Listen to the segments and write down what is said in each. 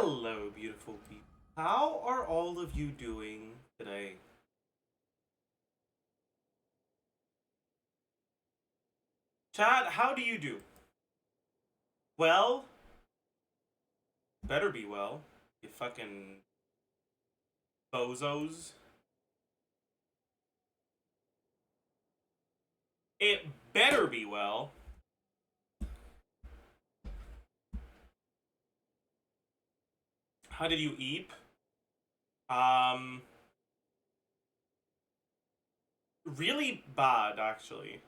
Hello, beautiful people. How are all of you doing today? Chat, how do you do? Well? Better be well. You fucking bozos. It better be well. How did you eat? Really bad, actually.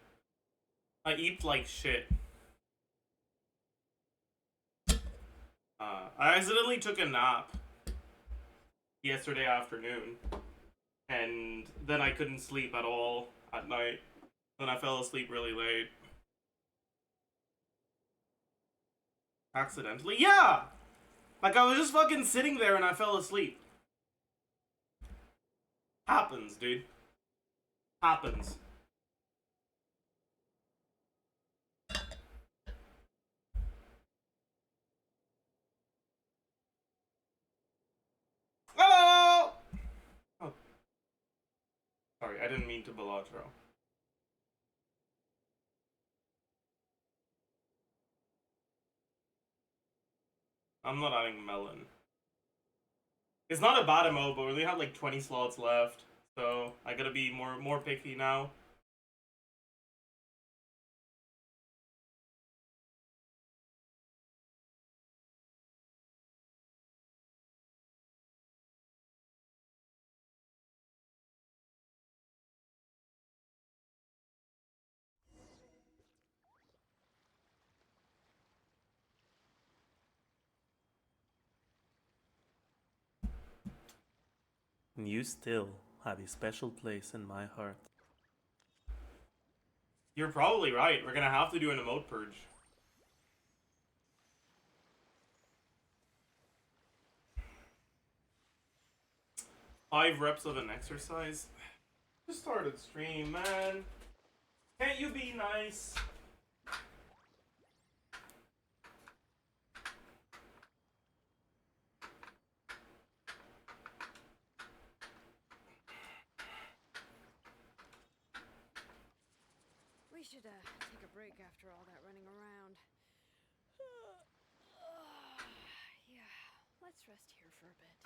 I eat like shit. I accidentally took a nap yesterday afternoon, and then I couldn't sleep at all at night. Then I fell asleep really late. Accidentally? Yeah! Like, I was just fucking sitting there and I fell asleep. Happens, dude. Happens. Oh! Oh. Sorry, I didn't mean to Belatro. I'm not adding melon. It's not a bad MO, but we only have like 20 slots left. So I gotta be more picky now. You still have a special place in my heart. You're probably right. We're gonna have to do an emote purge. Five reps of an exercise. Just started stream, man. Can't you be nice? We should take a break after all that running around. Yeah, let's rest here for a bit.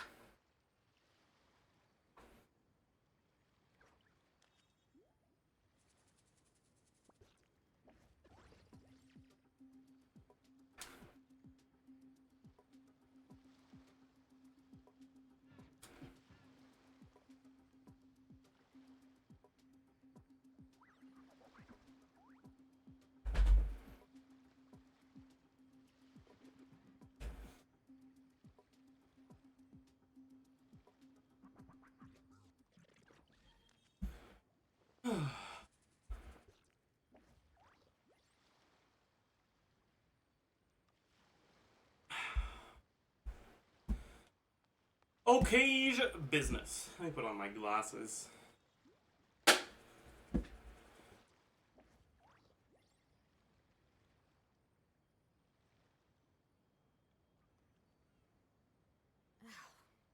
Okay, business. Let me put on my glasses. My pot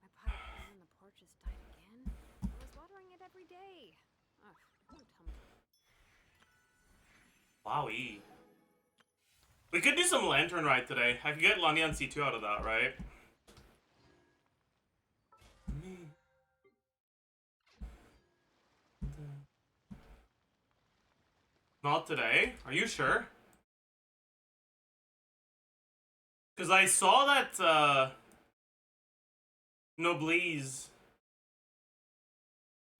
of plant on the porch has died again. I was watering it every day. Ugh, don't tell me. WOWIE. We could do some lantern ride today. I could get Lani on C2 out of that, right? Not today? Are you sure? Because I saw that, Noblesse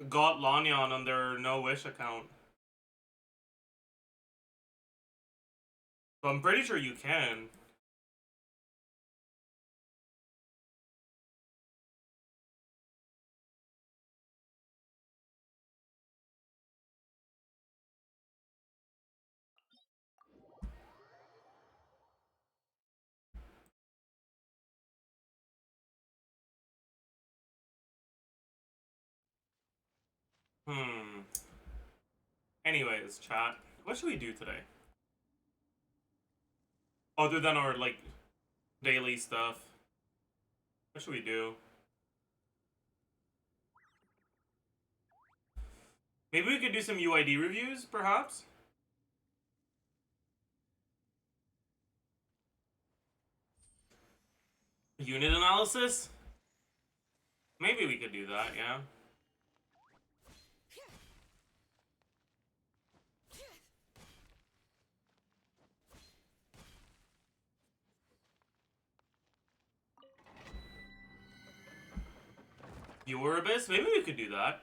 got Lanyan on their No Wish account. So I'm pretty sure you can. Anyways, chat. What should we do today? Other than our, like, daily stuff. What should we do? Maybe we could do some UID reviews, perhaps? Unit analysis? Maybe we could do that, yeah. Viewer Abyss? Maybe we could do that.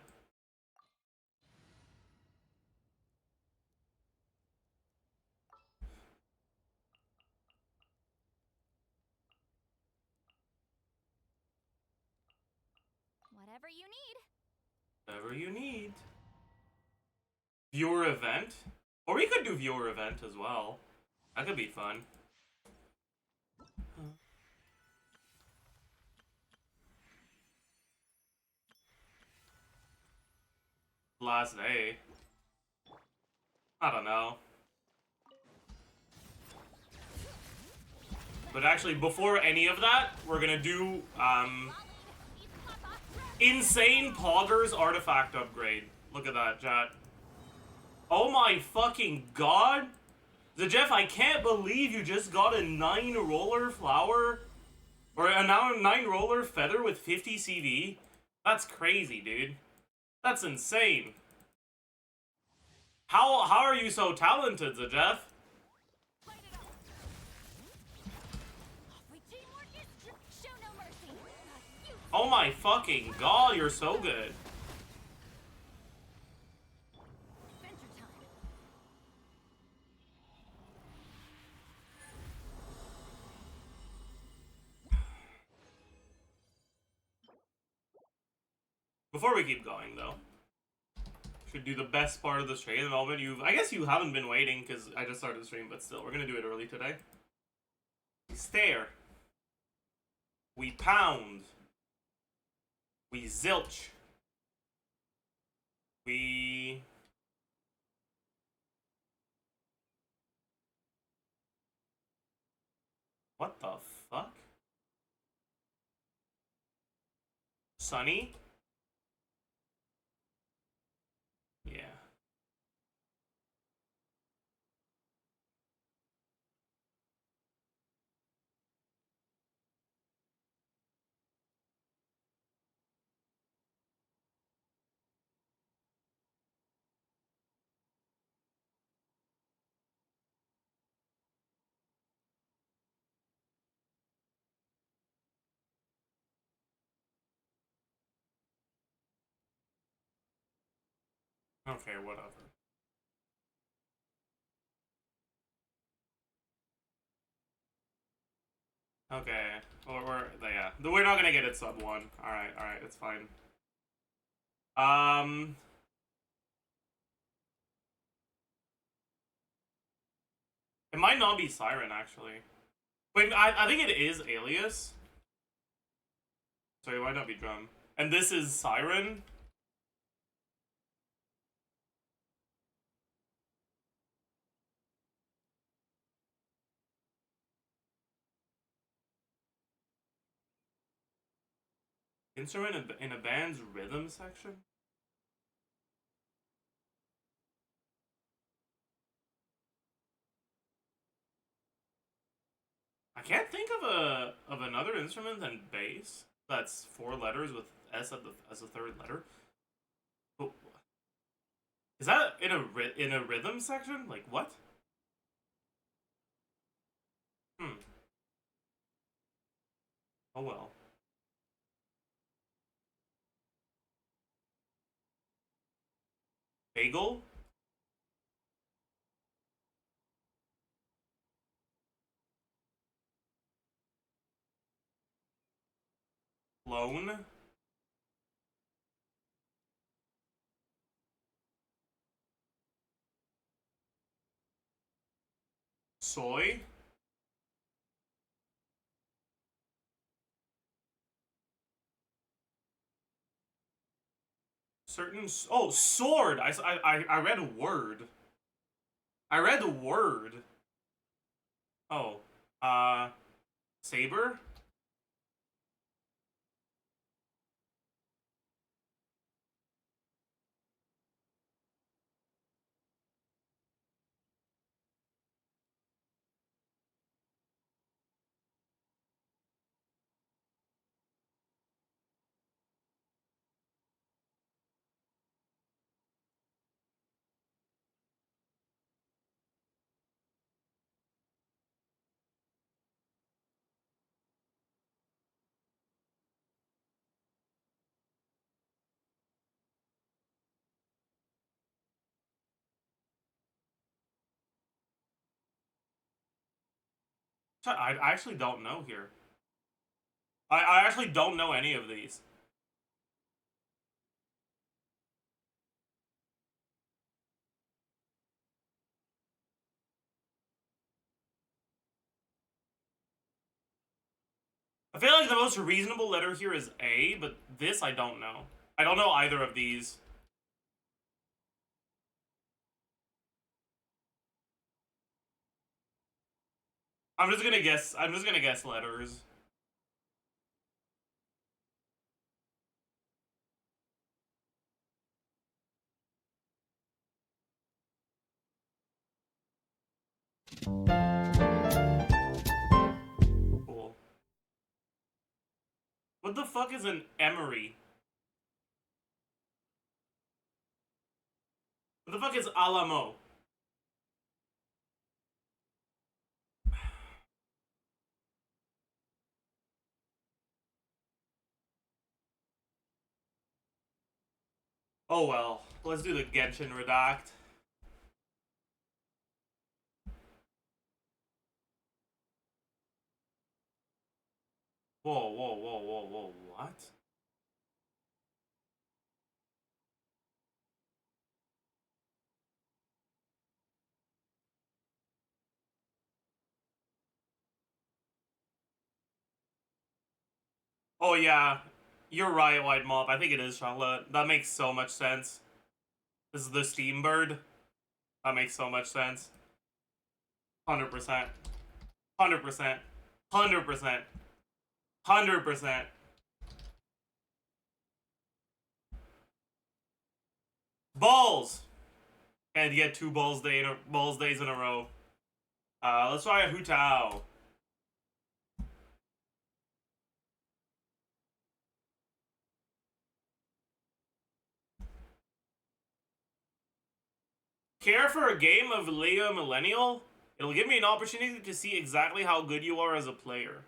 Whatever you need. Whatever you need. Viewer event? Or we could do viewer event as well. That could be fun. Last day. I don't know. But actually, before any of that, we're gonna do, insane Poggers artifact upgrade. Look at that, chat. Oh my fucking god! Zajef, I can't believe you just got a 9 roller flower. Or a 9 roller feather with 50 CV. That's crazy, dude. That's insane. How are you so talented, Zajef? Oh my fucking god, you're so good. Before we keep going, though, should do the best part of the stream. The moment I guess you haven't been waiting because I just started the stream, but still, we're gonna do it early today. We stare. We pound. We zilch. We... What the fuck? Sunny? Yeah. Okay, whatever. Okay, we're not gonna get it sub 1. Alright, it's fine. It might not be Siren, actually. Wait, I think it is Alias. Sorry, it might not be Drum. And this is Siren? Instrument in a band's rhythm section? I can't think of another instrument than bass. That's 4 letters with S as a third letter. Oh, is that in a rhythm section? Like what? Oh well. Bagel? Clone? Soy? Certain... Oh, sword! I read a word. I read the word. Oh. Saber? I actually don't know here. I actually don't know any of these. I feel like the most reasonable letter here is A, but this I don't know. I don't know either of these. I'm just gonna guess letters. Cool. What the fuck is an emery? What the fuck is Alamo? Oh well. Let's do the Genshin Redact. Whoa, whoa, whoa, whoa, whoa, what? Oh yeah, you're right, White Mop. I think it is Charlotte. That makes so much sense. This is the Steam Bird. That makes so much sense. 100%. 100%. 100%. 100%. Balls! And you get 2 balls days in a row. Let's try a Hu Tao. Care for a game of Leo Millennial? It'll give me an opportunity to see exactly how good you are as a player.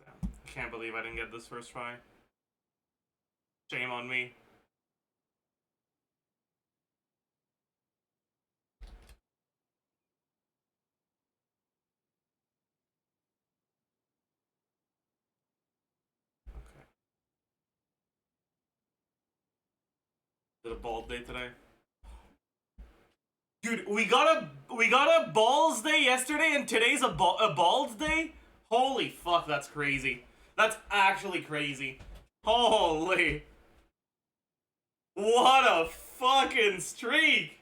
Damn. I can't believe I didn't get this first try. Shame on me. Okay. Did a bald day today? Dude, we got a balls day yesterday, and today's a bald day. Holy fuck, that's crazy. That's actually crazy. Holy, what a fucking streak!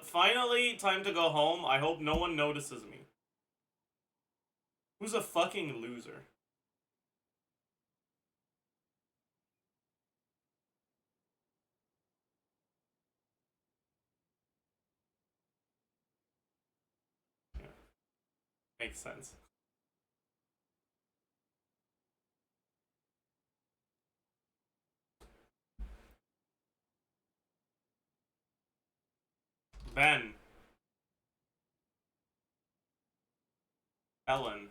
Finally, time to go home. I hope no one notices me. Who's a fucking loser? Yeah, makes sense. Ben. Ellen.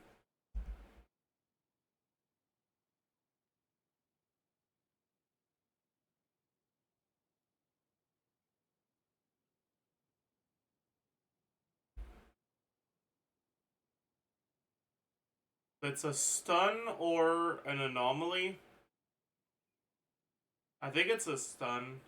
It's a stun or an anomaly. I think it's a stun.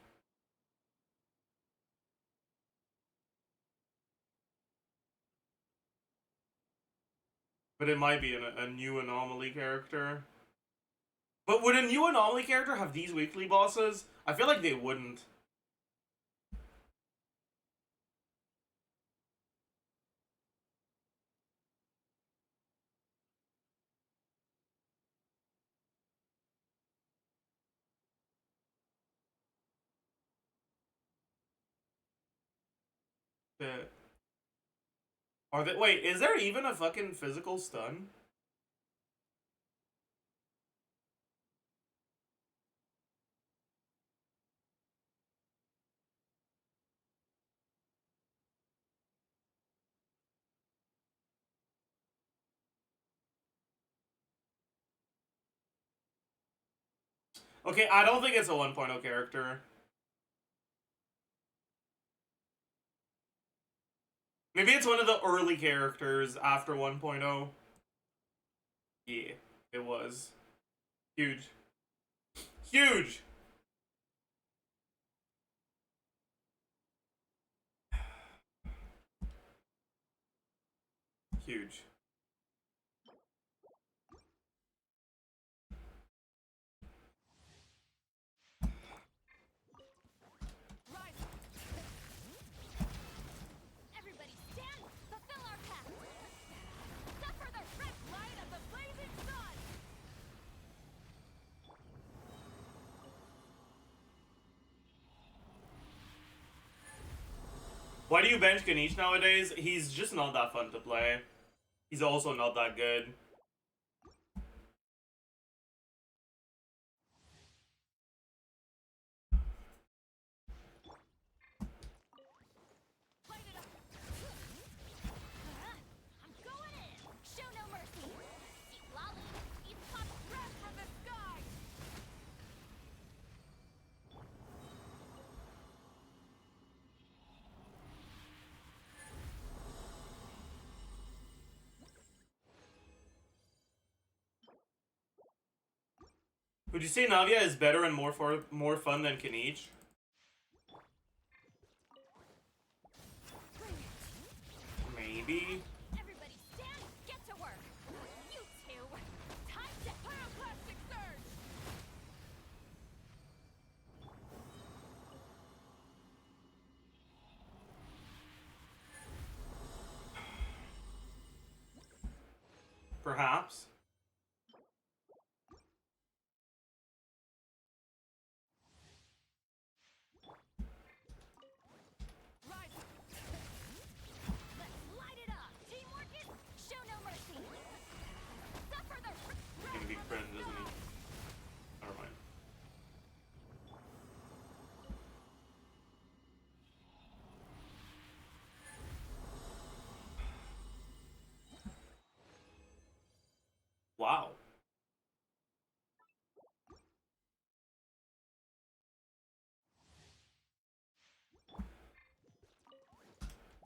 But it might be a new anomaly character. But would a new anomaly character have these weekly bosses? I feel like they wouldn't. Shit. Are they? Wait, is there even a fucking physical stun? Okay, I don't think it's a 1.0 character. Maybe it's one of the early characters after 1.0. Yeah, it was. Huge. Huge! Huge. Everybody stand! Fulfill our path! Suffer the red light of the blazing sun! Why do you bench Ganesh nowadays? He's just not that fun to play. He's also not that good. I'm going in! Show no mercy! Eat lolly! Eat hot breath from the sky! Would you say Navia is better and more fun than Ganesh? Maybe. Everybody stand! Get to work! You two! Time to pyroclastic surge! Perhaps. Let's light it up! Teamwork is show no mercy! Suffer the He's gonna be cringe, isn't he? Never mind. Wow.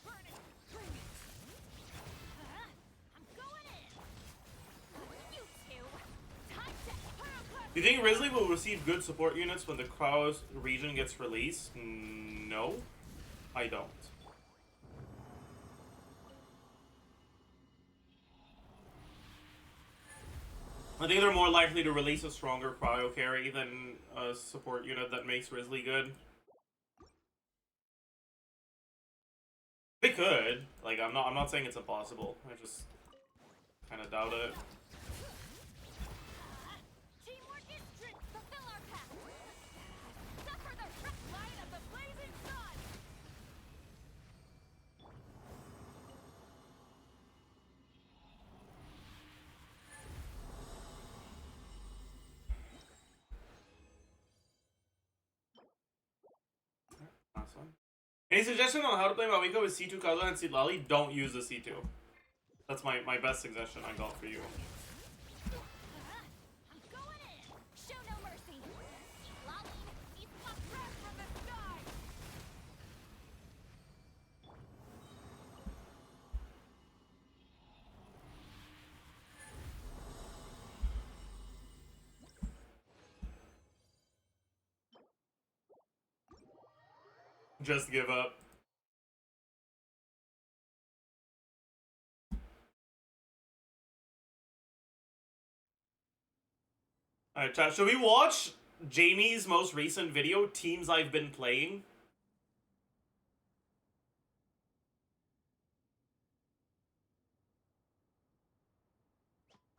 Burn it! Bring it! I'm going in! You two! Time to pyroclastic! Do you think Risley will receive good support units when the Kraus region gets released? No, I don't. I think they're more likely to release a stronger cryo carry than a support unit that makes Risley good. They could. Like, I'm not saying it's impossible. I just kind of doubt it. Teamwork is strength! Fulfill our path! Suffer the light of the blazing sun! Last one. Any suggestion on how to play Mawiko with C2 Kaza and Lali? Don't use the C2. That's my best suggestion I got for you. I'm going in! Show no mercy! Eat lolly! Eat hot breath from the sky! Just give up. Alright, chat. Should we watch Jamie's most recent video, Teams I've Been Playing?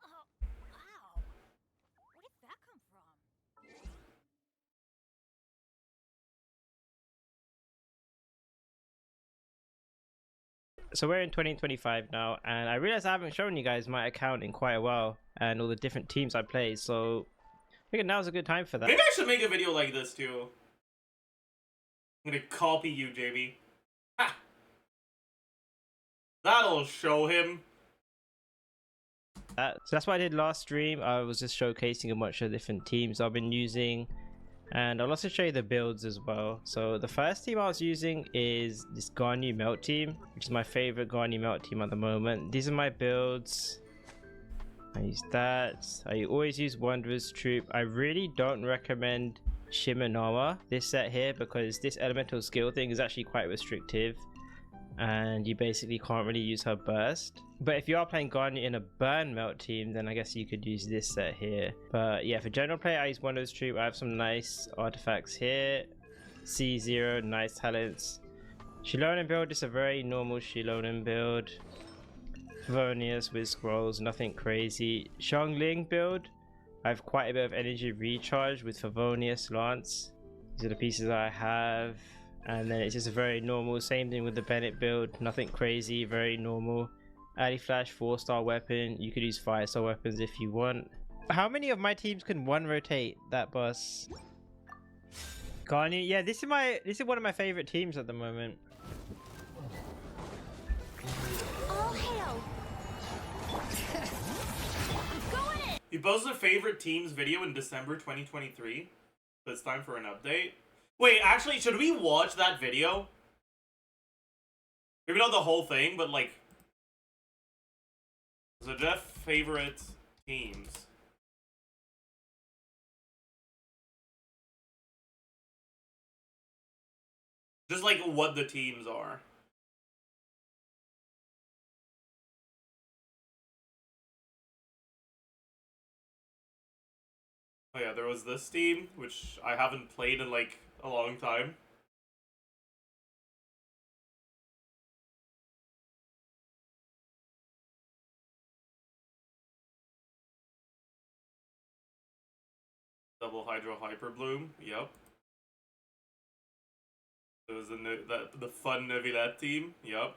Oh, wow! Where did that come from? So we're in 2025 now, and I realized I haven't shown you guys my account in quite a while and all the different teams I play, so I figured now's a good time for that. Maybe I should make a video like this too. I'm gonna copy you, JB. Ha! That'll show him. So that's what I did last stream. I was just showcasing a bunch of different teams I've been using, and I'll also show you the builds as well. So the first team I was using is this Garnu Melt team, which is my favorite Garnu Melt team at the moment. These are my builds. I use that. I always use Wanderer's Troop. I really don't recommend Shimanoma this set here because this elemental skill thing is actually quite restrictive and you basically can't really use her burst. But if you are playing Garnet in a burn melt team, then I guess you could use this set here. But yeah, for general play, I use Wanderer's Troop. I have some nice artifacts here. C0, nice talents. Shilonan build is a very normal Shilonan build. Favonius with scrolls, nothing crazy. Xiangling build, I have quite a bit of energy recharge with Favonius Lance. These are the pieces I have. And then it's just a very normal, same thing with the Bennett build, nothing crazy, very normal. Addy Flash 4-star weapon, you could use 5-star weapons if you want. How many of my teams can one rotate that boss? Garni, yeah, this is one of my favorite teams at the moment. All hail! Going in! He posted a favorite teams video in December 2023. So it's time for an update. Wait, actually, should we watch that video? Maybe not the whole thing, but like... Zajef favorite teams. Just like what the teams are. Oh yeah, there was this team, which I haven't played in like a long time. Double Hydro Hyper Bloom, yep. There was the fun Neuvillette team, yep.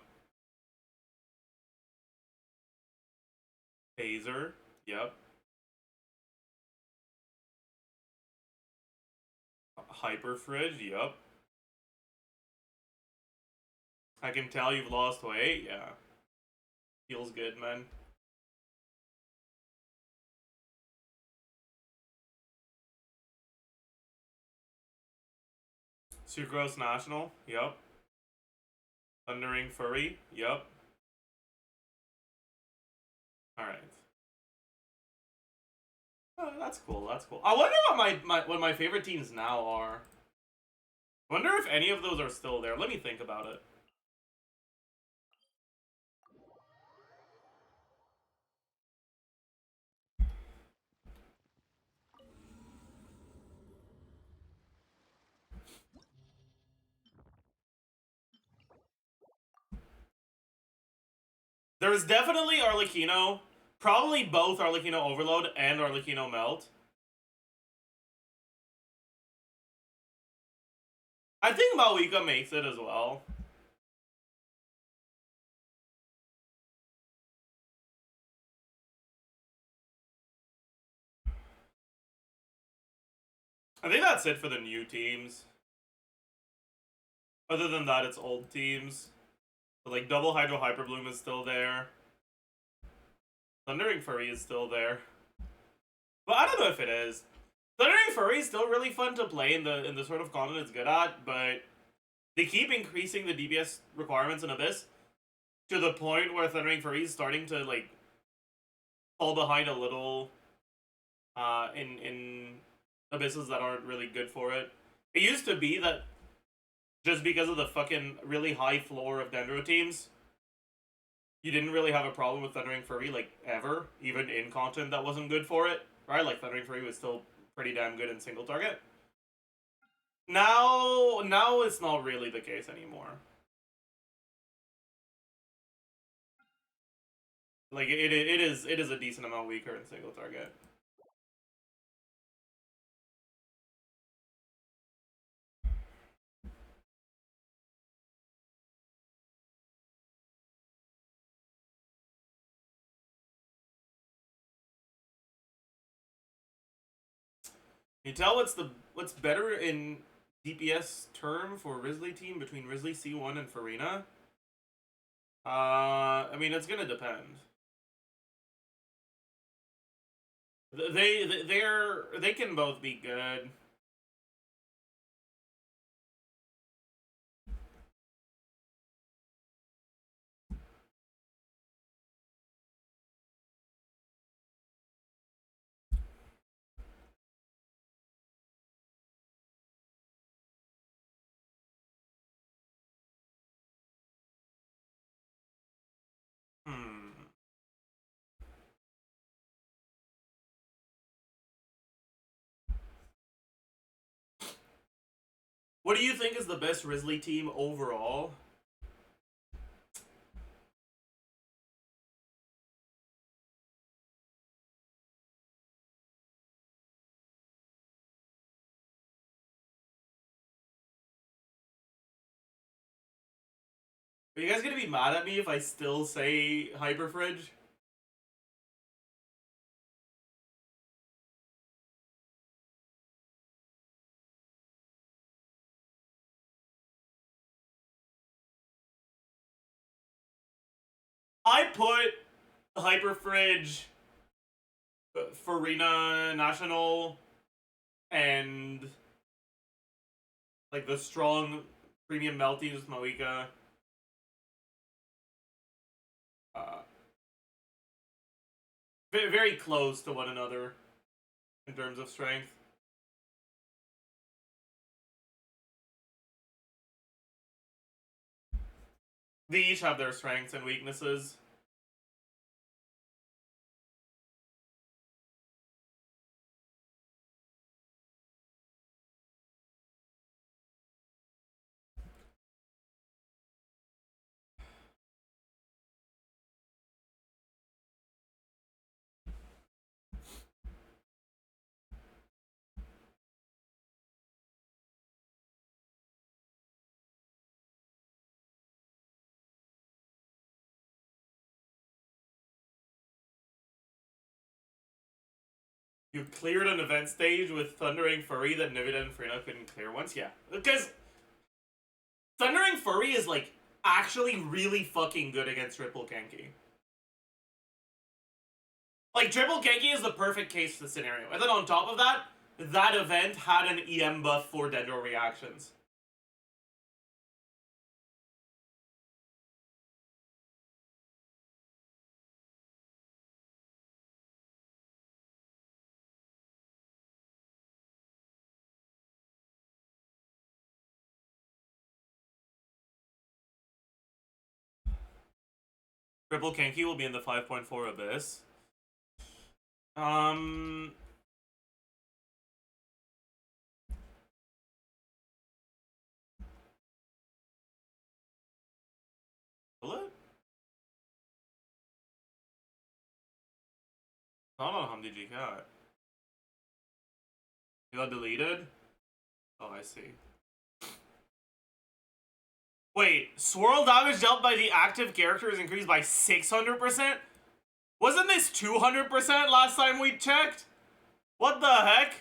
Taser, yep. Hyper Fridge, yep. I can tell you've lost weight, yeah. Feels good, man. Sucrose National, yep. Thundering Furry, yep. Alright. Oh, that's cool, that's cool. I wonder what my favorite teams now are. I wonder if any of those are still there. Let me think about it. There's definitely Arlecchino. Probably both Arlecchino Overload and Arlecchino Melt. I think Mawika makes it as well. I think that's it for the new teams. Other than that, it's old teams. But like Double Hydro Hyper Bloom is still there. Thundering Furry is still there. But I don't know if it is. Thundering Furry is still really fun to play in the sort of content it's good at, but they keep increasing the DPS requirements in Abyss to the point where Thundering Furry is starting to like fall behind a little in abysses that aren't really good for it. It used to be that just because of the fucking really high floor of Dendro teams, you didn't really have a problem with Thundering Furry, like, ever, even in content that wasn't good for it, right? Like, Thundering Furry was still pretty damn good in single target. Now it's not really the case anymore. Like, it is a decent amount weaker in single target. Can you tell what's better in DPS term for Risley team between Risley C1 and Farina? I mean, it's gonna depend. They can both be good. Hmm. What do you think is the best Risley team overall? Are you guys gonna be mad at me if I still say Hyperfridge? I put Hyperfridge, Farina National, and like the strong premium melties with Moika. Very close to one another in terms of strength. They each have their strengths and weaknesses. You cleared an event stage with Thundering Furry that Nivida and Frina couldn't clear once? Yeah. Because Thundering Furry is, like, actually really fucking good against Triple Kenki. Like, Triple Kenki is the perfect case for the scenario. And then on top of that, that event had an EM buff for Dendro reactions. Triple Kenki will be in the 5.4 Abyss. Will it? Not on Hamdi Cat. It got deleted? Oh, I see. Wait, swirl damage dealt by the active character is increased by 600%? Wasn't this 200% last time we checked? What the heck?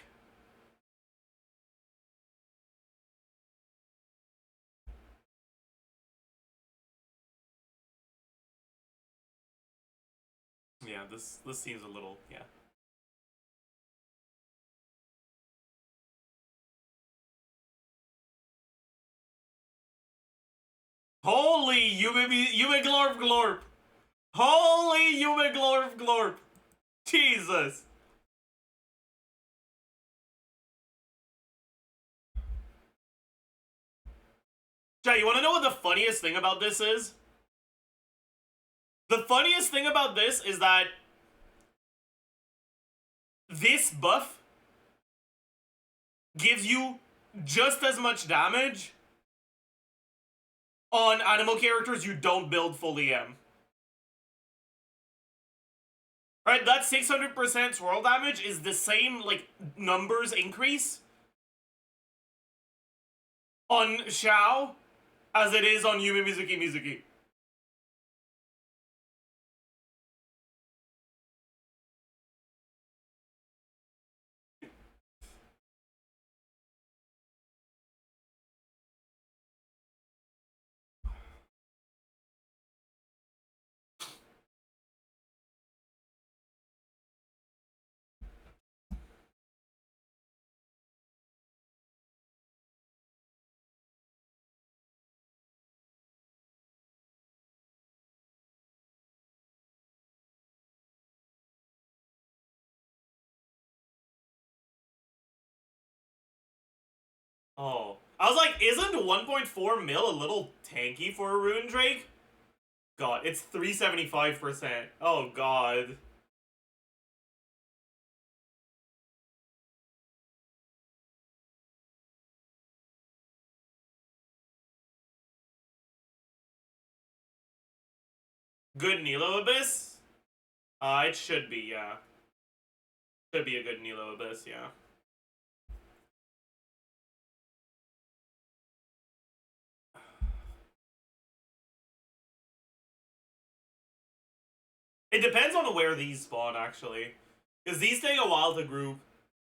Yeah, this seems a little, yeah. Holy Yume Glorp Glorp! Holy Yume Glorp Glorp! Jesus! Jay, you wanna know what the funniest thing about this is? The funniest thing about this is that this buff gives you just as much damage on animal characters you don't build full EM. Right, that 600% swirl damage is the same, like, numbers increase on Xiao as it is on Yume Mizuki. Oh. I was like, isn't 1.4 mil a little tanky for a Rune Drake? God, it's 375%. Oh, God. Good Nilo Abyss? It should be, yeah. Should be a good Nilo Abyss, yeah. It depends on where these spawn, actually. Because these take a while to group.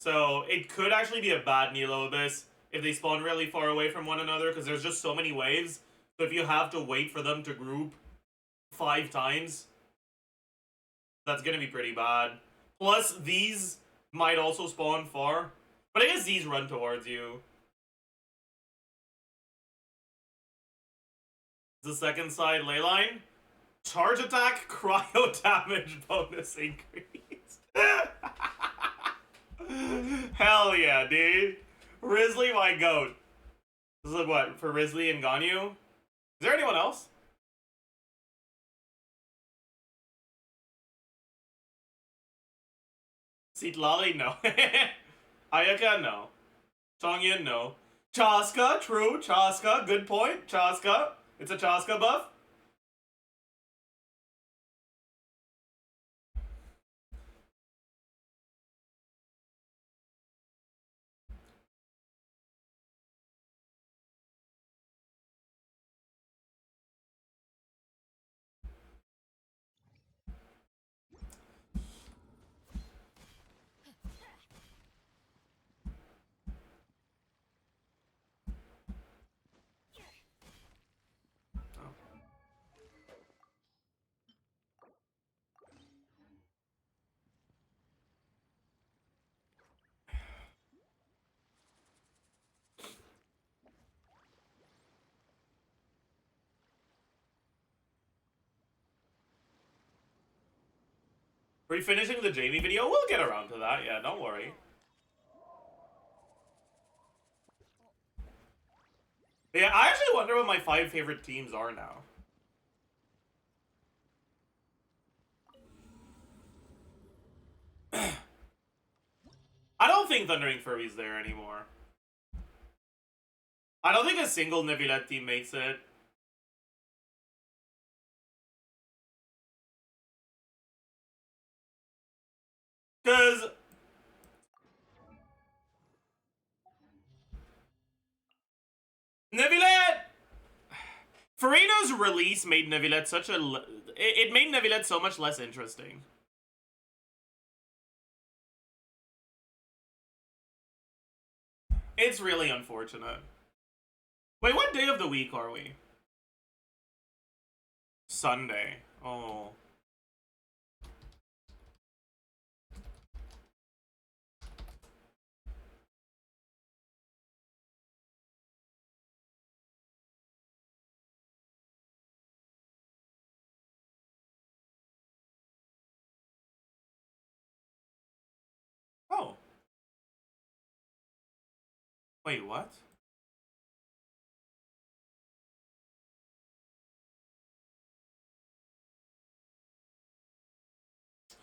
So it could actually be a bad Nilo Abyss if they spawn really far away from one another, because there's just so many waves. So if you have to wait for them to group 5 times, that's gonna be pretty bad. Plus, these might also spawn far. But I guess these run towards you. The second side leyline. Charge attack, cryo damage bonus increase. Hell yeah, dude. Risley, my goat. This is what, for Risley and Ganyu? Is there anyone else? Citlali? No. Ayaka? No. Chongyan? No. Chaska? True. Chaska. Good point. Chaska. It's a Chaska buff. Are we finishing the Jamie video? We'll get around to that, yeah, don't worry. Yeah, I actually wonder what my 5 favorite teams are now. I don't think Thundering Furby's there anymore. I don't think a single Nebulette team makes it. Because Nebulette! Farina's release made Nebulette such a... It made Nebulette so much less interesting. It's really unfortunate. Wait, what day of the week are we? Sunday. Oh. Oh. Wait, what?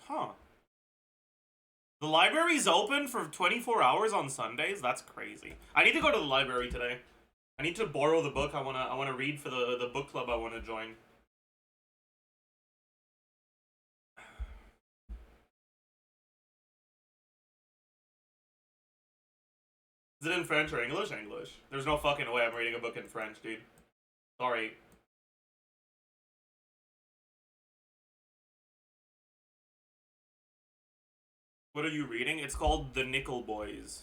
Huh. The library's open for 24 hours on Sundays? That's crazy. I need to go to the library today. I need to borrow the book I wanna read for the book club I wanna join. Is it in French or English? English. There's no fucking way I'm reading a book in French, dude. Sorry. What are you reading? It's called The Nickel Boys.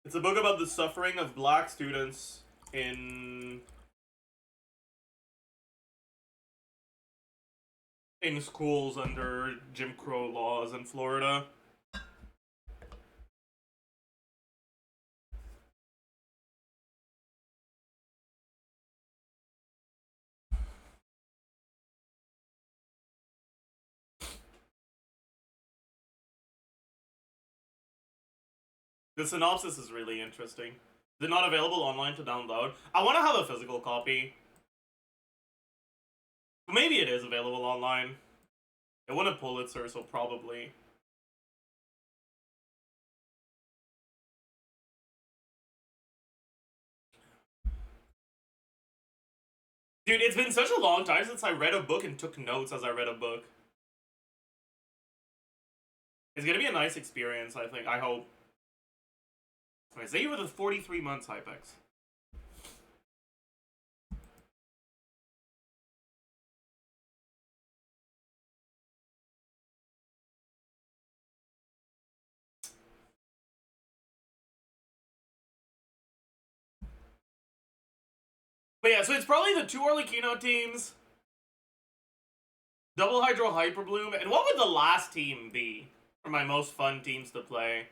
It's a book about the suffering of black students in schools under Jim Crow laws in Florida. The synopsis is really interesting. They're not available online to download. I want to have a physical copy. Maybe it is available online. It won a Pulitzer, so probably. Dude, it's been such a long time since I read a book and took notes as I read a book. It's gonna be a nice experience, I think. I hope. I say you were the 43 months, Hypex. But yeah, so it's probably the 2 Arlecchino teams, Double Hydro Hyperbloom, and what would the last team be for my most fun teams to play?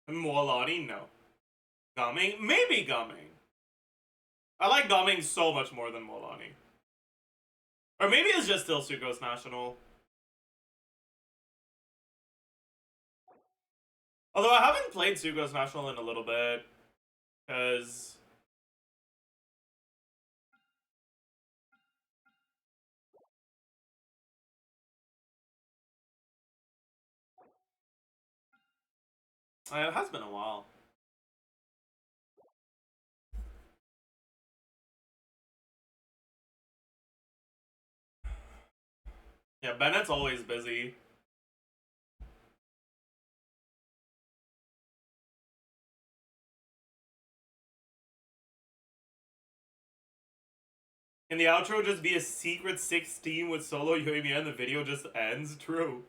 Mualani? No. Gumming? Maybe Gumming. I like Gumming so much more than Mualani. Or maybe it's just still Sucrose National. Although I haven't played Sucrose National in a little bit. Because... it has been a while. Yeah, Bennett's always busy. Can the outro just be a secret 16 with solo UAV and the video just ends? True.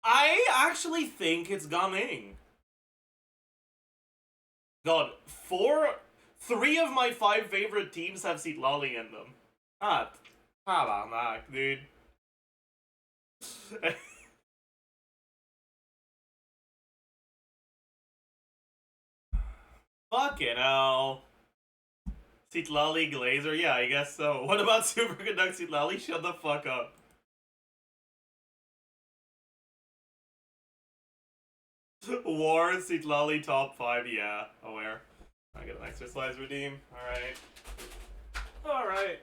I actually think it's Gaming. God, 3 of my 5 favorite teams have Sitlali in them. Ah, tabarnak, dude. Fucking hell. Sitlali Glazer? Yeah, I guess so. What about Superconduct Sitlali? Shut the fuck up. War Sitlali top 5, yeah, aware. I get an exercise redeem. Alright. Alright.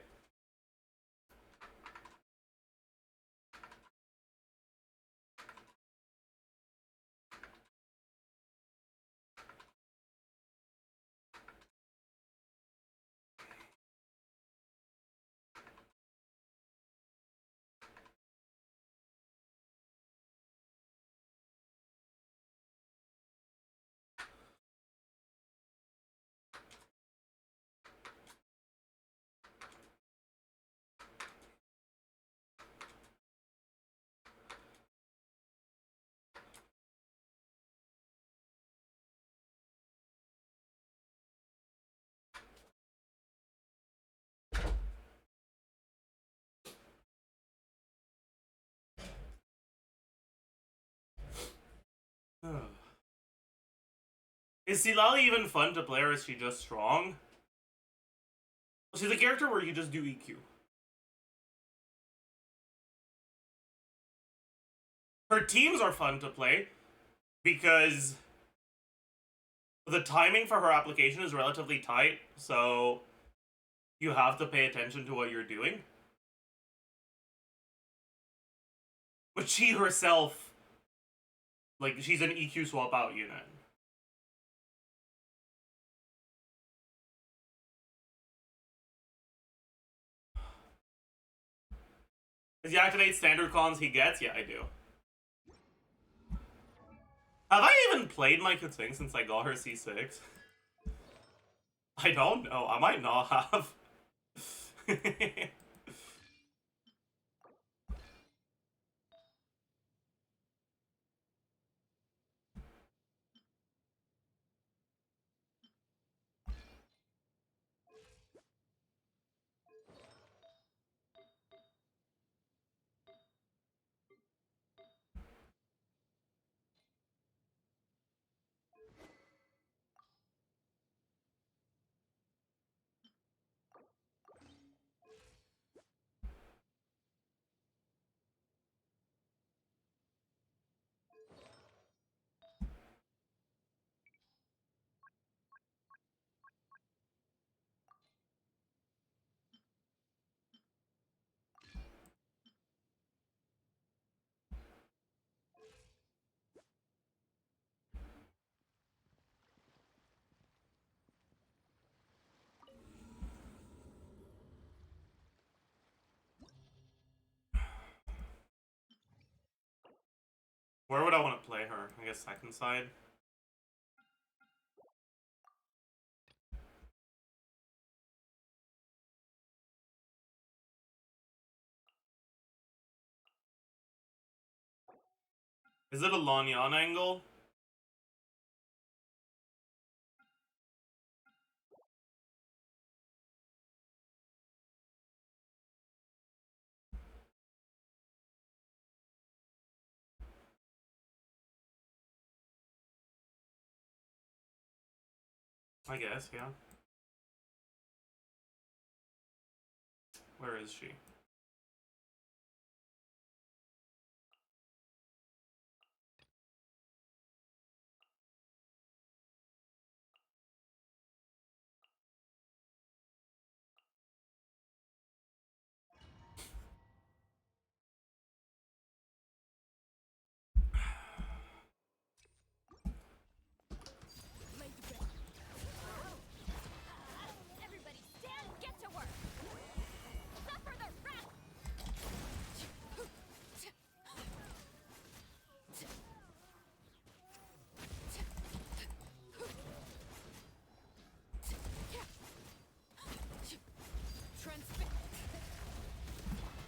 Is Silali even fun to play, or is she just strong? She's a character where you just do EQ. Her teams are fun to play because the timing for her application is relatively tight, so you have to pay attention to what you're doing. But she herself, like, she's an EQ swap out unit. Does he activate standard cons he gets? Yeah, I do. Have I even played my Kuting since I got her C6? I don't know. I might not have. Where would I want to play her? I guess second side. Is it a Lanyan angle? I guess, yeah. Where is she? Everybody stand, get to work. Suffer the wrath.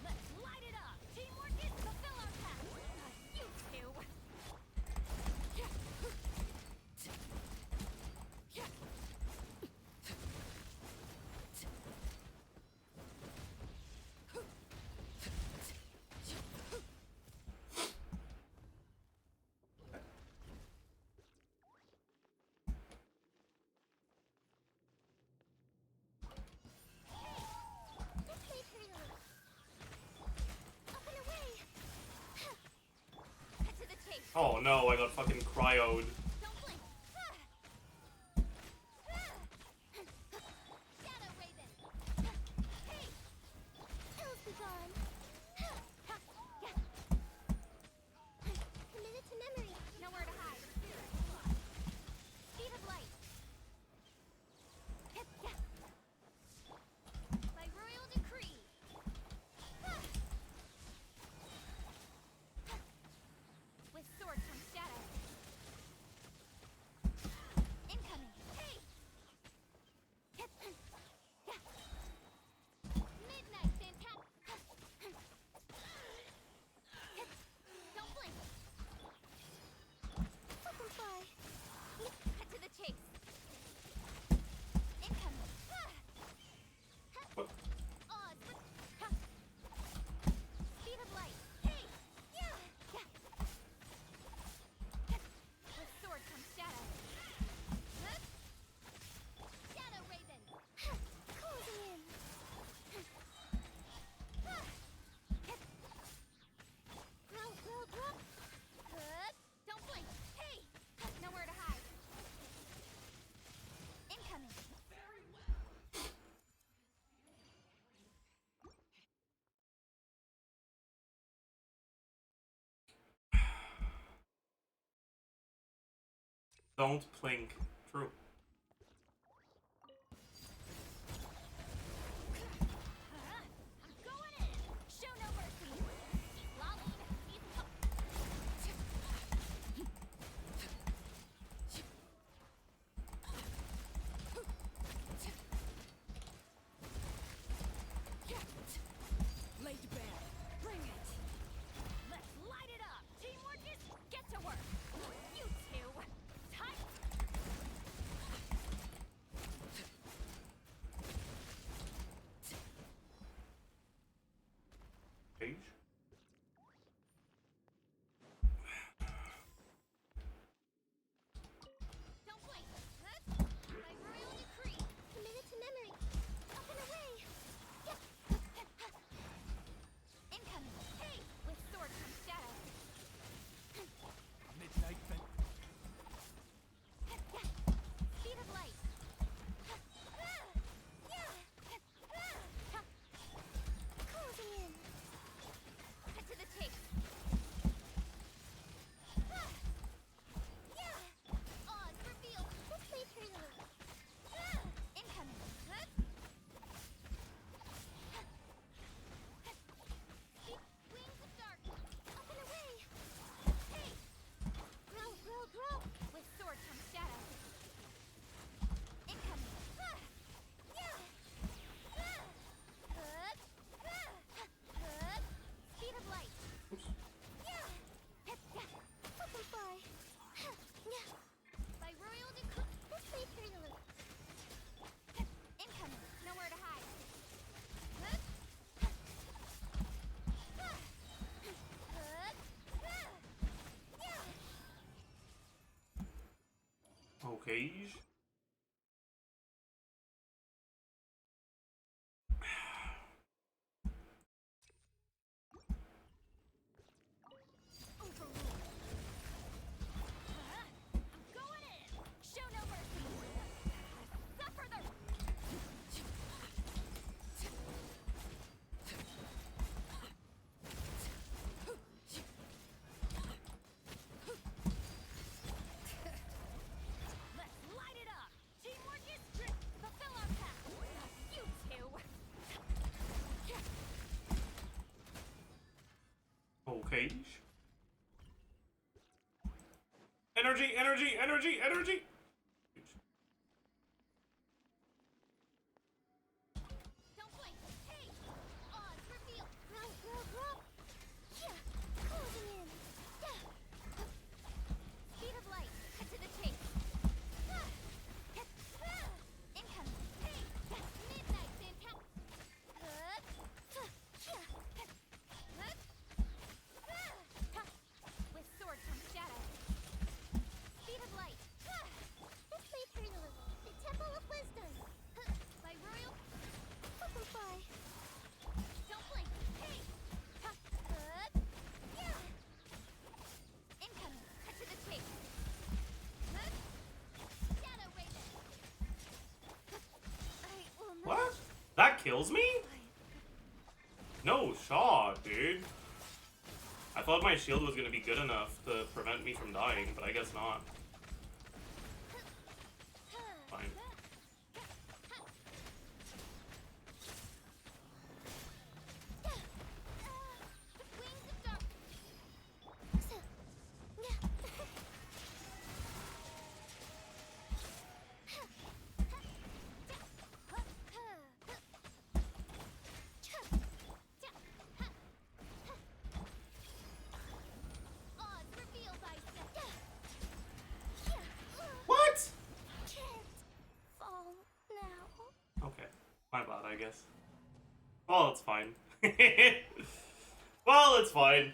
Let's light it up. Teamwork is fulfill our task. You two. Head to the tape. Oh no, I got fucking cryoed. Don't blink. Shadow Raven. Hey. Ills be gone. Committed to memory. Nowhere to hide. Speed of light. By royal decree. With sword comes shadow. Incoming. Hey! Midnight fantastic. Don't blink. Fucking fly. Cut to the chase. Incoming. What? Oz with speed of light. Hey! Yeah! With sword comes shadow. Shadow Raven. Closing in. Drop. Don't blink. Hey! Nowhere to hide. Incoming. Don't plink. True. I'm going in. Show no mercy. Okay. Don't blink. Huh? By royal decree. Committed to memory. Up and away. Incoming. Hey! With sword comes shadow. Midnight Fen- Speed of light. Closing in. Cut to the chase. Odds revealed. This may turn out. Incoming. Wings of dark. Up and away. Hey! Grow, grow, grow. With sword comes shadow. Incoming. Speed of light. Let them fly. By royal decree. This may turn a little. Incoming. Nowhere to hide. Okay. I'm going in. Show no mercy. Suffer the. Let's light it up. Teamwork is strict. Fulfill our path. You two. Okay. Energy, energy, energy, energy! Don't blink. Hey! Odds reveal. Grow, grow, grow. Closing in. Speed of light. Cut to the chase. Incoming. Hey! Midnight fantastic. With sword comes shadow. Speed of light. This may turn a little. The Temple of Wisdom. By royal. Let them fly. Don't blink. Hey! Incoming. Cut to the chase. Shadow Raven. I will not. What? That kills me? No shot, dude. I thought my shield was gonna be good enough to prevent me from dying, but I guess not. Fine. Wings of dark. Odds reveal thyself. What? Can't fall now. Okay. My bad, I guess. Well, it's fine. Well, it's fine.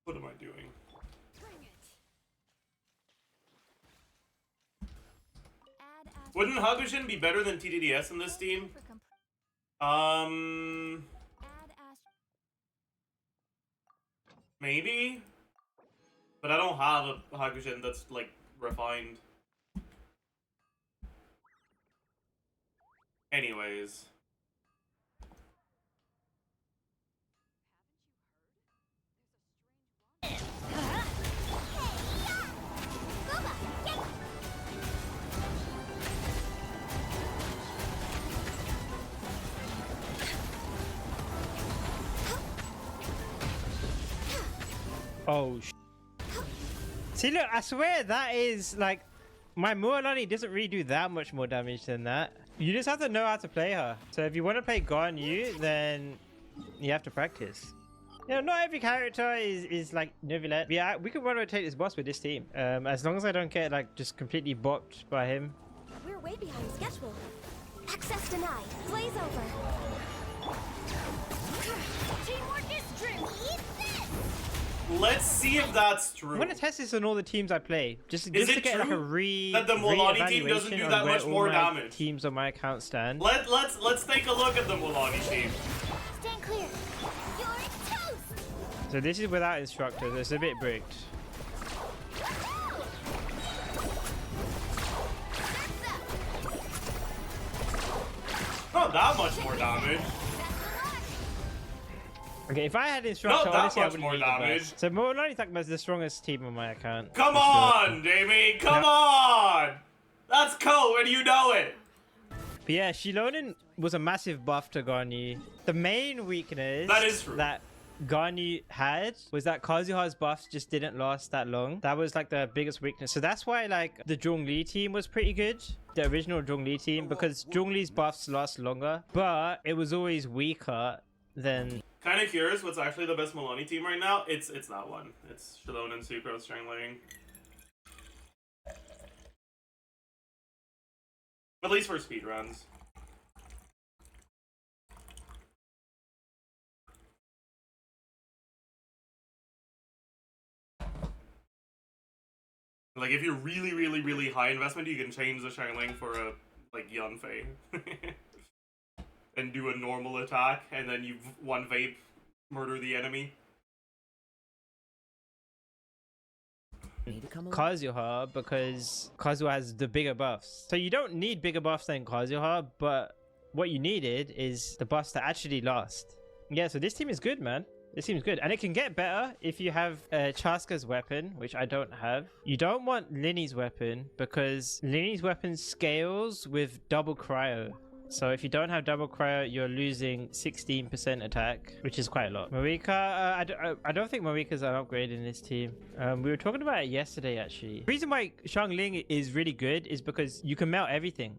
What am I doing? Bring it. Add as Wouldn't Hakushin be better than TDDS in this team? for comp- Add as Maybe? But I don't have a Hakushin that's, like, refined. Anyways. Oh, see, look, I swear that is like my Mualani doesn't really do that much more damage than that. You just have to know how to play her. So if you want to play Ganyu, then you have to practice. You know, not every character is like Neuvillette. Yeah, we can one rotate this boss with this team. As long as I don't get like just completely bopped by him. We're way behind schedule. Access denied. Blaze over. Teamwork is true. Eat this! Let's see if that's true. I'm gonna test this on all the teams I play, just to it get like a true that the Mualani team doesn't do that much more damage? Teams on my account stand. Let's take a look at the Mualani team. Stand clear. You're toast! So this is without instructors. It's a bit bricked. Not that much more damage. Okay, if I had instructor, Not honestly, I that much wouldn't more need the damage. best. So Mualani is the strongest team on my account. Come for sure. on, Jamie. Come on. That's cool, and you know it. But yeah, Shilonen was a massive buff to Ganyu. The main weakness That is true. that Ganyu had was that Kazuha's buffs just didn't last that long. That was like the biggest weakness. So that's why like the Zhongli team was pretty good. The original Zhongli team, because Zhongli's buffs last longer, but it was always weaker than... Kind of curious what's actually the best Mualani team right now. It's that one. It's Shilonen, Sucrose, Strangling. At least for speedruns. Like, if you're really high investment, you can change the Strangling for a, like, Yunfei. And do a normal attack, and then you one vape, murder the enemy. Kazuha, because Kazuha has the bigger buffs. So you don't need bigger buffs than Kazuha, but what you needed is the buffs that actually last. Yeah, so this team is good, man. This team's good. And it can get better if you have Chaska's weapon, which I don't have. You don't want Linny's weapon, because Linny's weapon scales with double cryo. So if you don't have double cryo, you're losing 16% attack, which is quite a lot. Marika, I don't think Marika's an upgrade in this team. We were talking about it yesterday, actually. The reason why Xiangling is really good is because you can melt everything.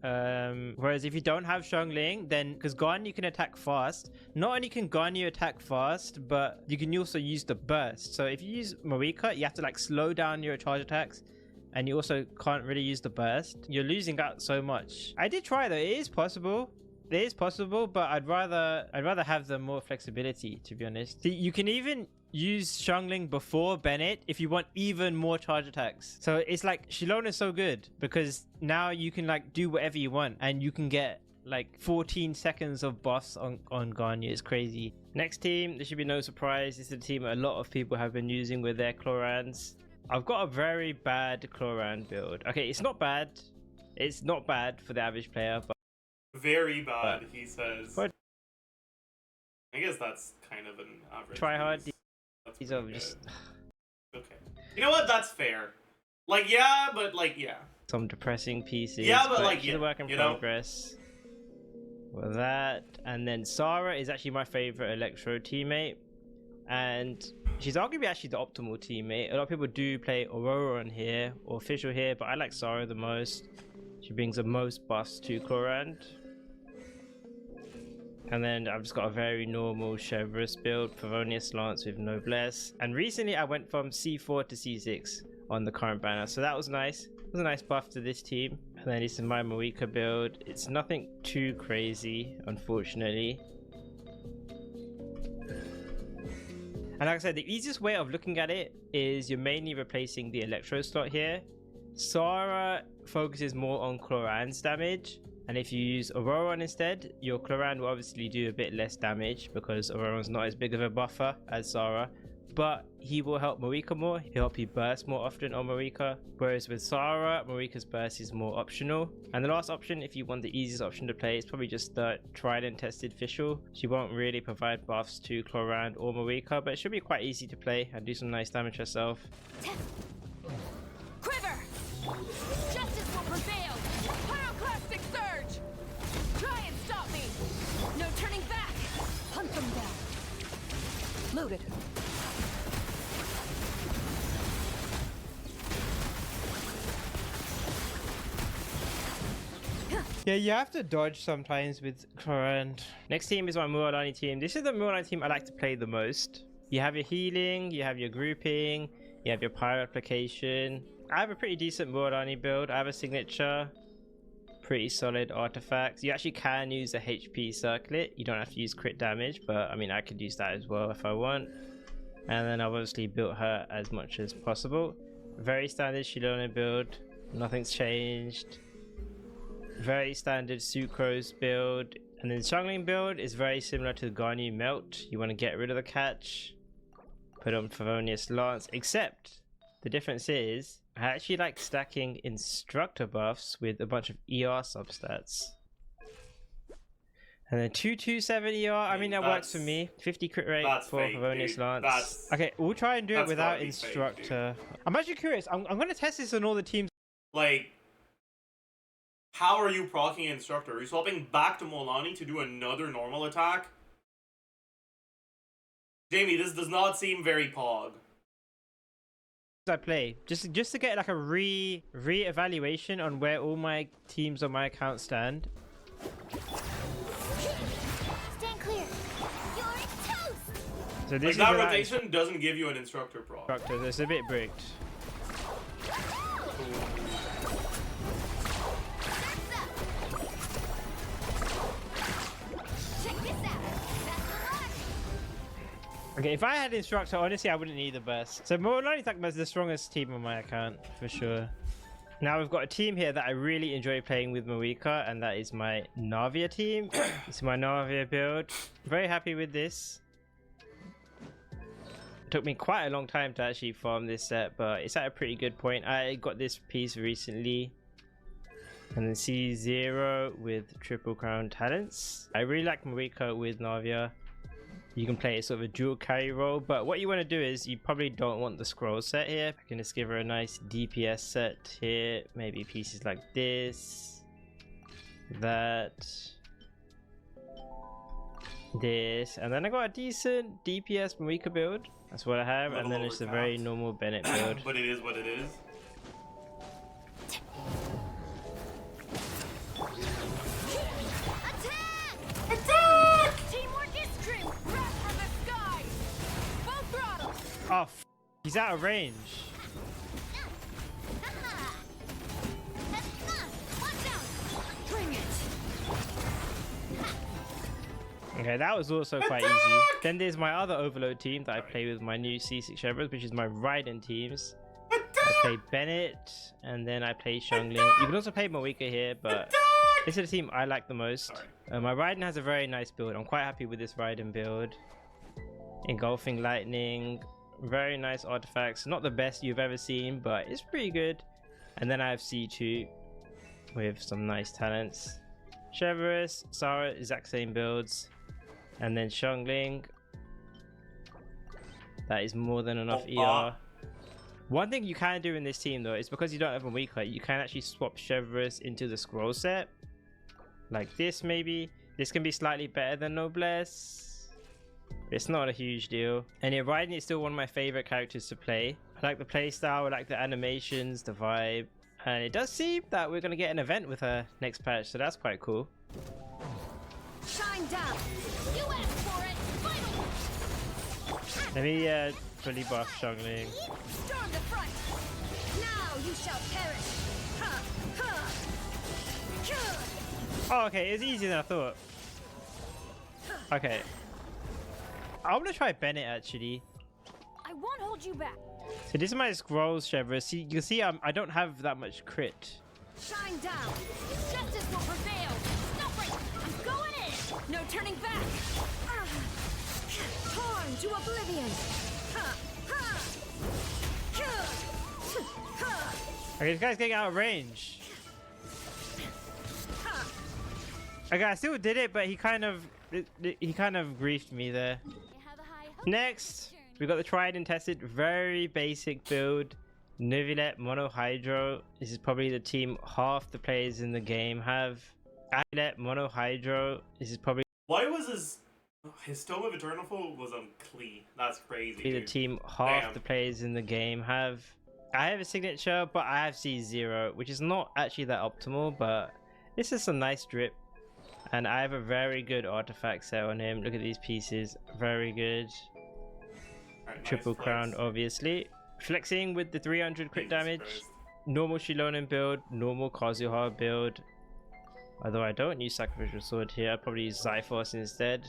Whereas if you don't have Xiangling, then because Ganyu can attack fast, not only can Ganyu attack fast, but you can also use the burst. So if you use Marika, you have to like slow down your charge attacks. And you also can't really use the burst. You're losing out so much. I did try though. It is possible. It is possible, but I'd rather have the more flexibility, to be honest. See, you can even use Xiangling before Bennett if you want even more charge attacks. So it's like Shilon is so good because now you can like do whatever you want and you can get like 14 seconds of buffs on Ganyu. It's crazy. Next team, there should be no surprise. This is a team a lot of people have been using with their Chlorans. I've got a very bad Chloran build. Okay, it's not bad. It's not bad for the average player, but... Very bad, he says. But I guess that's kind of an average. try hard. These are just... Okay. You know what? That's fair. Like, yeah, but like, yeah. Some depressing pieces. Yeah, but like, yeah, yeah, a work in progress. With that. And then Sarah is actually my favorite Electro teammate. And she's arguably actually the optimal teammate. A lot of people do play Aurora on here or Official here, but I like Sarah the most. She brings the most buffs to Chlorand. And then I've just got a very normal Chevreuse build, Favonius Lance with Noblesse. And recently I went from C4 to C6 on the current banner, so that was nice. It was a nice buff to this team. And then this is my Moika build. It's nothing too crazy, unfortunately. And like I said, the easiest way of looking at it is you're mainly replacing the Electro slot here. Sara focuses more on Chlorand's damage. And if you use Auroron instead, your Chlorand will obviously do a bit less damage because Auroron's not as big of a buffer as Sara. But he will help Marika more. He'll help you burst more often on Marika. Whereas with Sara, Marika's burst is more optional. And the last option, if you want the easiest option to play, is probably just the tried and tested Fischl. She won't really provide buffs to Chlorand or Marika, but it should be quite easy to play and do some nice damage herself. Quiver! Justice will prevail! Pyroclastic surge! Try and stop me! No turning back! Hunt them down! Loaded. Yeah, you have to dodge sometimes with Current. Next team is my Muad'Dani team. This is the Muad'Dani team I like to play the most. You have your healing, you have your grouping, you have your pyro application. I have a pretty decent Muad'Dani build. I have a signature, pretty solid artifacts. You actually can use a HP circlet. You don't have to use crit damage, but I mean, I could use that as well if I want. And then I've obviously built her as much as possible. Very standard Shilona build. Nothing's changed. Very standard Sucrose build. And then Xiangling build is very similar to the Garnu Melt. You want to get rid of the catch, put on Favonius Lance, except the difference is I actually like stacking instructor buffs with a bunch of ER substats. And then 227 ER, I mean that works for me. 50 crit rate for fake, Favonius dude. Lance. Okay, we'll try and do it without instructor. Fake, I'm actually curious. I'm going to test this on all the teams. Like, how are you proccing instructor? Are you swapping back to Muad'Dani to do another normal attack? Jamie, this does not seem very pog. I play just to get like a re-evaluation on where all my teams on my account stand. Stand clear. You're toast. So this Like, is that without rotation doesn't give you an instructor proc. instructor. It's a bit bricked. Check this out. That's the one. Okay, if I had instructor, honestly, I wouldn't need the best. So Muad'Dani is the strongest team on my account for sure. Now we've got a team here that I really enjoy playing with Moika, and that is my Navia team. This is my Navia build. Very happy with this. It took me quite a long time to actually farm this set, but it's at a pretty good point. I got this piece recently. And then C0 with Triple Crown Talents. I really like Moika with Navia. You can play sort of a dual carry role, but what you want to do is you probably don't want the scroll set here. I can just give her a nice DPS set here, maybe pieces like this, that, this, and then I got a decent DPS Moika build. That's what I have, and then it's a very normal Bennett build. But it is what it is. Oh, he's out of range. Okay, that was also quite easy. Then there's my other overload team that I play with my new C6 Shepherds, which is my Raiden teams. I play Bennett, and then I play Xiangling. You can also play Moika here, but this is the team I like the most. My Raiden has a very nice build. I'm quite happy with this Raiden build. Engulfing Lightning. Very nice artifacts. Not the best you've ever seen, but it's pretty good. And then I have C2 with some nice talents. Cheverus, Sarah, exact same builds. And then Xiangling. That is more than enough ER. One thing you can do in this team though is because you don't have a weaker, you can actually swap Cheverus into the scroll set. Like this maybe. This can be slightly better than Noblesse. It's not a huge deal. And yeah, Raiden is still one of my favorite characters to play. I like the playstyle, I like the animations, the vibe. And it does seem that we're going to get an event with her next patch, so that's quite cool. Shine down. You asked for it. Final. Let me fully buff Xiangling. Storm the front. Now you shall perish. Ha, ha. Oh, okay, it's easier than I thought. Okay. I want to try Bennett actually. I won't hold you back. So this is my scrolls, Cheverus. See, you can see I don't have that much crit. Shine down. Justice will prevail. Stop right. I'm going in. No turning back. Torn to oblivion. Ha, ha. Ha. Okay, this guy's getting out of range. Okay, I still did it, but he kind of griefed me there. Next, we got the tried and tested, very basic build. Neuvillette Mono Hydro. This is probably the team half the players in the game have. Neuvillette Mono Hydro. This is probably Why was his Tome of Eternal Foe was on Klee? That's crazy. the team half the players in the game have. I have a signature, but I have C0, which is not actually that optimal, but This is some nice drip. And I have a very good artifact set on him. Look at these pieces. Very good. Alright, Triple nice crown, flex. obviously. Flexing with the 300 crit Jesus damage. Christ. Normal Shilonen build. Normal Kazuha build. Although I don't use Sacrificial Sword here. I'd probably use Zyphos instead.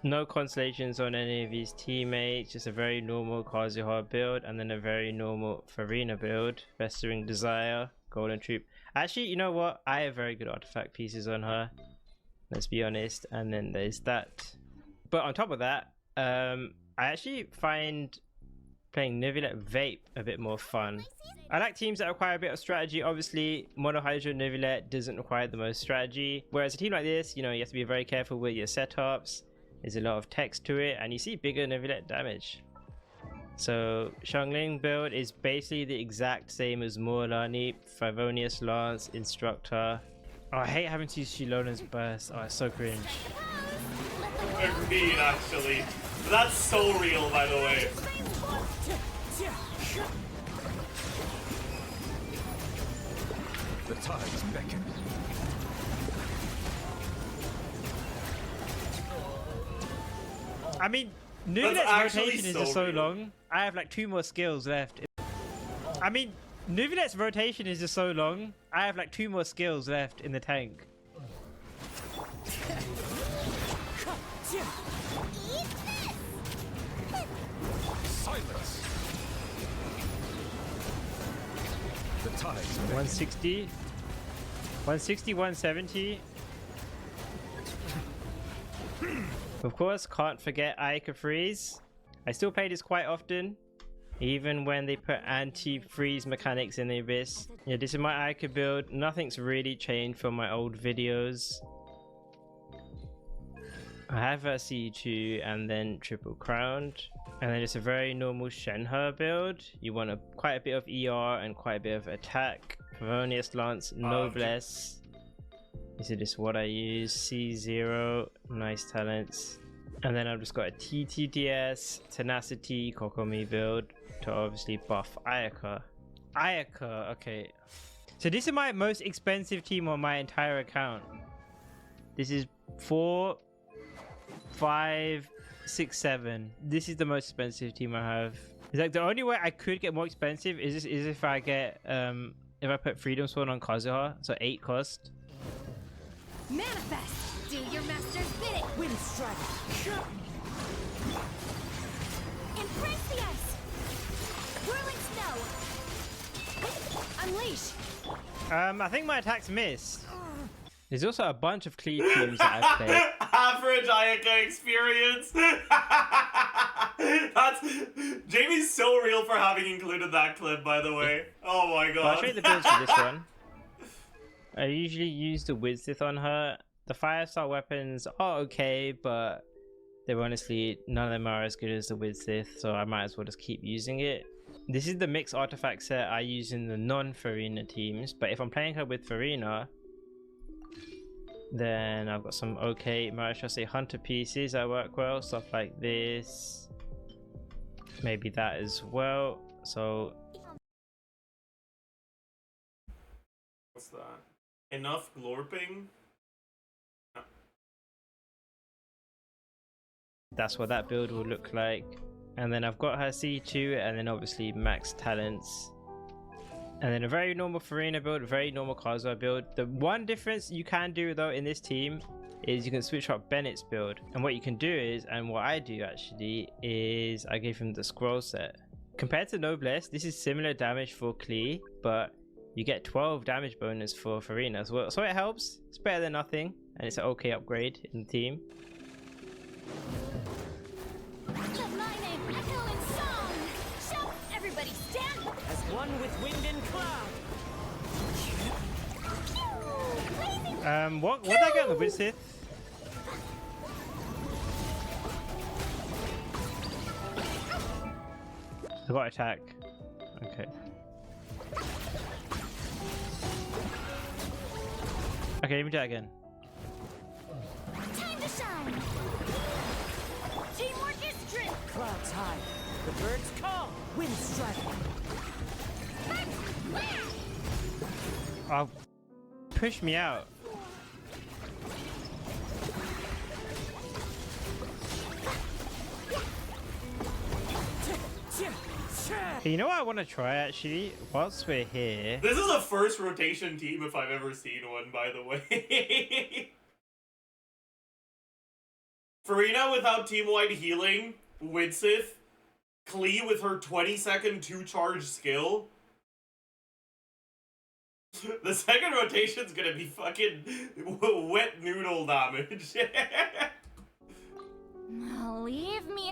No constellations on any of his teammates. Just a very normal Kazuha build. And then a very normal Farina build. Festering Desire. Golden Troop. Actually, you know what? I have very good artifact pieces on her. Let's be honest. And then there's that. But on top of that, I actually find playing Neuvillette Vape a bit more fun. I like teams that require a bit of strategy. Obviously, Mono Hydro Neuvillette doesn't require the most strategy. Whereas a team like this, you know, you have to be very careful with your setups. There's a lot of text to it, and you see bigger Neuvillette damage. So, Xiangling build is basically the exact same as Morlani, Favonius Lance, Instructor. Oh, I hate having to use Shilonen's burst. Oh, it's so cringe. Agreed, actually. That's so real, by the way. The tides beckon. I mean, That's Neuvillette's actually rotation is so just so real. long. I have like 2 more skills left. I mean, Neuvillette's rotation is just so long. I have like 2 more skills left in the tank. Silence. The tides beckon. 160. 160, 170. Of course, can't forget Ica Freeze. I still play this quite often, even when they put anti-freeze mechanics in the Abyss. Yeah, this is my Ica build. Nothing's really changed from my old videos. I have a C2 and then triple crowned. And then it's a very normal Shenhe build. You want quite a bit of ER and quite a bit of attack. Favonius Lance, Noblesse. This is just what I use. C0, nice talents. And then I've just got a TTDS, Tenacity, Kokomi build to obviously buff Ayaka. Ayaka, okay. So this is my most expensive team on my entire account. This is 4, 5, 6, 7. This is the most expensive team I have. It's like the only way I could get more expensive is if I get if I put Freedom Sword on Kazuha, so 8 cost. Manifest! Do your master's bidding. Wind strike! Embrace the ice. Whirling snow. Unleash! I think my attacks missed. There's also a bunch of clean teams that I've played. Average Ayaka experience. That's Jamie's so real for having included that clip, by the way. Oh my But I'll god. show you the builds for this one. I usually use the Widsith on her. The 5-star weapons are okay, but they're honestly, none of them are as good as the Widsith, so I might as well just keep using it. This is the mixed artifact set I use in the non-Farina teams, but if I'm playing her with Farina, then I've got some okay Marishose Hunter pieces that work well, stuff like this. Maybe that as well. So What's that? Enough glorping? that's what that build will look like. And then I've got her C2 and then obviously max talents. And then a very normal Farina build, very normal Kazuha build. The one difference you can do though in this team is you can switch up Bennett's build. And what you can do is, and what I do actually, is I give him the scroll set. Compared to Noblesse, this is similar damage for Klee, but you get 12 damage bonus for Farina as well. So it helps. It's better than nothing. And it's an okay upgrade in the team. Let my name echo in song. Shout, everybody stand. As one with wind and cloud! Blazing What did I get on the Widsith? I got attack. Okay. Okay, let me do that again. time to shine. Teamwork is strength. Clouds high. The birds call. Wind strike. Oh, push me out. Okay, you know what I want to try actually? Whilst we're here. This is a first rotation team if I've ever seen one, by the way. Farina without team-wide healing, Widsith, Klee with her 20-second 2-charge skill. The second rotation's gonna be fucking wet noodle damage. Leave me.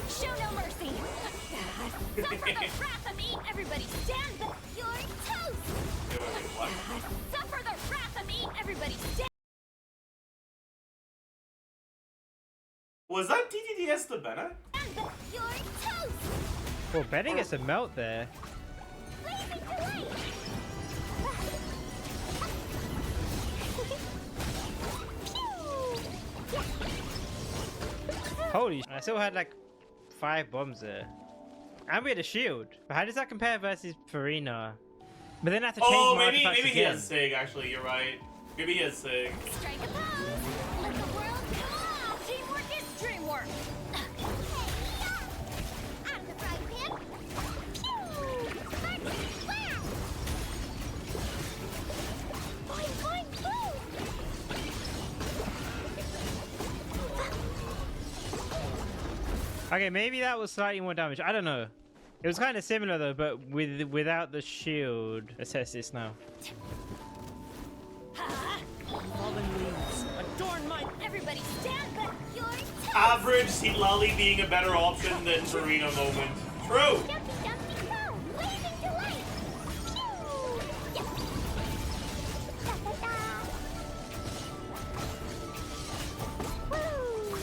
Show no mercy. Suffer the wrath of me. Everybody stand back. You're toast. Wait, what? Suffer the wrath of me. Everybody stand. Was that TTDS to Bennett? Stand back. You're toast. Well, Benny gets a melt there. Blazing delight. Holy sh! I still had like 5 bombs there. And we had a shield. But how does that compare versus Farina? But then I have to change Oh, my maybe artifacts he again. has Sig, actually, you're right. Maybe he has Sig. Strike a pose. Let the world go. Teamwork is dreamwork. Out of the frying pan. Pew! Sparks! Wow! Boing, boing, boom! Okay, maybe that was slightly more damage. I don't know. It was kind of similar though, but without the shield. Assess this now. Fallen leaves. Adorn my. Everybody stand back. You're toast. Average Lolly being a better option than Farina moment. True! Dumpty, dumpty, go! Blazing delight. Pew! Yeah. Da-da-da. Woo!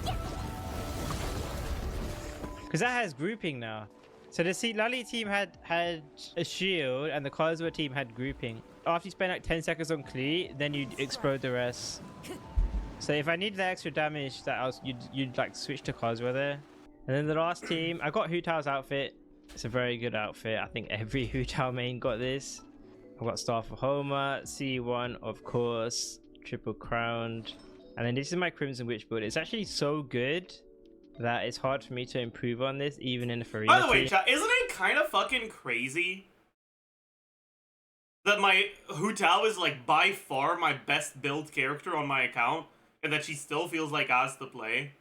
Yeah. Because that has grouping now. So the Lally team had a shield and the Kazuha team had grouping. After you spend like 10 seconds on Klee, then you'd explode the rest. So if I needed the extra damage, you'd like switch to Kazuha there. And then the last team, I got Hu Tao's outfit. It's a very good outfit. I think every Hu Tao main got this. I've got Star for Homer, C1 of course, triple crowned. And then this is my Crimson Witch build. It's actually so good that it's hard for me to improve on this even in the Farina By the way, team. chat, isn't it kind of fucking crazy that my Hu Tao is like by far my best build character on my account, and that she still feels like ass to play?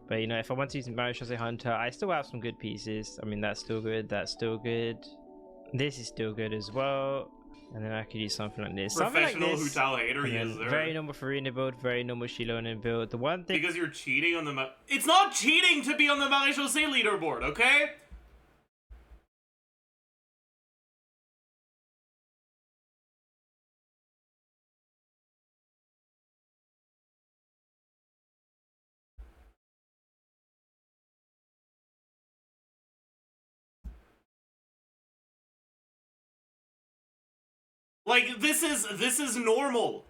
But you know, if I want to use Marishose Hunter, I still have some good pieces. I mean, that's still good, that's still good. This is still good as well. And then I could use something like this. Something like Professional Hu this. Tao hater, And then yes, there. very normal Farina build, very normal Shilonen build. The one thing... Because you're cheating on the It's not cheating to be on the Maréchaussée leaderboard, okay? Like, this is normal.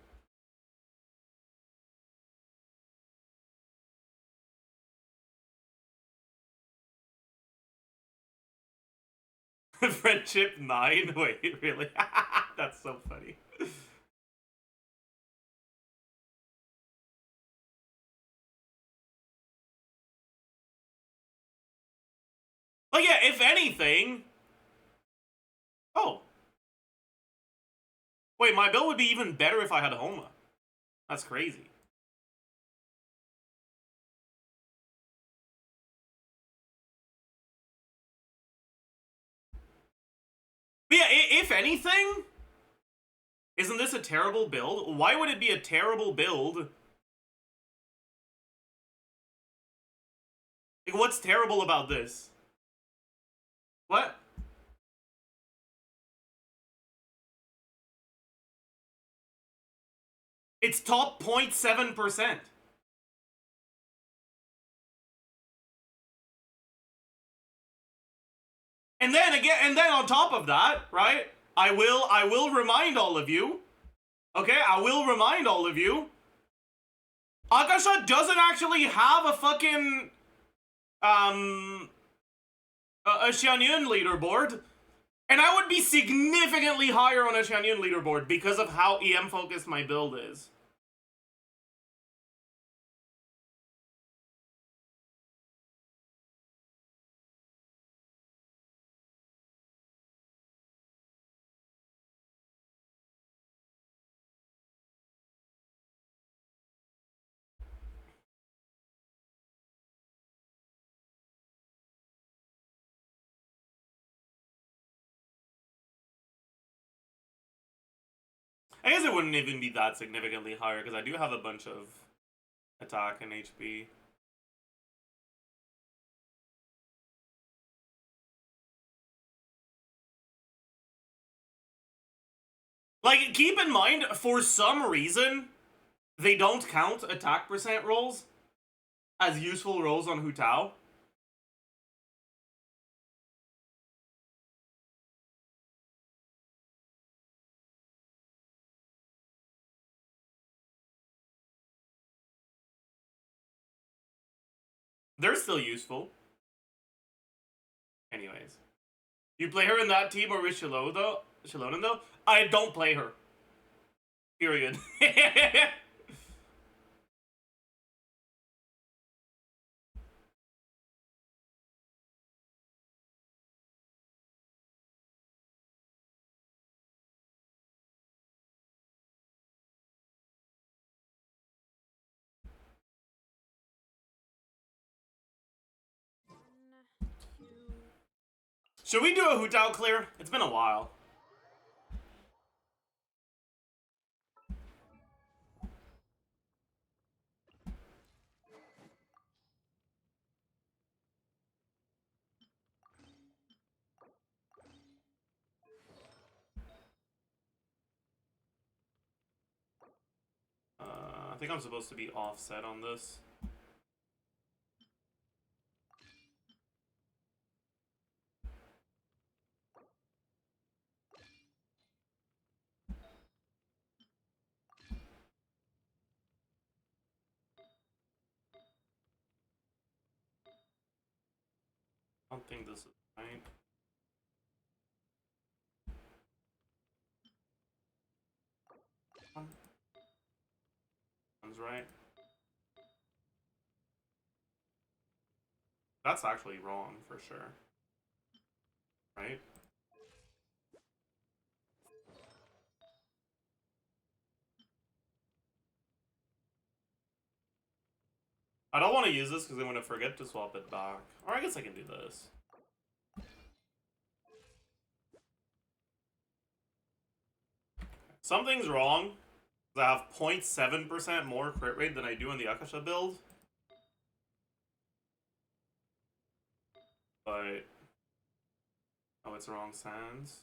Friendship 9? Wait, really? That's so funny. Like, yeah, if anything... Oh. Wait, my build would be even better if I had Homa. That's crazy. But yeah, if anything, isn't this a terrible build? Why would it be a terrible build? Like, what's terrible about this? What? It's top 0.7%. And then again, on top of that, right? I will remind all of you. Okay, I will remind all of you. Akasha doesn't actually have a fucking a Xianyun leaderboard. And I would be significantly higher on a Xianyun leaderboard because of how EM focused my build is. I guess it wouldn't even be that significantly higher because I do have a bunch of attack and HP. Like, keep in mind, for some reason, they don't count attack percent rolls as useful rolls on Hu Tao. They're still useful. Anyways. You play her in that team or with Shilonen though? I don't play her. Period. Should we do a Hu Tao clear? It's been a while. I think I'm supposed to be offset on this. I don't think this is right. Sounds right. That's actually wrong for sure. Right? I don't want to use this because I'm going to forget to swap it back. Or I guess I can do this. Something's wrong. I have 0.7% more crit rate than I do in the Akasha build. But... oh, it's wrong sands.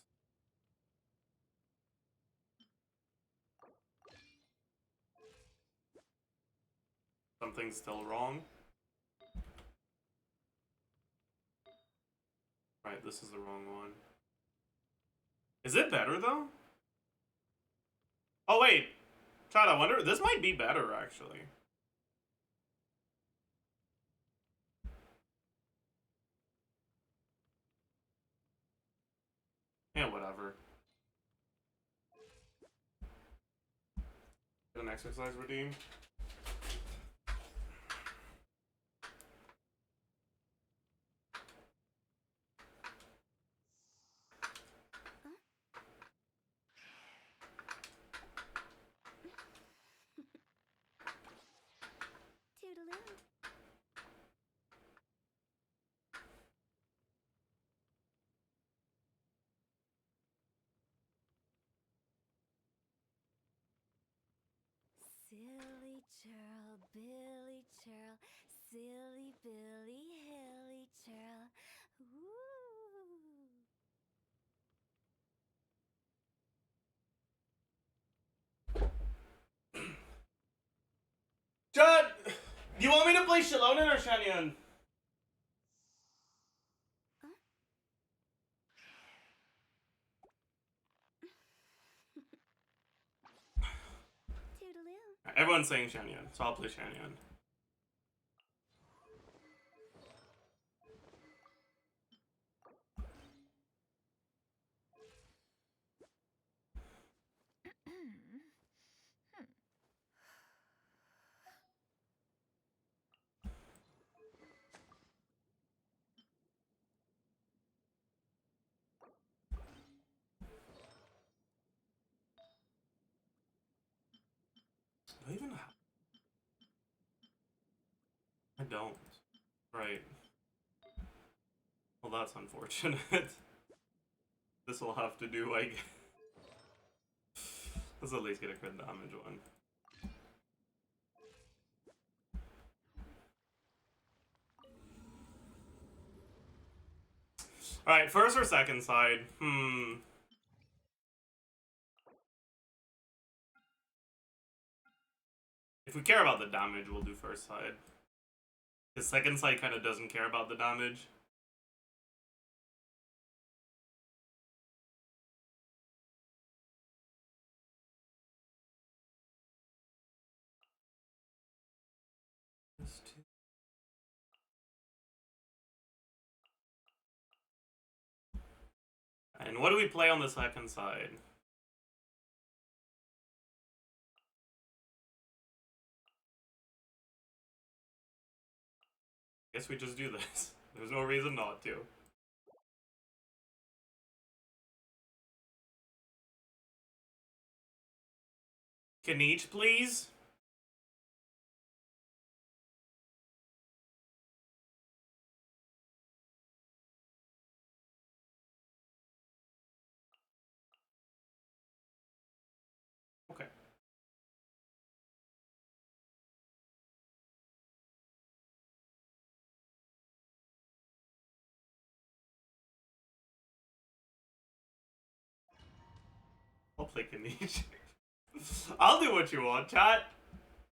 Something's still wrong. Right, this is the wrong one. Is it better, though? Oh, wait. Chad, I wonder... this might be better, actually. Yeah, whatever. Get an exercise redeem. Toodaloo. Silly churl, Billy churl, silly Billy, hilly churl. Woo! Chad! Do you want me to play Shilonen or Shanyan? Toodaloo. Everyone's saying Shanyan, so I'll play Shanyan. Do I even have... I don't. Right. Well, that's unfortunate. This will have to do, I guess. Let's at least get a crit damage one. Alright, first or second side? If we care about the damage, we'll do first side. The second side kind of doesn't care about the damage. And what do we play on the second side? Guess we just do this. There's no reason not to. Can each, please? Okay. I'll play Kanish. I'll do what you want, chat.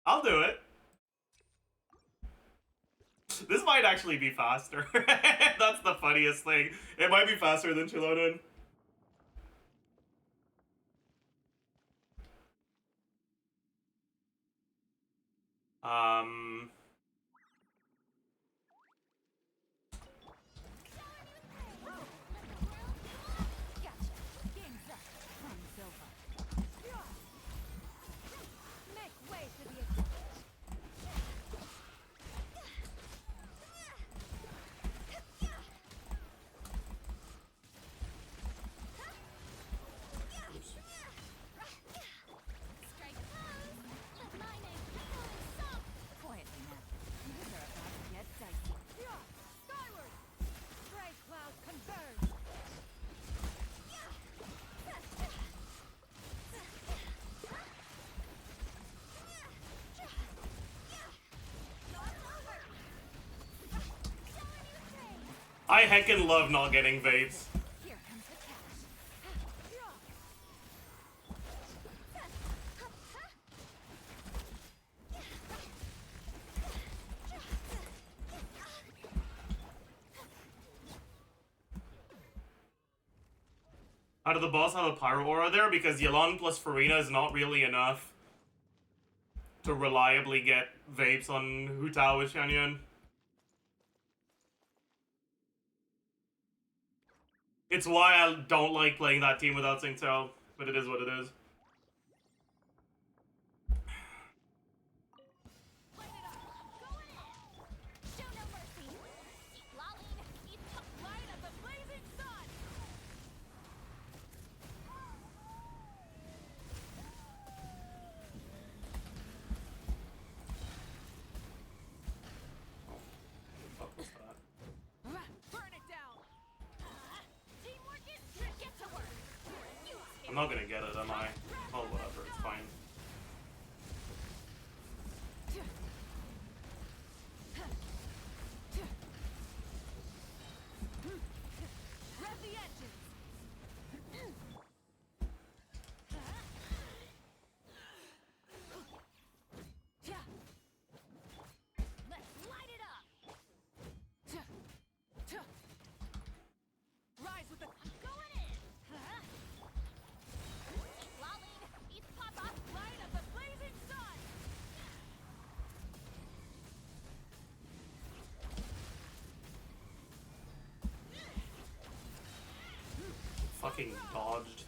I'll do it. This might actually be faster. That's the funniest thing. It might be faster than Chilonin. I heckin' love not getting vapes. How did the boss have a pyro aura there? Because Yelan plus Farina is not really enough to reliably get vapes on Hu Tao with Xianyun. It's why I don't like playing that team without Xing Tao, but it is what it is. I'm not gonna get it, am I? Oh, whatever, it's fine. Fucking dodged.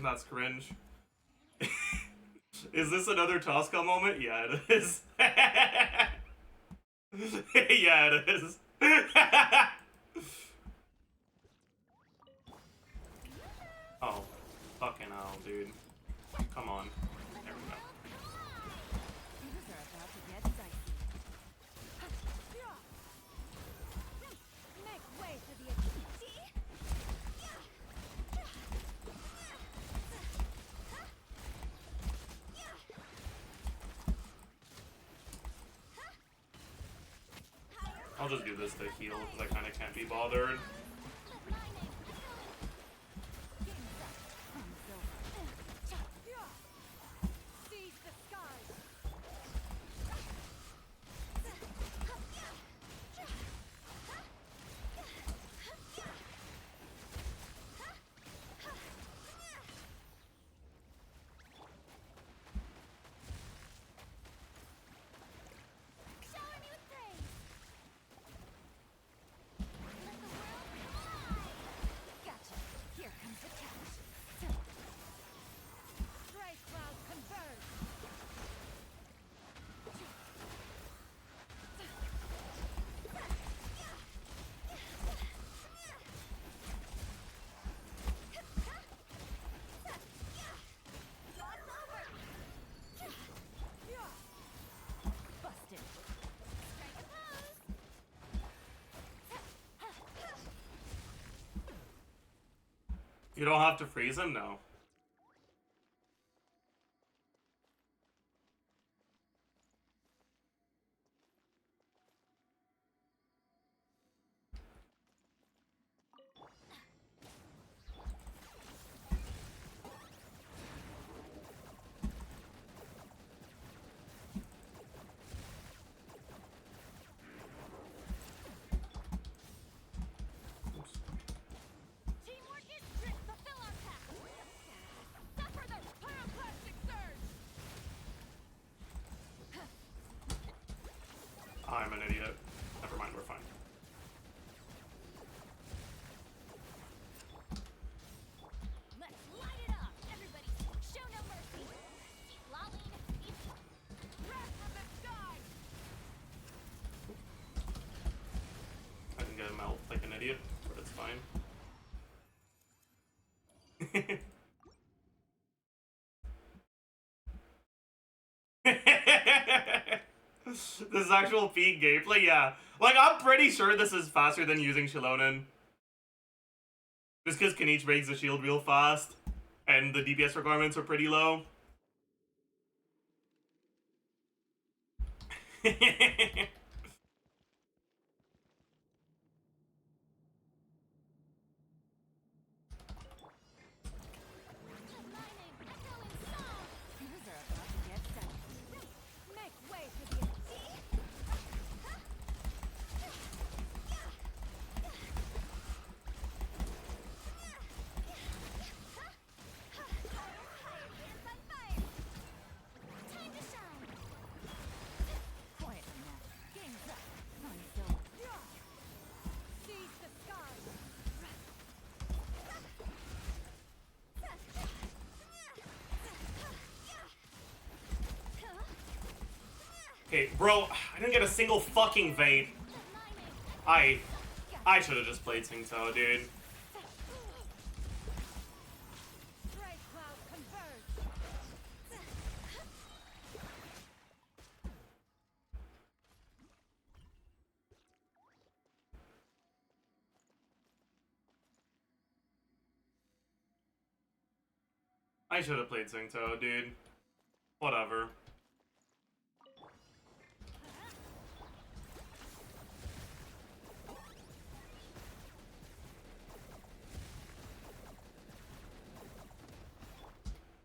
That's cringe. Is this another Tosca moment? Yeah, it is. Yeah, it is. Oh, fucking hell, dude. Come on. There we go. I'll just do this to heal because I kind of can't be bothered. Seize the skies. Shower me with praise. Let the world fly. Gotcha. Here comes the catch. Stray cloud converge. Busted. Strike a pose. You don't have to freeze him? No. Teamwork is strict. Fulfill our path. Suffer the pyroclastic surge. I'm an idiot. Never mind, we're fine. Let's light it up. Everybody, show no mercy. Lolling. Wrath from the sky. I can get him out like an idiot, but it's fine. This is actual peak gameplay, yeah. Like, I'm pretty sure this is faster than using Shilonen. Just because Kanich breaks the shield real fast, and the DPS requirements are pretty low. My name echo in song. These are about to get set. Make way for the Hands on fire. Time to shine. quiet now. Game's up. Money's over. Seize the skies. Okay, bro, I didn't get a single fucking Vade. I should have just played Singto, dude. Stray cloud converge. I should have played Singto, dude. Whatever.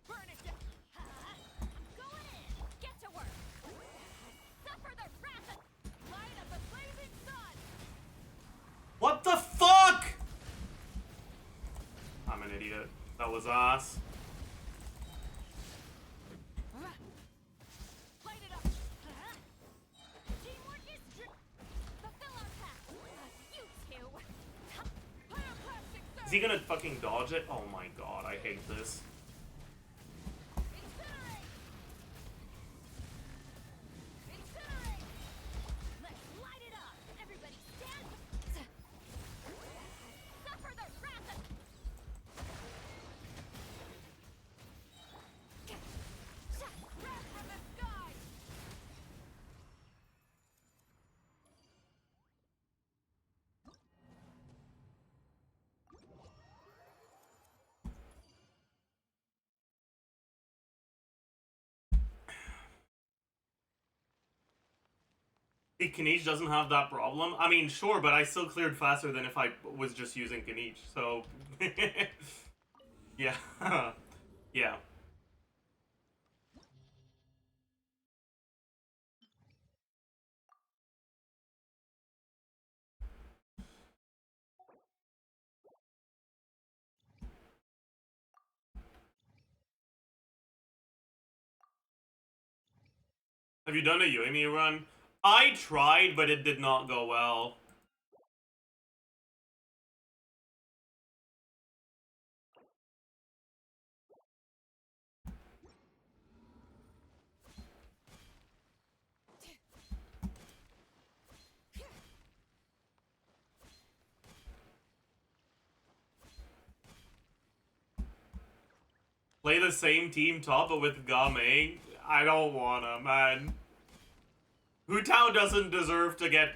Burn it down. Going in. Get to work. Suffer the wrath of... Light of the blazing sun. What the fuck? I'm an idiot. That was ass. Light it up. Teamwork is strict. Fulfill our path. You two. Pyroclastic Is surge. he gonna fucking dodge it? Oh my god, I hate this. Incinerate. Incinerate. Let's light it up. Everybody stand. Suffer the wrath of... Wrath from the sky. Kaniche doesn't have that problem. I mean, sure, but I still cleared faster than if I was just using Kaniche, so... yeah. Yeah. Have you done a Yoimi run? I tried, but it did not go well. Play the same team top, but with Game? I don't wanna, man. Hu Tao doesn't deserve to get...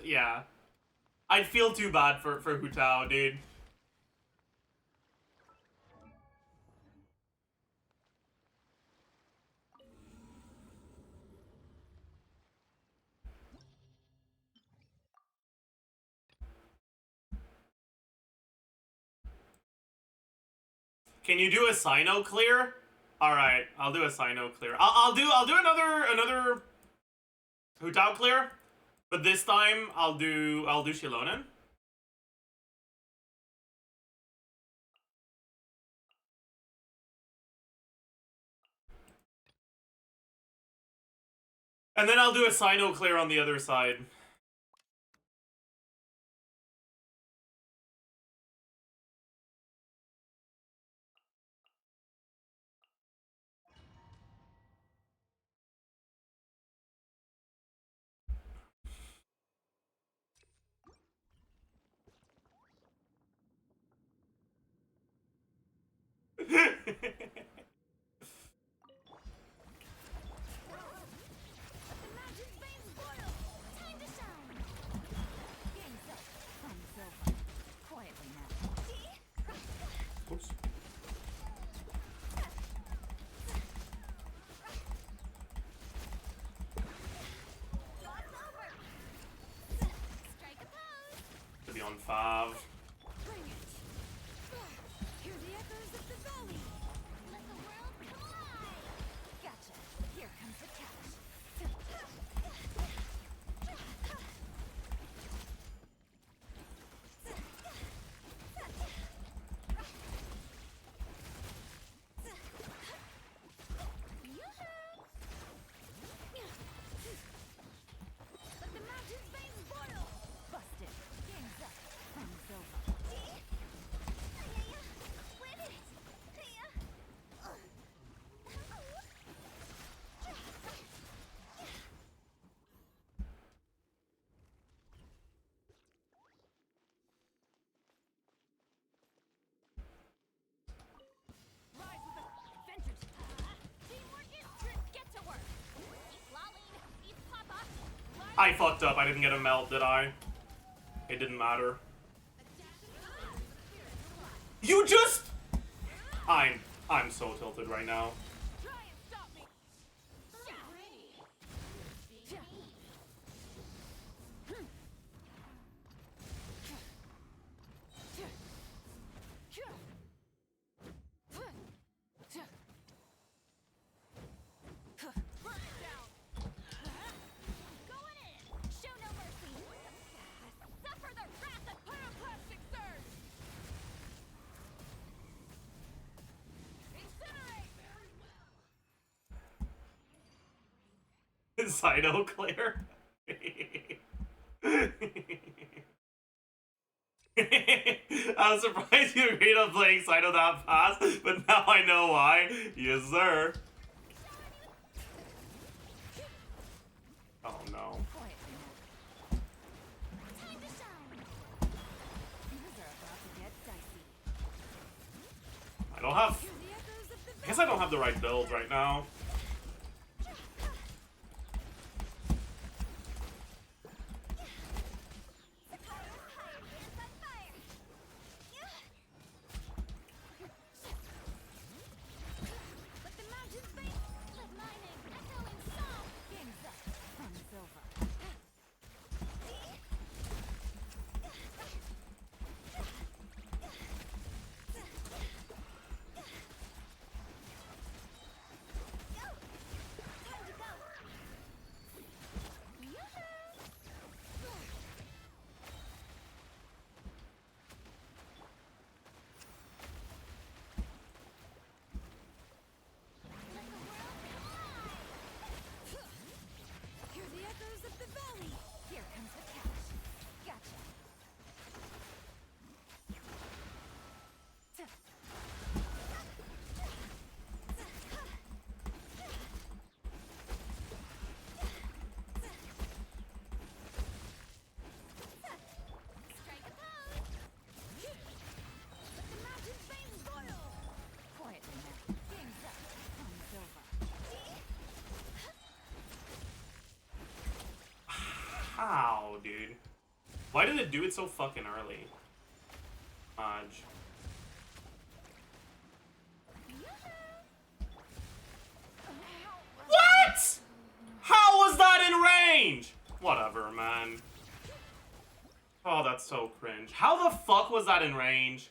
yeah. I'd feel too bad for Hu Tao, dude. Can you do a Sino clear? All right, I'll do a Sino clear. I'll do another Hu Tao clear, but this time I'll do Shilonen. And then I'll do a Sino clear on the other side. Oops. To be on 5. Bring it. Hear the echoes of the valley. Let the world collide. Gotcha. Here comes the catch. Let the mountain's veins boil. Busted. Game's up. Time's over. Win it. Rise with the vengeance. Teamwork is trick. Get to work. Lolling. Eat Papa. I fucked up. I didn't get a melt, did I? It didn't matter. You just... I'm so tilted right now. Try and stop me. Going in. Show no mercy. Suffer the wrath of Pyroclastic surge. Incinerate. Sino clear. I was surprised you agreed on playing Sino that fast, but now I know why. Yes, sir. Oh no. time to shine. Things are about to get dicey. I don't have... Hear the echoes of the I guess I don't have the right build right now. Let the mountains veins. Let mining echo in song. game's up. Fun's over. Ow, dude. Why did it do it so fucking early? Fudge. What? How was that in range? Whatever, man. Oh, that's so cringe. How the fuck was that in range?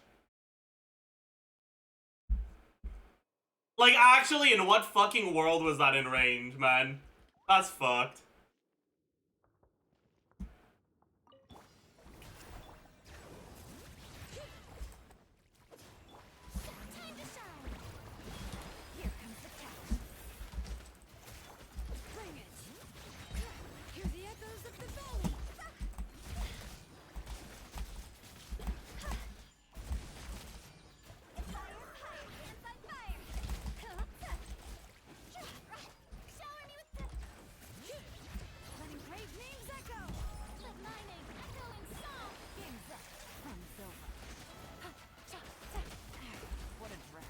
Like, actually, in what fucking world was that in range, man? That's fucked. Time to shine. Here comes the test. Bring it. Hear the echoes of the valley. Fire, fire, dance on fire. Shower me with the... Letting brave names echo. Let my name echo in song. Game's up. Runs over. What a drag.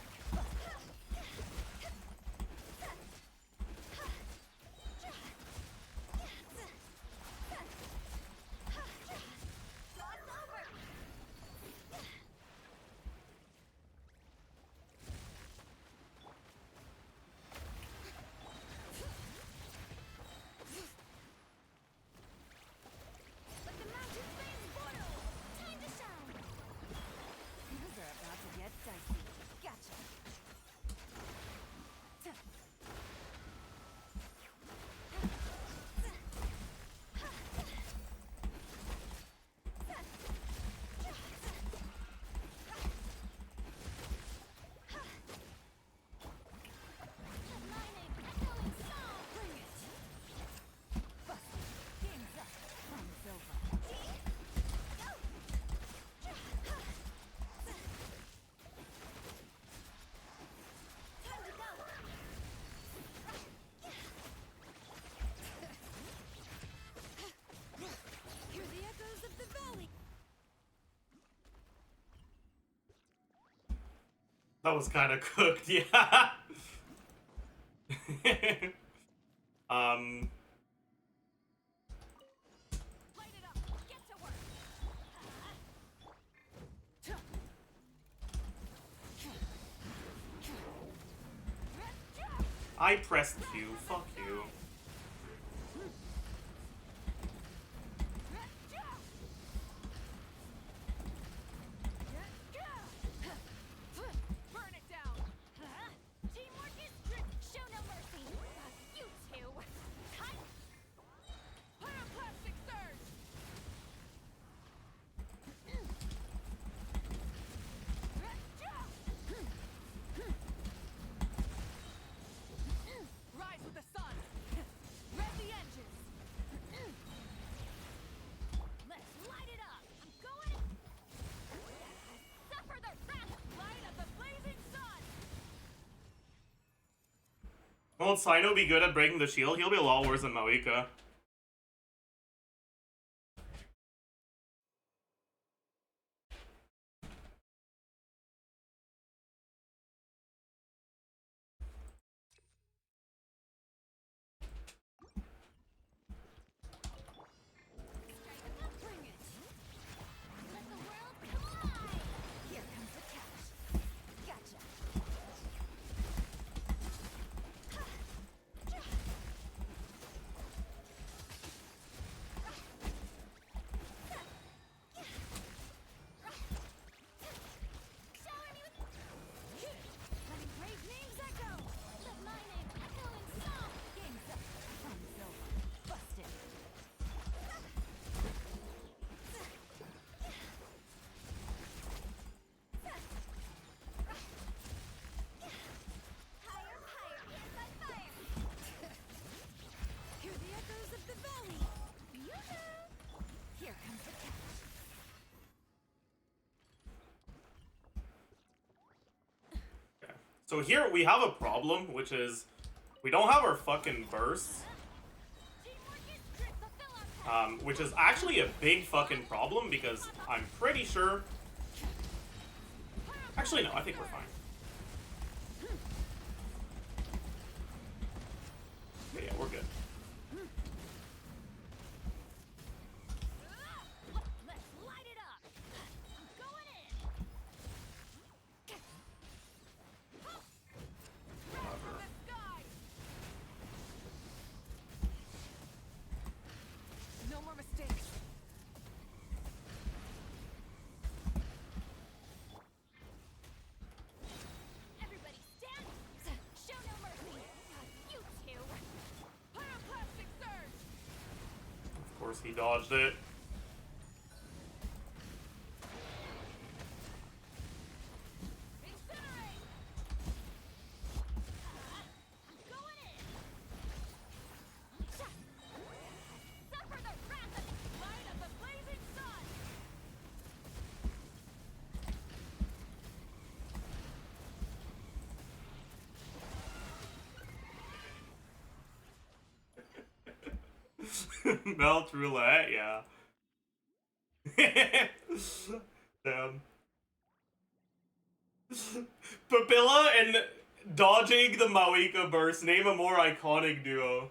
Let the mountain flames boil. Time to shine. Things are about to get dicey. Gotcha. Let my name echo in song. Bring it. Busted. Game's up. Runs over. Time to go. Hear the echoes of the valley. That was kind of cooked, yeah. Light it up. Get to work. I pressed Q. Fuck you. Burn it down. Teamwork is strict. Show no mercy. You two. Cut. Pyroclastic surge. Rise with the sun. Rev the engines. Let's light it up. I'm going. Suffer the wrath. Light of the blazing sun. Won't Sino be good at breaking the shield? He'll be a lot worse than Mawika. Bring it. Let the world collide. Here comes the catch. Gotcha. Shower me with... Letting brave names echo. Let my name echo in song. Game's up. Runs over. Busted. Higher, higher, dance on fire. Hear the echoes of the valley. Yoo-hoo. Here comes the catch. So here we have a problem, which is we don't have our fucking bursts. Teamwork is strict. Fulfill our Which is actually a big fucking problem because I'm pretty sure... Actually, no, I think we're fine. Yeah, we're good. course he dodged it. Incinerate! Going in. Suffer the wrath of the light of the blazing sun! Melt roulette, yeah. Damn. Papilla and dodging the Mawika burst. Name a more iconic duo.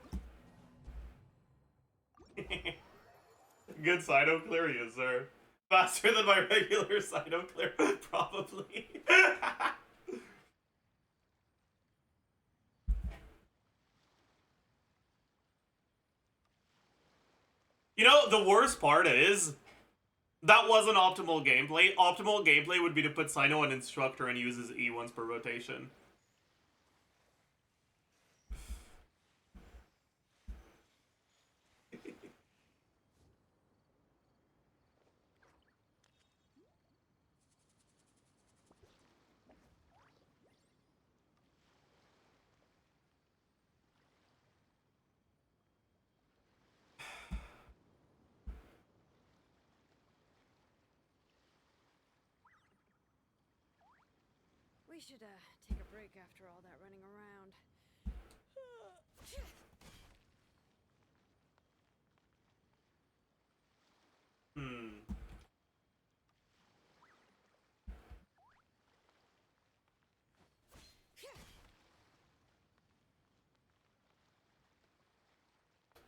Good Cyno clear, yes, sir. Faster than my regular Cyno clear, probably. You know, the worst part is, that wasn't optimal gameplay. Optimal gameplay would be to put Cyno on Instructor and use his E once per rotation. We should, take a break after all that running around.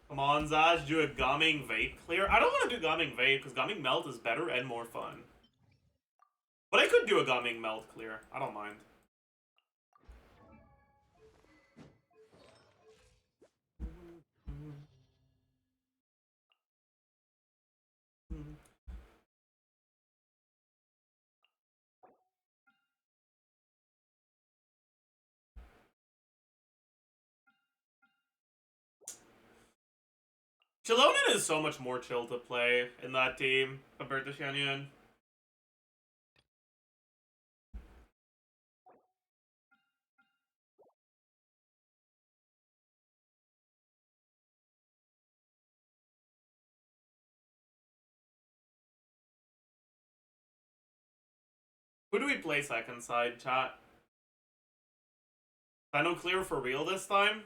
Come on, Zaj, do a Gaming Vape clear. I don't want to do Gaming Vape because Gaming Melt is better and more fun. But I could do a Gaming Melt clear. I don't mind. Chilonin is so much more chill to play in that team compared to Xianyun. Who do we play second side, chat? I know clear for real this time?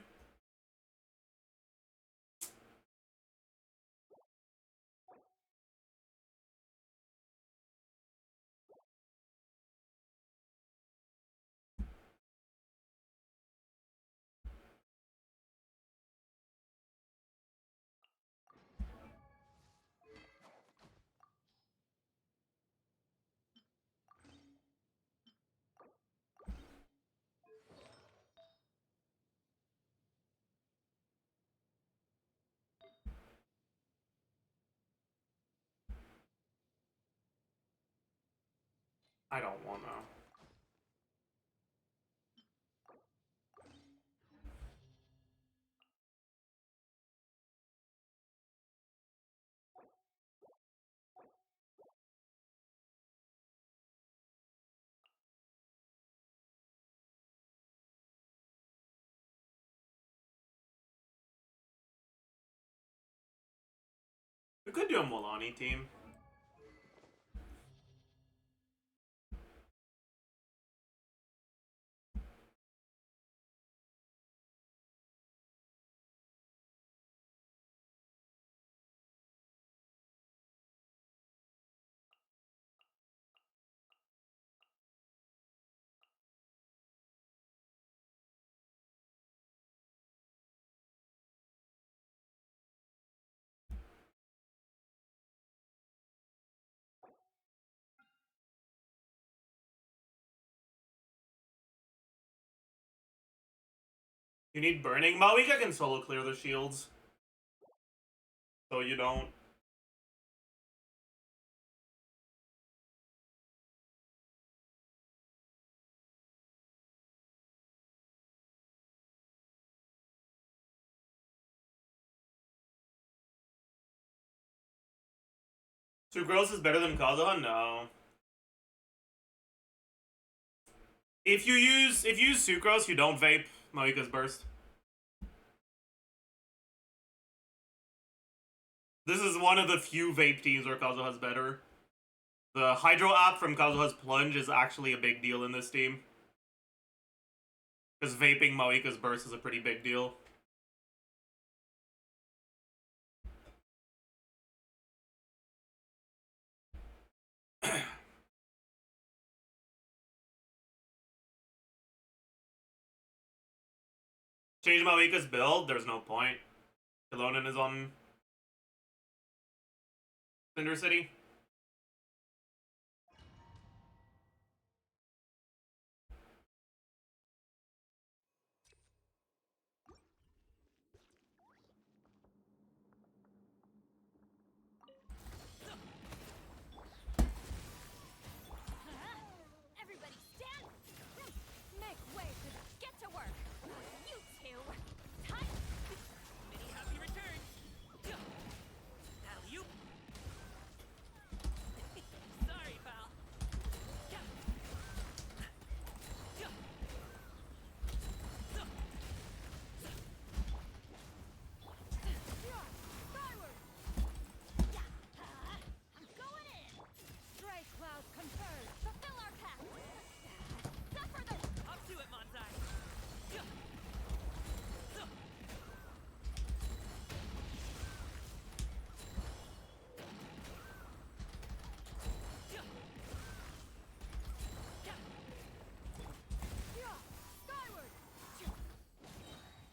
I don't wanna. We could do a Molani team. You need burning? Mawika can solo clear the shields. So you don't. Sucrose is better than Kazuha? No. If you use Sucrose, you don't vape Moika's Burst. This is one of the few vape teams where Kazuha's better. The Hydro app from Kazuha's Plunge is actually a big deal in this team. Because vaping Moika's Burst is a pretty big deal. Change Moika's build? There's no point. Kilonin is on Cinder City. Everybody stand! Make way to get to work! You two! Time! Many happy returns. Alley-oop. Sorry, pal. I'm going in! Stray cloud confirmed! Fulfill our path! Suffer the... Up to it, Manzai. Skyward!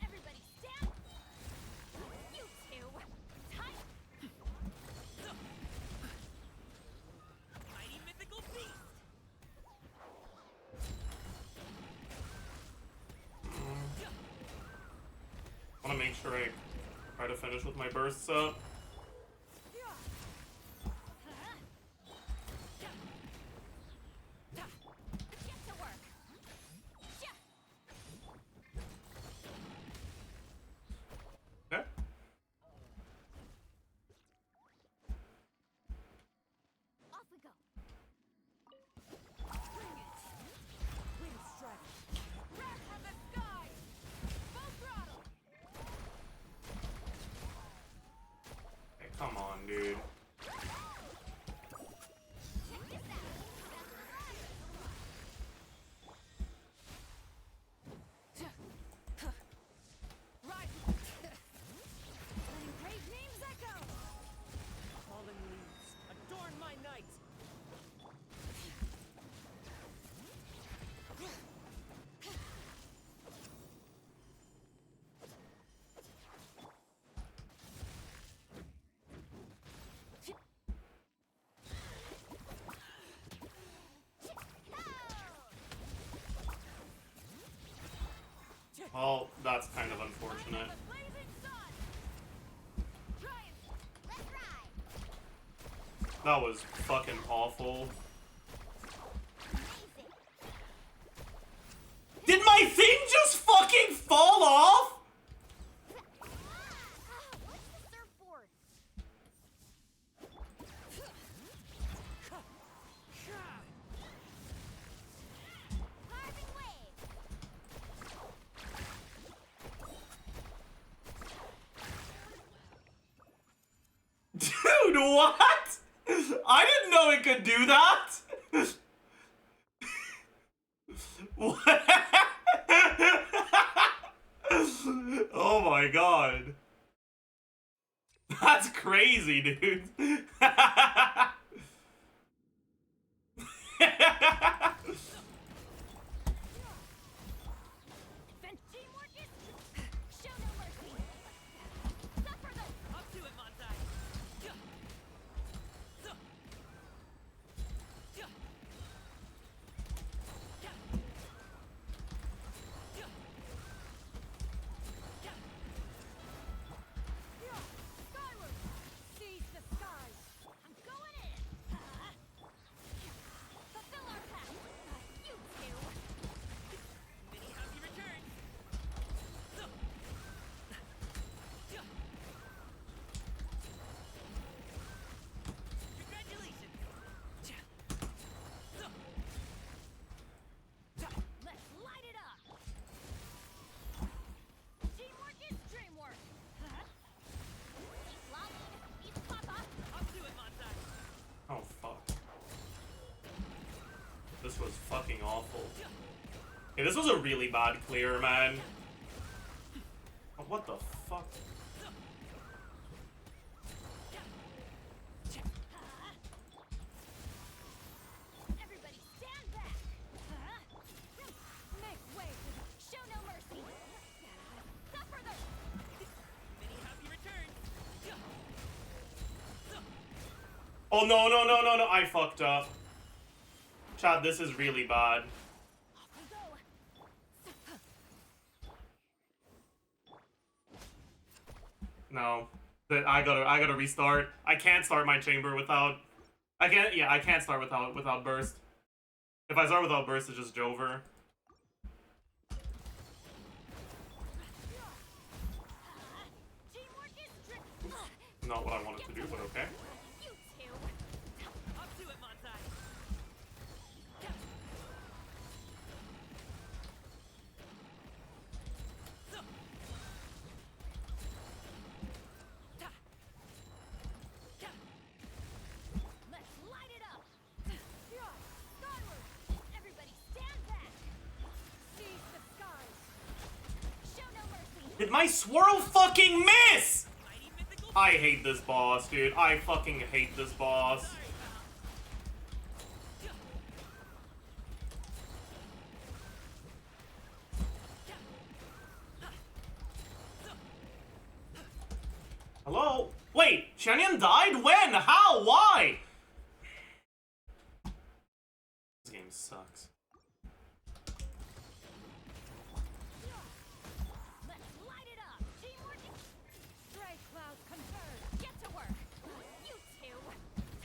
Everybody stand! You two! Time! Mighty mythical beast. I want to make sure I try to finish with my bursts up. Get to work! Okay. Off we go! Wind strike. Wrath from the sky. Full throttle. Hey, come on, dude. Check this out! Rise. Letting great names echo. Fallen leaves, adorn my night. Well, that's kind of unfortunate. The blazing sun! Giants, let's ride! That was fucking awful. Amazing! Did my thing just fucking fall off? What's the surfboard? Carving wave! Dude, what? I didn't know it could do that. What? Oh my god. That's crazy, dude. Teamwork is... Show no mercy! Suffer the... Up to it, Manzai. Skyward! Seize the skies! I'm going in! Fulfill our path! awful. Okay, this was a really bad clear, man. Oh, what the fuck? Everybody stand back. Make way. Show no mercy. Suffer them. Many happy returns. Oh no, no, no, no, no, I fucked up. Chad, this is really bad. Off we go. No. I gotta restart. I can't start my chamber without... I can't start without burst. If I start without burst, it's just Jover. Teamwork is Not what I wanted to do, but okay. you two. Up to it, Montai. Let's light it up. Skyward. Everybody stand back. Seize the skies. Show no mercy. Did my swirl fucking miss?! Mighty mythical. I hate this boss, dude. I fucking hate this boss. Hello? Wait, Shannon died? When? How? Why? This game sucks. Let's light it up. Teamwork. Stray clouds converge. Get to work. You two.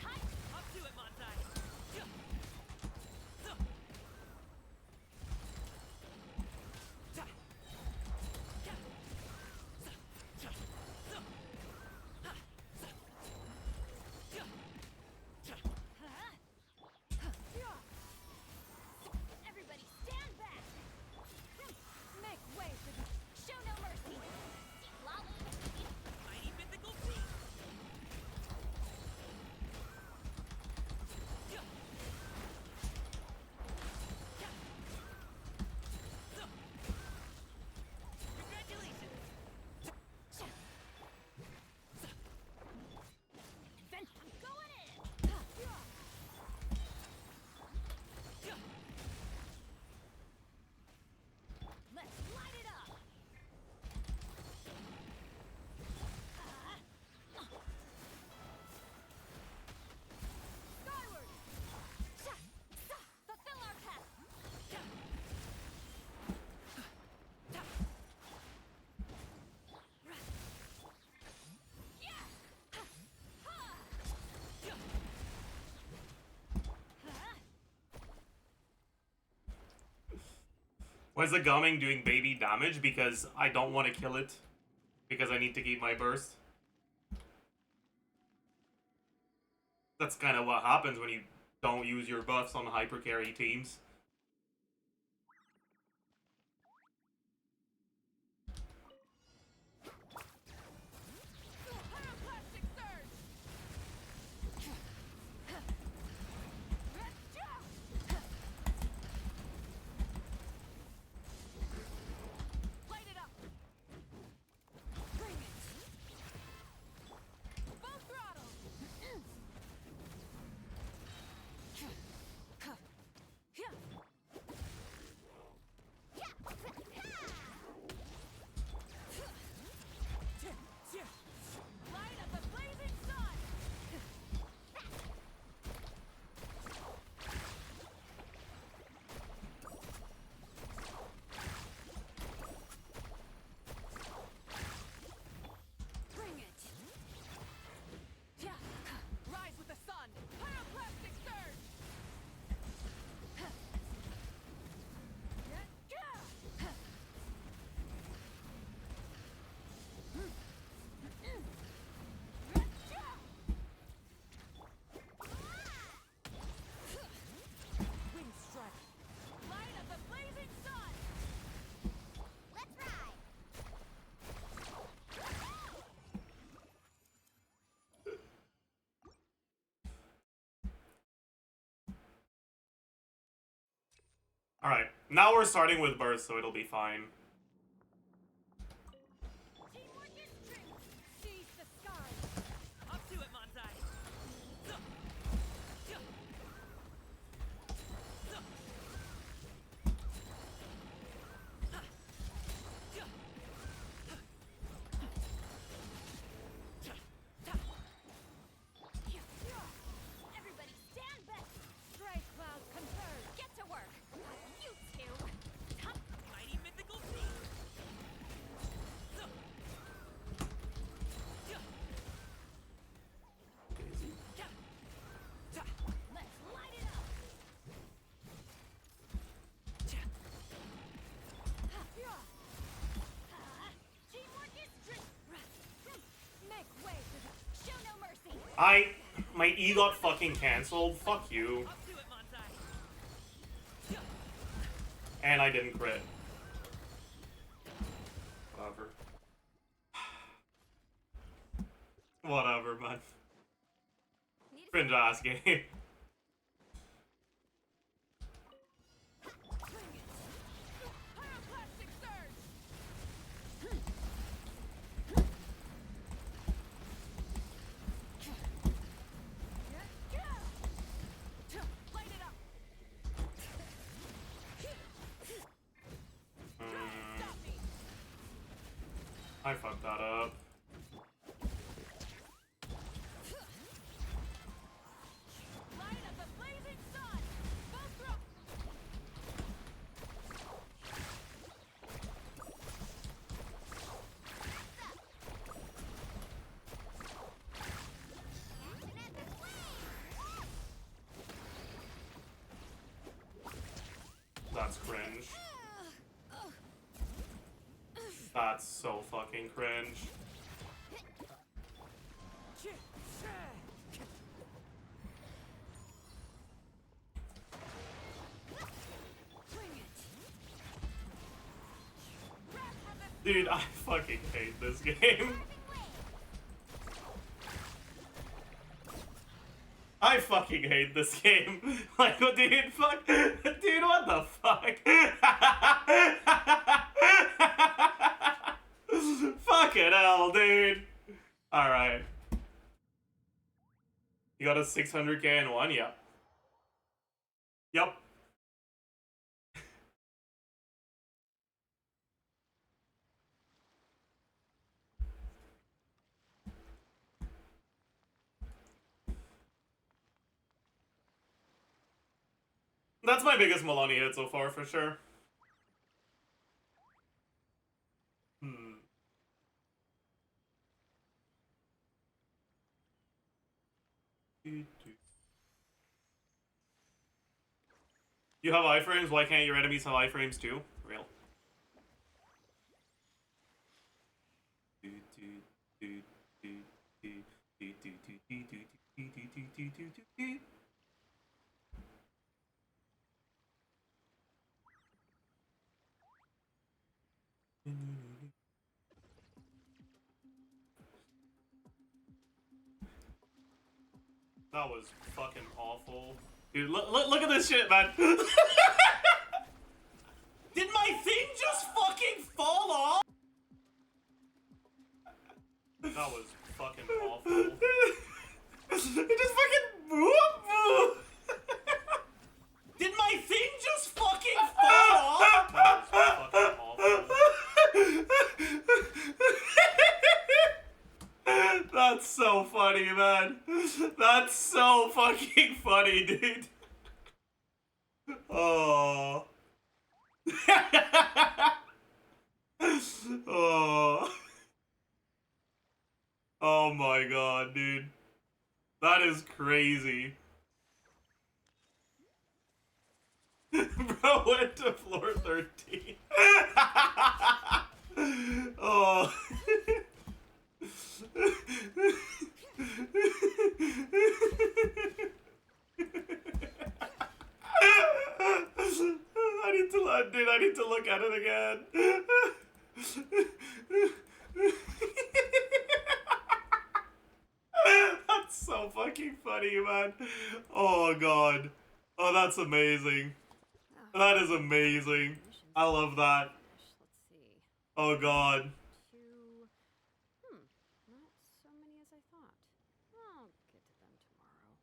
Time. Up to it, Montai. Everybody stand back. Make way for the show no mercy. Mighty mythical beast. Congratulations. I'm going in. Let's light it up. Skyward. Fulfill our path. Why is the Gumming doing baby damage? Because I don't want to kill it. Because I need to keep my burst. That's kind of what happens when you don't use your buffs on hyper carry teams. Pyroclastic surge. Light it up. Bring it. Full throttle. Yeah. Alright, now we're starting with burst, so it'll be fine. Teamwork is strength. Seize the sky. Up to it, Manzai. Everybody stand back. Strike cloud converge. Get to work. You two. Mighty mythical beast. Let's light it up. Teamwork is strength. Make way for the Show no mercy. My E got fucking cancelled. Fuck you. up to it, Manzai. And I didn't crit. Whatever. Whatever, man. Cringe ass game. Pyroclastic surge. Light it up. Stop me. I fucked that up. Light up the blazing sun. Both throw. That's cringe. That's so fucking cringe. Dude, I fucking hate this game. I fucking hate this game. Like, dude, fuck. Dude, what the fuck? Fucking hell, dude. Alright. You got a 600k in one? Yep. Yep. That's my biggest Maloney hit so far, for sure. You have iframes? Why can't your enemies have iframes too? Real. That was fucking awful. Dude, look at this shit, man. Did my thing just fucking fall off? That was fucking awful. It just fucking... Did my thing just fucking fall off? That was fucking awful. That's so funny, man. That's so fucking funny, dude. Oh. Oh. Oh my god, dude. That is crazy. Bro went to floor 13. Oh. I need to look at it again. That's so fucking funny, man. Oh god. Oh, that's amazing. That is amazing. I love that. Let's see. Oh god. Two. Not so many as I thought. I'll get to them tomorrow.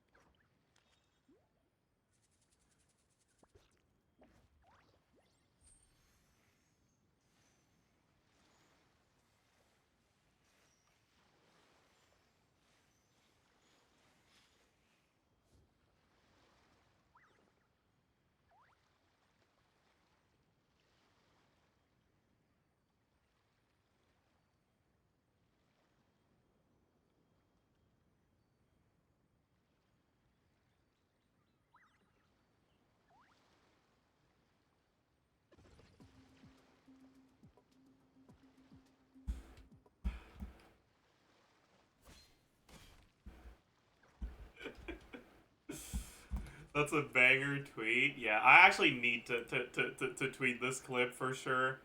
That's a banger tweet. Yeah, I actually need to tweet this clip for sure.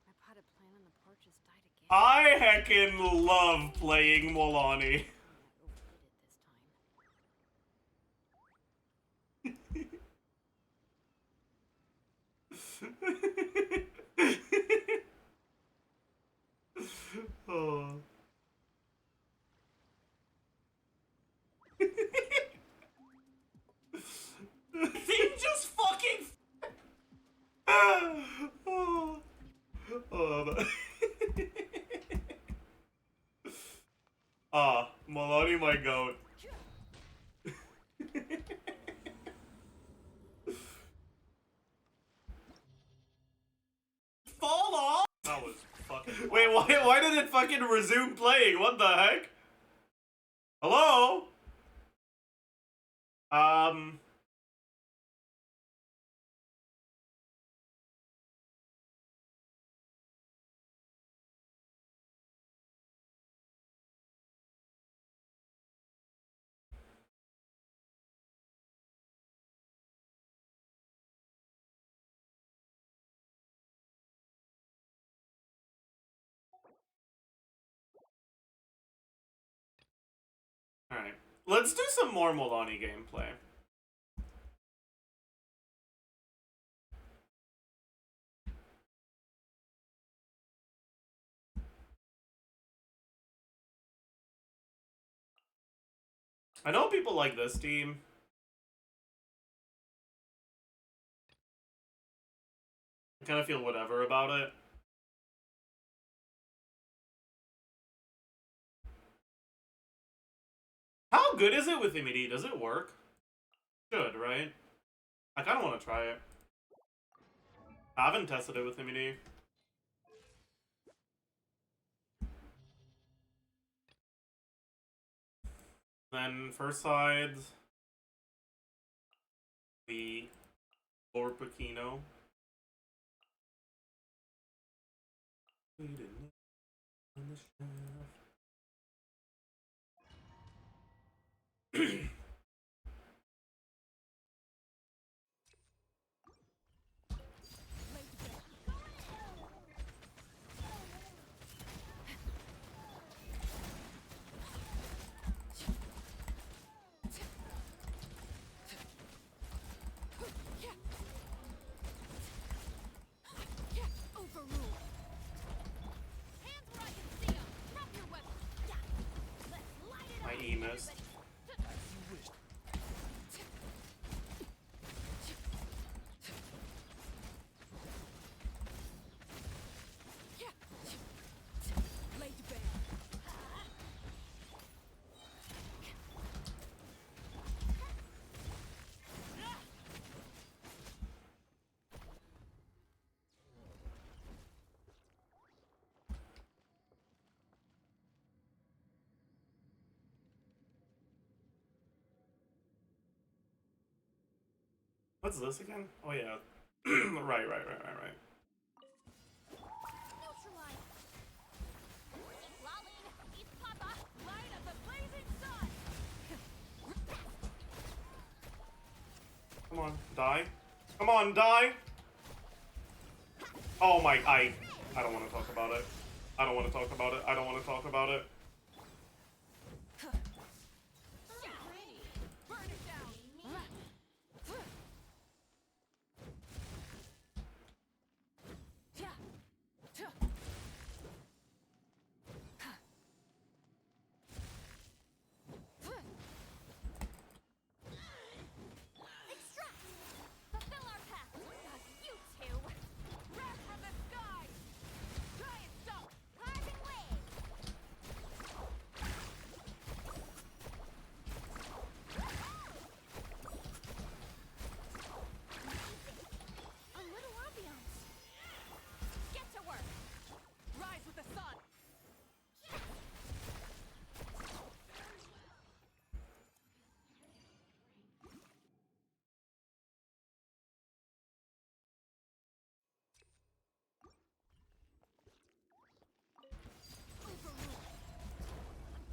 My potted plant on the porch has died again. I heckin' love playing Molani. I overdid it this time. Oh. Thing just fucking. Oh. Oh. Ah, Maloney, my goat. Fall off. That was fucking. Wait, why did it fucking resume playing? What the heck? Hello? Alright. Let's do some more Molani gameplay. I know people like this team. I kind of feel whatever about it. How good is it with Imidi? Does it work? Should, right? I kind of want to try it. I haven't tested it with Imidi. Then first sides, the Orpakino. Overruled. Hands where I can see 'em. Drop your weapon. Yeah. Let's light it My up. E missed. Laid bare. What's this again? Oh yeah. right. Neutralize. Lolly, eat Papa. Light of the blazing sun. Come on, die. Come on, die! Oh my, I don't want to talk about it. I don't want to talk about it. I don't want to talk about it. Burn it down. Extract! Fulfill our path! You two! Wrath from the sky. Giant stop. Carving wave! A little ambiance. Get to work. Rise with the sun.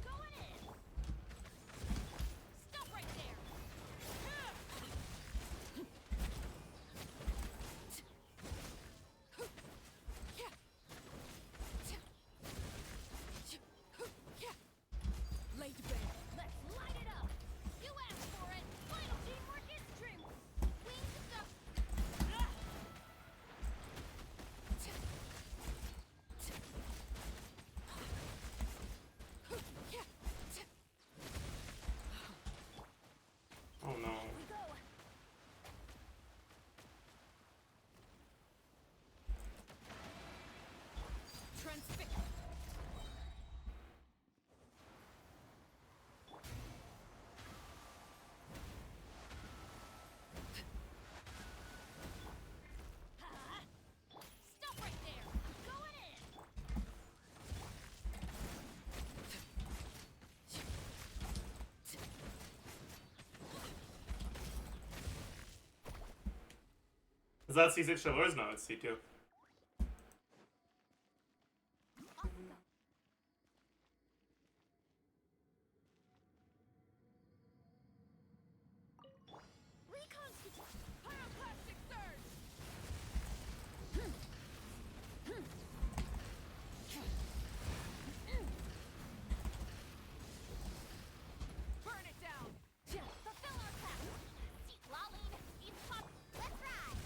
Going in! Stop right there. Laid bare. Let's light it up! You asked for it! Final teamwork is trim! Wings up! Oh no. We go! Transfix. Stop right there! Going in! Is that C6 Chivalrous? No, it's C2. Off we go! Reconstitute! Pyroclastic surge. Burn it down. Fulfill our path! Deep lolling! Deep pop! Let's ride!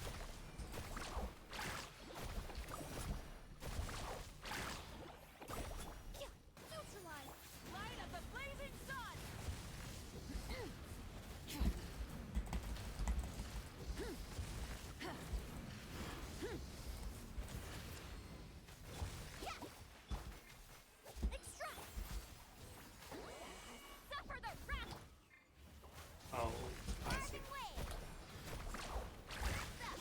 Neutralize! Light of the blazing sun. Extract! Suffer the wrath! Oh, I see. Carving wave! Wrath up!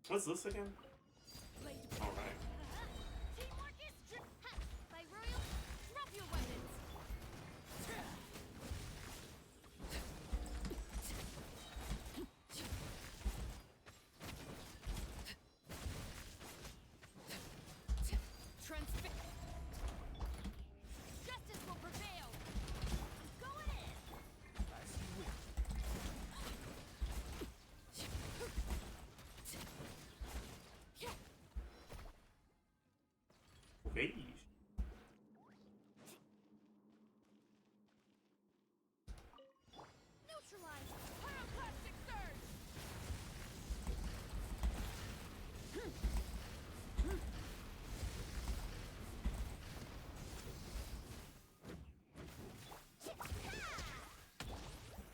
What's this again? Laid Alright. Teamwork is ha! By Royal, drop your weapons! Transfix. Justice will prevail. Going in! Beige. Neutralize! Pyroclastic surge.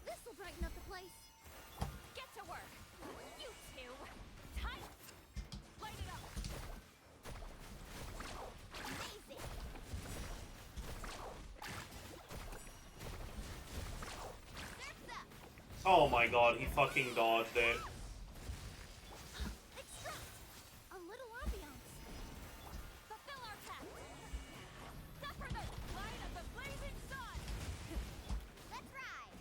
This'll brighten up the place! Get to work. You two. Time. Light it up. Amazing! Surf's up! Oh my god, he fucking dodged it. Extract! A little ambiance! Fulfill our path! Suffer the light of the blazing sun. Let's ride!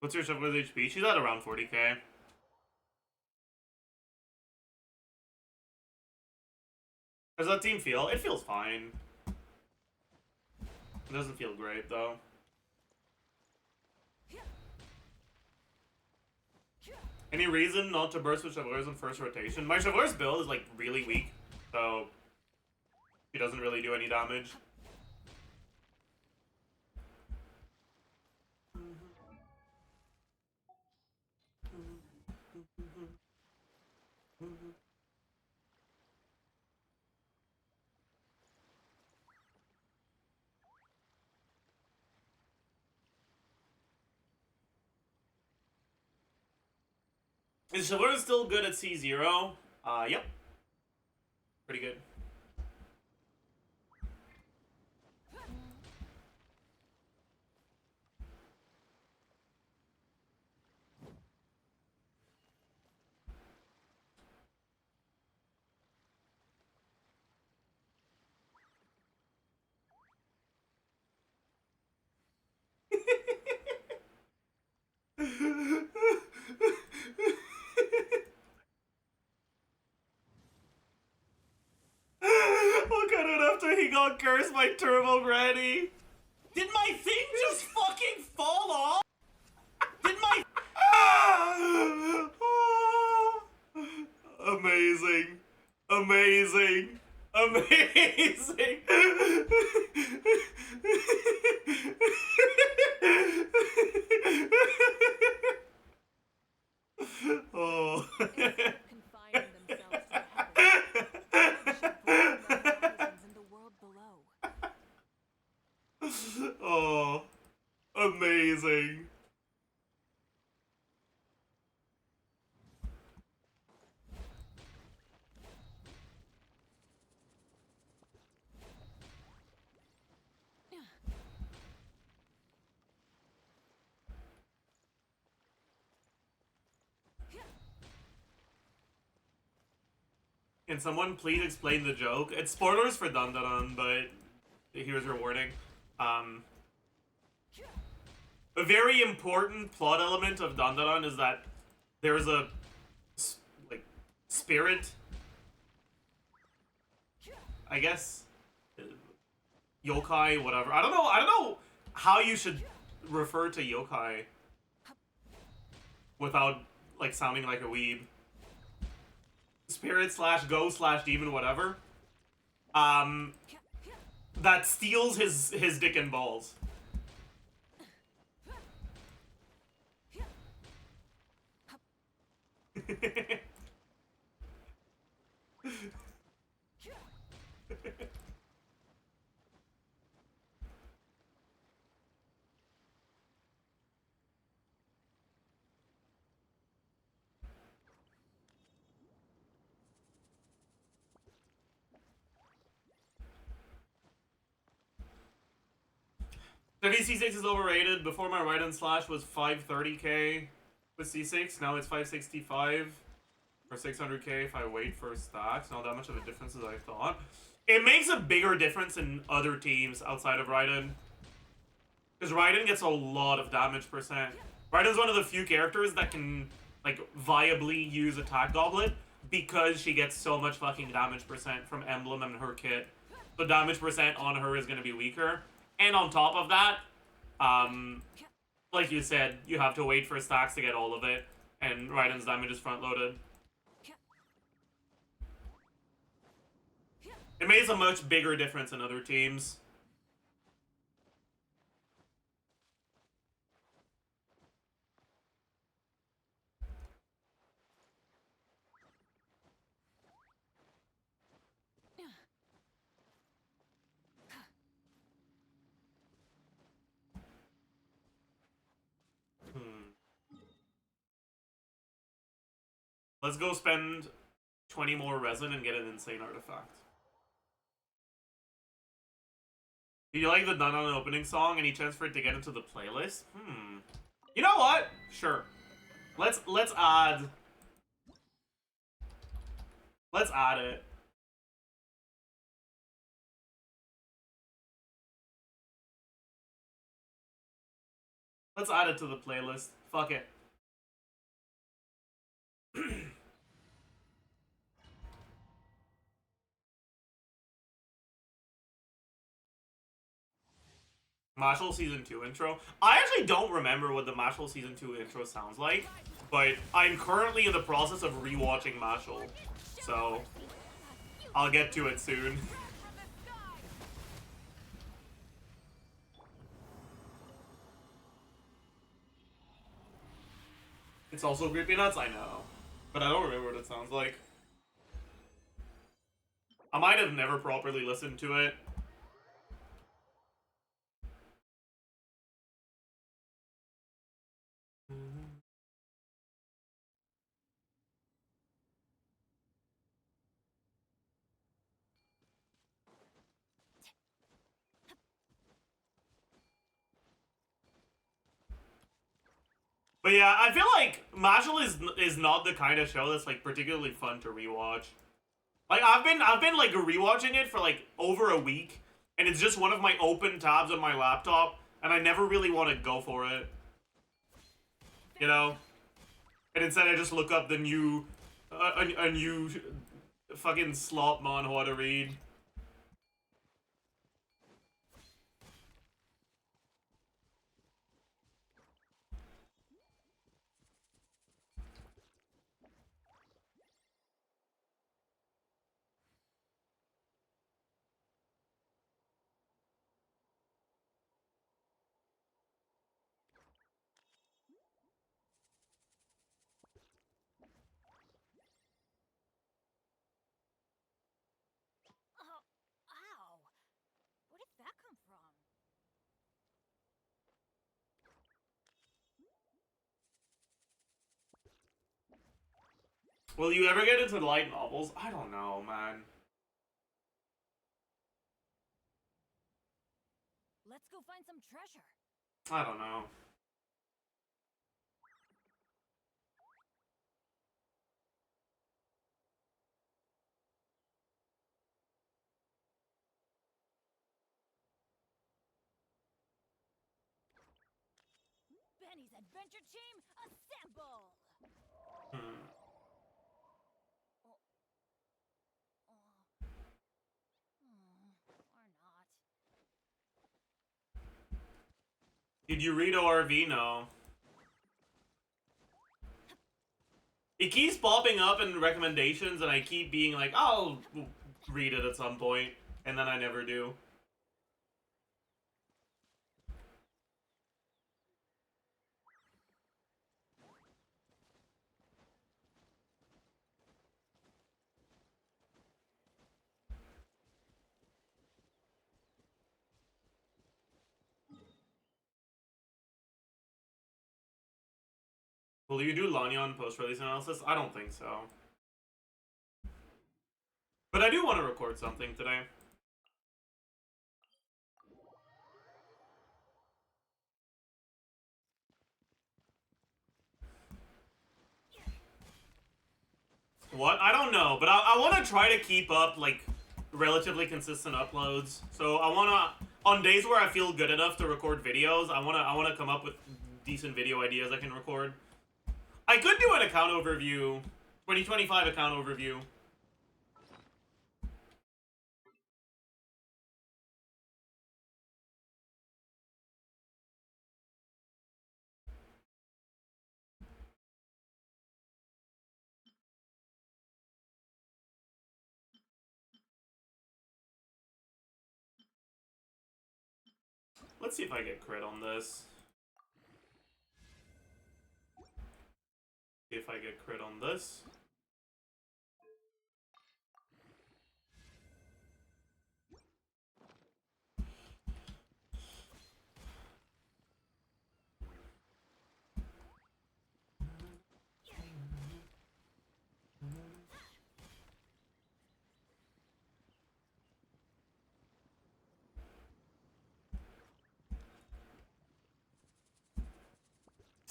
What's your Chevrolet's HP? She's at around 40k. How does that team feel? It feels fine. It doesn't feel great, though. Any reason not to burst with Chevalers in first rotation? My Chevaler's build is, like, really weak, so she doesn't really do any damage. Is Chevaler still good at C0? Yep. Pretty good. Look at it after he got cursed by Turbo Granny. Did my thing just fucking fall off? Did my... Amazing. Amazing. Amazing. Oh. Confining themselves to the heavens. God should burn the thousands in the world below. Oh. Amazing. Can someone please explain the joke? It's spoilers for Dun Dun Dun, but here's your warning. A very important plot element of Dun Dun Dun is that there's a like spirit, I guess, yokai, whatever. I don't know how you should refer to yokai without like sounding like a weeb. Spirit slash ghost slash demon, whatever. That steals his dick and balls. C6 is overrated. Before my right-hand slash was 530k with C6. Now it's 565 or 600k if I wait for stacks. Not that much of a difference as I thought. It makes a bigger difference in other teams outside of Raiden. Because Raiden gets a lot of damage percent. Raiden's one of the few characters that can like viably use Attack Goblet because she gets so much fucking damage percent from Emblem and her kit. So damage percent on her is going to be weaker. And on top of that, like you said, you have to wait for stacks to get all of it, and Raiden's damage is front-loaded. It makes a much bigger difference in other teams. Let's go spend 20 more resin and get an insane artifact. Do you like the Dun Dun opening song? Any chance for it to get into the playlist? You know what? Sure. Let's add it. Let's add it to the playlist. Fuck it. Mashal Season 2 intro. I actually don't remember what the Mashal Season 2 intro sounds like, but I'm currently in the process of rewatching Mashal, so I'll get to it soon. It's also Creepy Nuts, I know, but I don't remember what it sounds like. I might have never properly listened to it. But yeah, I feel like Mashal is not the kind of show that's like particularly fun to rewatch. Like I've been like rewatching it for like over a week, and it's just one of my open tabs on my laptop, and I never really want to go for it. You know? And instead I just look up the new a new fucking slop manhwa to read. Oh, ow. Where did that come from? Will you ever get into light novels? I don't know, man. Let's go find some treasure. I don't know. Benny's Adventure Team, assemble! Hmm. Or not. Did you read ORV? No. It keeps popping up in recommendations, and I keep being like, I'll read it at some point, and then I never do. Will you do Lanyon post-release analysis? I don't think so. But I do want to record something today. What? I don't know, but I want to try to keep up, like, relatively consistent uploads. So I want to, on days where I feel good enough to record videos, I want to come up with decent video ideas I can record. I could do an account overview, 2025 account overview. Let's see if I get crit on this. See if I get crit on this.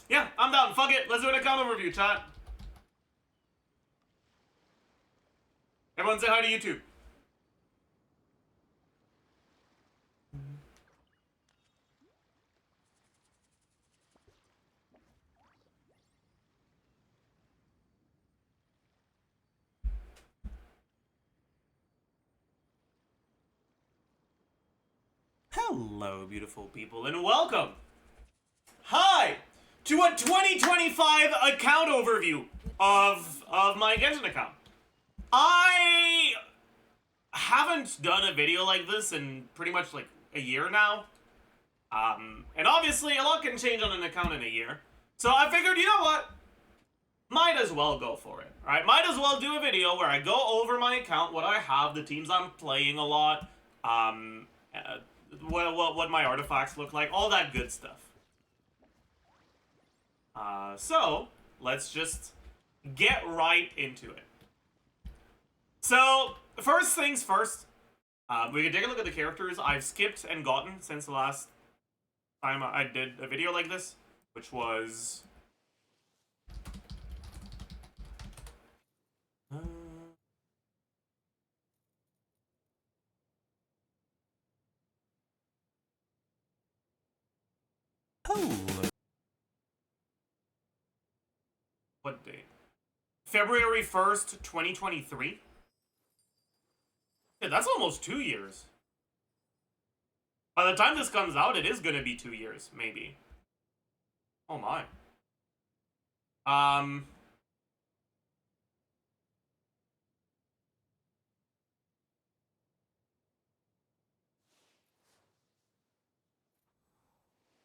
Yeah, I'm down. Fuck it. Let's do an account overview, chat. Everyone say hi to YouTube. Hello, beautiful people, and welcome. Hi to a 2025 account overview of my Genshin account. I haven't done a video like this in pretty much like a year now. And obviously a lot can change on an account in a year. So I figured, you know what? Might as well go for it. Alright, might as well do a video where I go over my account, what I have, the teams I'm playing a lot, what my artifacts look like, all that good stuff. So, let's just get right into it. So, first things first, we can take a look at the characters I've skipped and gotten since the last time I did a video like this, which was... What date? February 1st, 2023? Yeah, that's almost 2 years. By the time this comes out, it is gonna be 2 years, maybe. Oh my.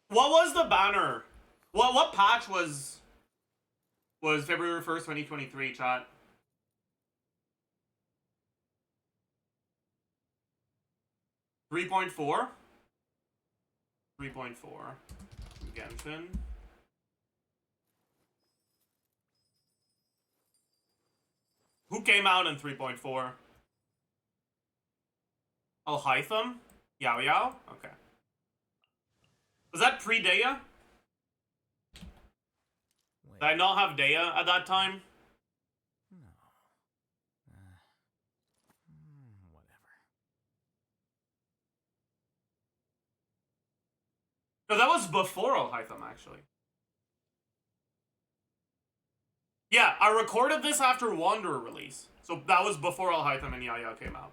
What was the banner? What patch was February 1st, 2023, chat? Three 3.4? 3.4. Genshin. Who came out in 3.4? Alhaitham? Yao Yao? Okay. Was that pre-Daya? Did I not have Daya at that time? No. Whatever. No, that was before Alhaitham, actually. Yeah, I recorded this after Wanderer release. So that was before Alhaitham and Yaya came out.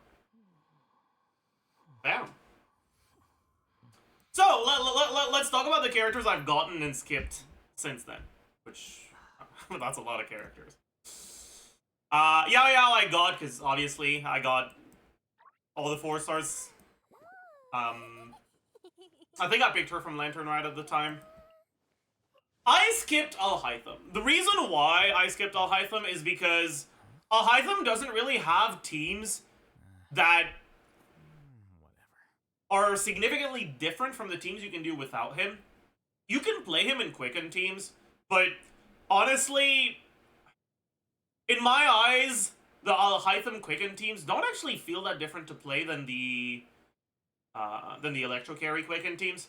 Damn. So, let's talk about the characters I've gotten and skipped since then. Which, that's a lot of characters. Yao Yao I got, because obviously I got all the 4 stars. I think I picked her from Lantern Ride at the time. I skipped Alhaitham. The reason why I skipped Alhaitham is because Alhaitham doesn't really have teams that are significantly different from the teams you can do without him. You can play him in Quicken teams, but honestly, in my eyes, the Alhaitham Quicken teams don't actually feel that different to play than the Electro Carry Quicken teams.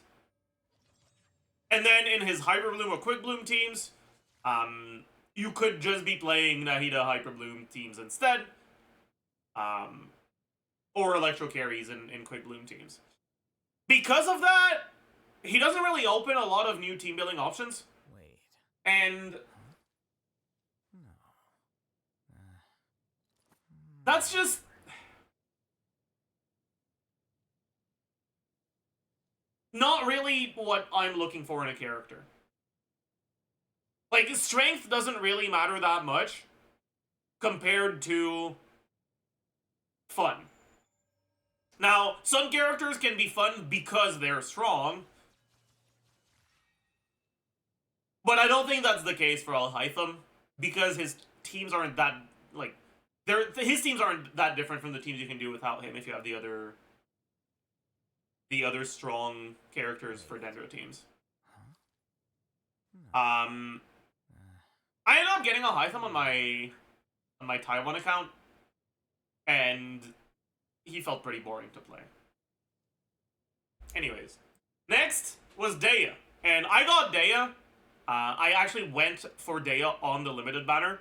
And then in his Hyper Bloom or Quick Bloom teams, you could just be playing Nahida Hyper Bloom teams instead, or Electro Carries in Quick Bloom teams. Because of that, he doesn't really open a lot of new team building options. Wait. And No. that's just... not really what I'm looking for in a character. Like, strength doesn't really matter that much compared to fun. Now, some characters can be fun because they're strong, but I don't think that's the case for Alhaitham, because his teams aren't that, like, his teams aren't that different from the teams you can do without him if you have the other strong characters for Dendro teams. I ended up getting Alhaitham on my Taiwan account, and he felt pretty boring to play. Anyways, next was Daya, and I got Daya. I actually went for Daya on the limited banner,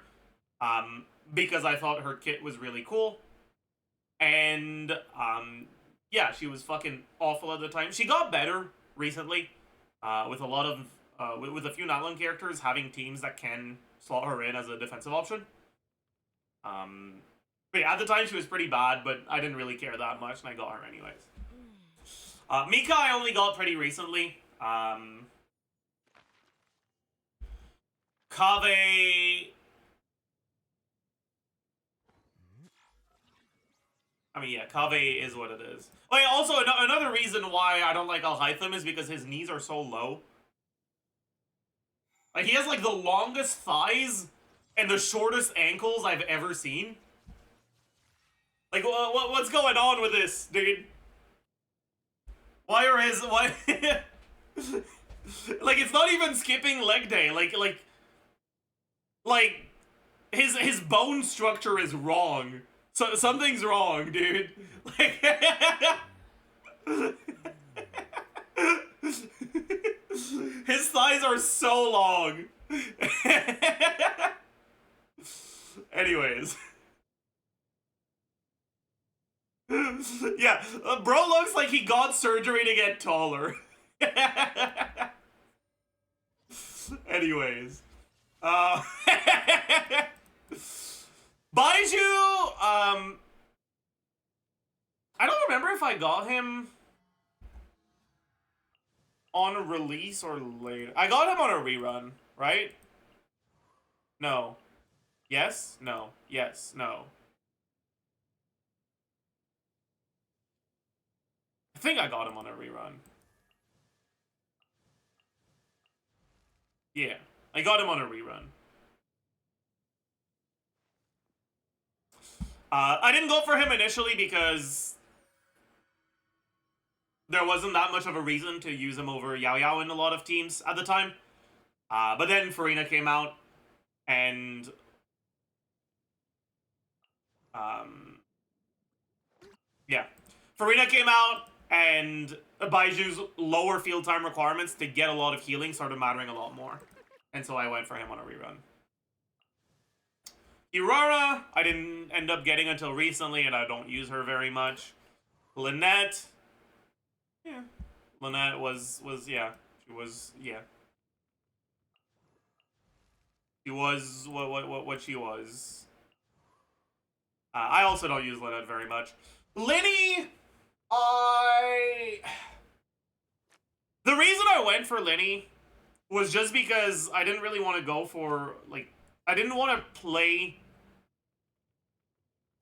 because I thought her kit was really cool, and yeah, she was fucking awful at the time. She got better recently, with a lot of with a few Natlan characters having teams that can slot her in as a defensive option. But yeah, at the time she was pretty bad, but I didn't really care that much, and I got her anyways. Mika I only got pretty recently. Kave... I mean, yeah, Kave is what it is. Oh yeah, also, another reason why I don't like Alhaitham is because his knees are so low. Like, he has, like, the longest thighs and the shortest ankles I've ever seen. Like, what's going on with this, dude? Why are his... Why... like, it's not even skipping leg day. Like, his bone structure is wrong. So, something's wrong, dude. Like... His thighs are so long. Anyways. Yeah, bro looks like he got surgery to get taller. Anyways. Baiju, I don't remember if I got him on a release or later. I got him on a rerun, right? No. Yes? No. Yes. No. I think I got him on a rerun. Yeah. I got him on a rerun. I didn't go for him initially because there wasn't that much of a reason to use him over Yao Yao in a lot of teams at the time. But then Farina came out, and yeah. Farina came out, and Baiju's lower field time requirements to get a lot of healing started mattering a lot more. And so I went for him on a rerun. Aurora, I didn't end up getting until recently, and I don't use her very much. Lynette, yeah. Lynette was yeah. She was, yeah. She was what she was. I also don't use Lynette very much. Linny, the reason I went for Linny was just because I didn't really want to go for, like, I didn't want to play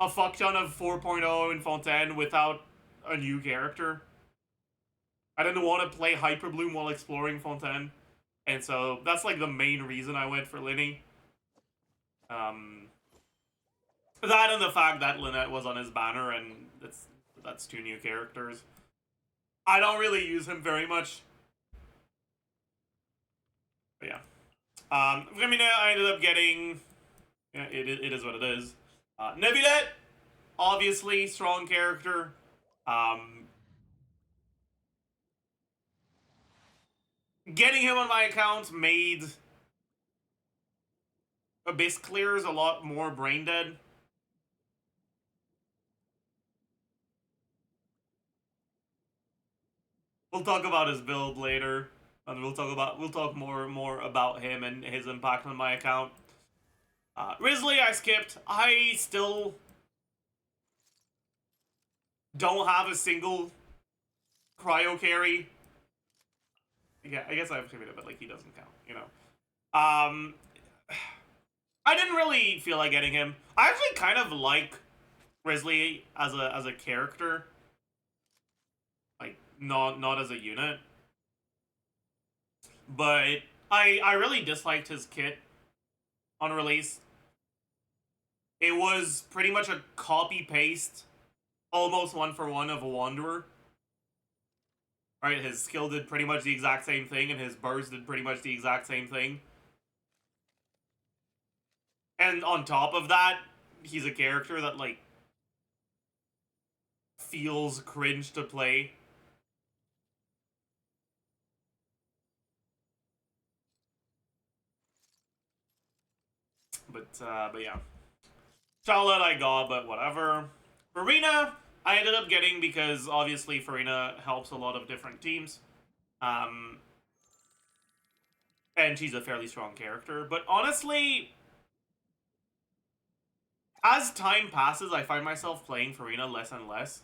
a fuck ton of 4.0 in Fontaine without a new character. I didn't want to play Hyperbloom while exploring Fontaine. And so that's like the main reason I went for Linny. That and the fact that Lynette was on his banner, and that's two new characters. I don't really use him very much. But yeah. I mean, I ended up getting... Yeah, it is what it is. Neuvillette, obviously, strong character. Getting him on my account made Abyss Clears a lot more brain dead. We'll talk about his build later, and we'll talk more about him and his impact on my account. Risley, I skipped. I still don't have a single cryo carry. Yeah, I guess I've skipped it, but like he doesn't count, you know. I didn't really feel like getting him. I actually kind of like Risley as a character. Like, not as a unit. But I really disliked his kit on release. It was pretty much a copy-paste, almost one-for-one of a Wanderer. Right, his skill did pretty much the exact same thing, and his burst did pretty much the exact same thing. And on top of that, he's a character that, like, feels cringe to play. But yeah. Charlotte I got, but whatever. Farina, I ended up getting because, obviously, Farina helps a lot of different teams. And she's a fairly strong character. But honestly, as time passes, I find myself playing Farina less and less.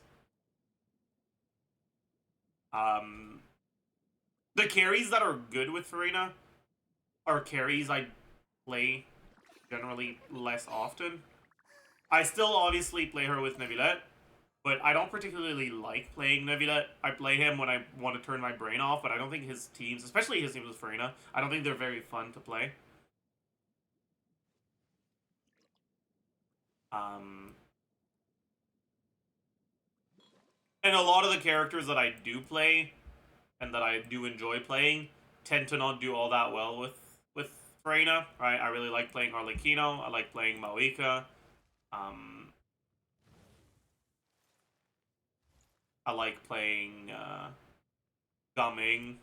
The carries that are good with Farina are carries I play generally less often. I still obviously play her with Neuvillette, but I don't particularly like playing Neuvillette. I play him when I want to turn my brain off, but I don't think his teams, especially his teams with Farina, I don't think they're very fun to play. And a lot of the characters that I do play and that I do enjoy playing tend to not do all that well with Farina, right? I really like playing Arlecchino. I like playing Maoika. I like playing Gumming.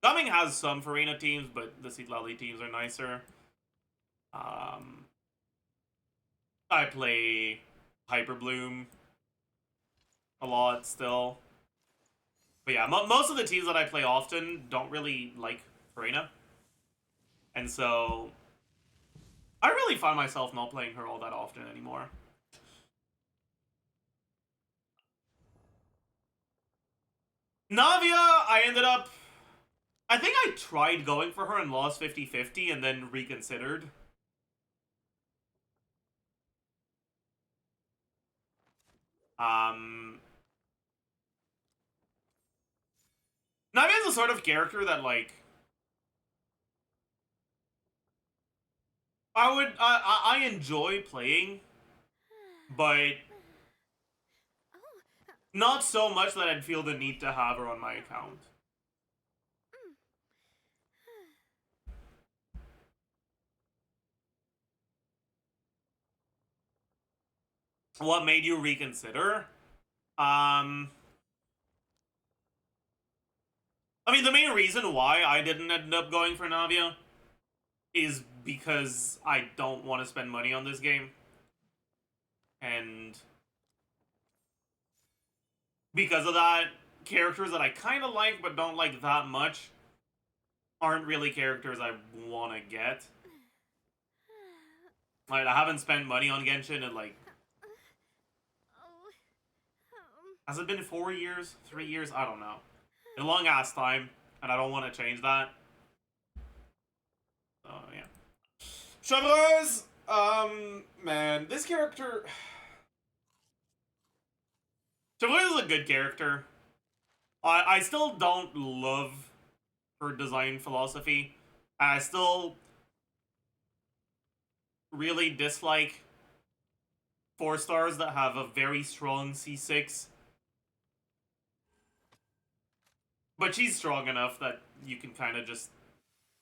Gumming has some Farina teams, but the Citlali teams are nicer. I play Hyperbloom a lot still. But yeah, most of the teams that I play often don't really like Farina. And so I really find myself not playing her all that often anymore. Navia, I ended up... I think I tried going for her and lost 50-50 and then reconsidered. Navia's the sort of character that, like... I enjoy playing, but not so much that I'd feel the need to have her on my account. What made you reconsider? I mean, the main reason why I didn't end up going for Navia is because I don't want to spend money on this game. And because of that, characters that I kind of like but don't like that much aren't really characters I want to get. Like, I haven't spent money on Genshin in, like... Has it been 4 years? 3 years? I don't know. A long-ass time, and I don't want to change that. So, yeah. Chevreuse! Man, this character... Chevreuse is a good character. I still don't love her design philosophy. I still really dislike 4 stars that have a very strong C6. But she's strong enough that you can kind of just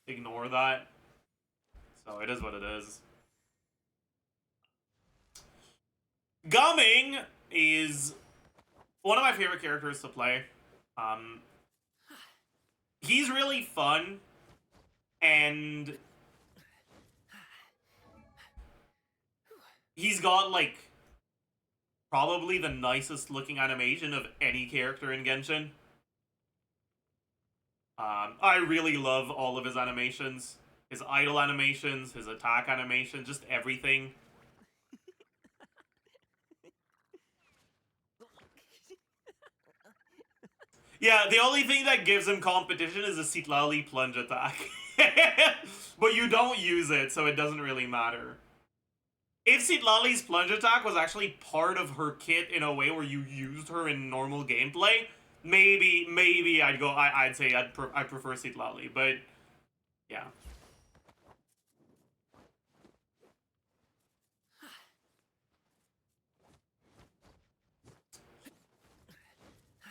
ignore that. So it is what it is. Gumming is one of my favorite characters to play. He's really fun, and he's got, like, probably the nicest looking animation of any character in Genshin. I really love all of his animations. His idle animations, his attack animations, just everything. Yeah, the only thing that gives him competition is a Citlali plunge attack. But you don't use it, so it doesn't really matter. If Citlali's plunge attack was actually part of her kit in a way where you used her in normal gameplay, maybe I'd say I prefer Citlali, but yeah.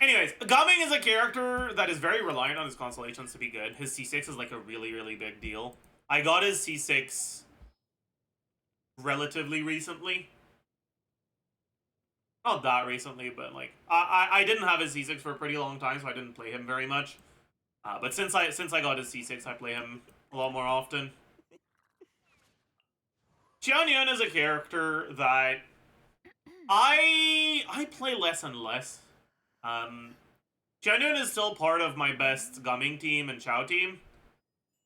Anyways, Gumming is a character that is very reliant on his constellations to be good. His C6 is like a really, really big deal. I got his C6 relatively recently. Not that recently, but like I didn't have his C6 for a pretty long time, so I didn't play him very much. But since I got his C6, I play him a lot more often. Xianyun is a character that I play less and less. Xianyun is still part of my best Gumming team and Chao team,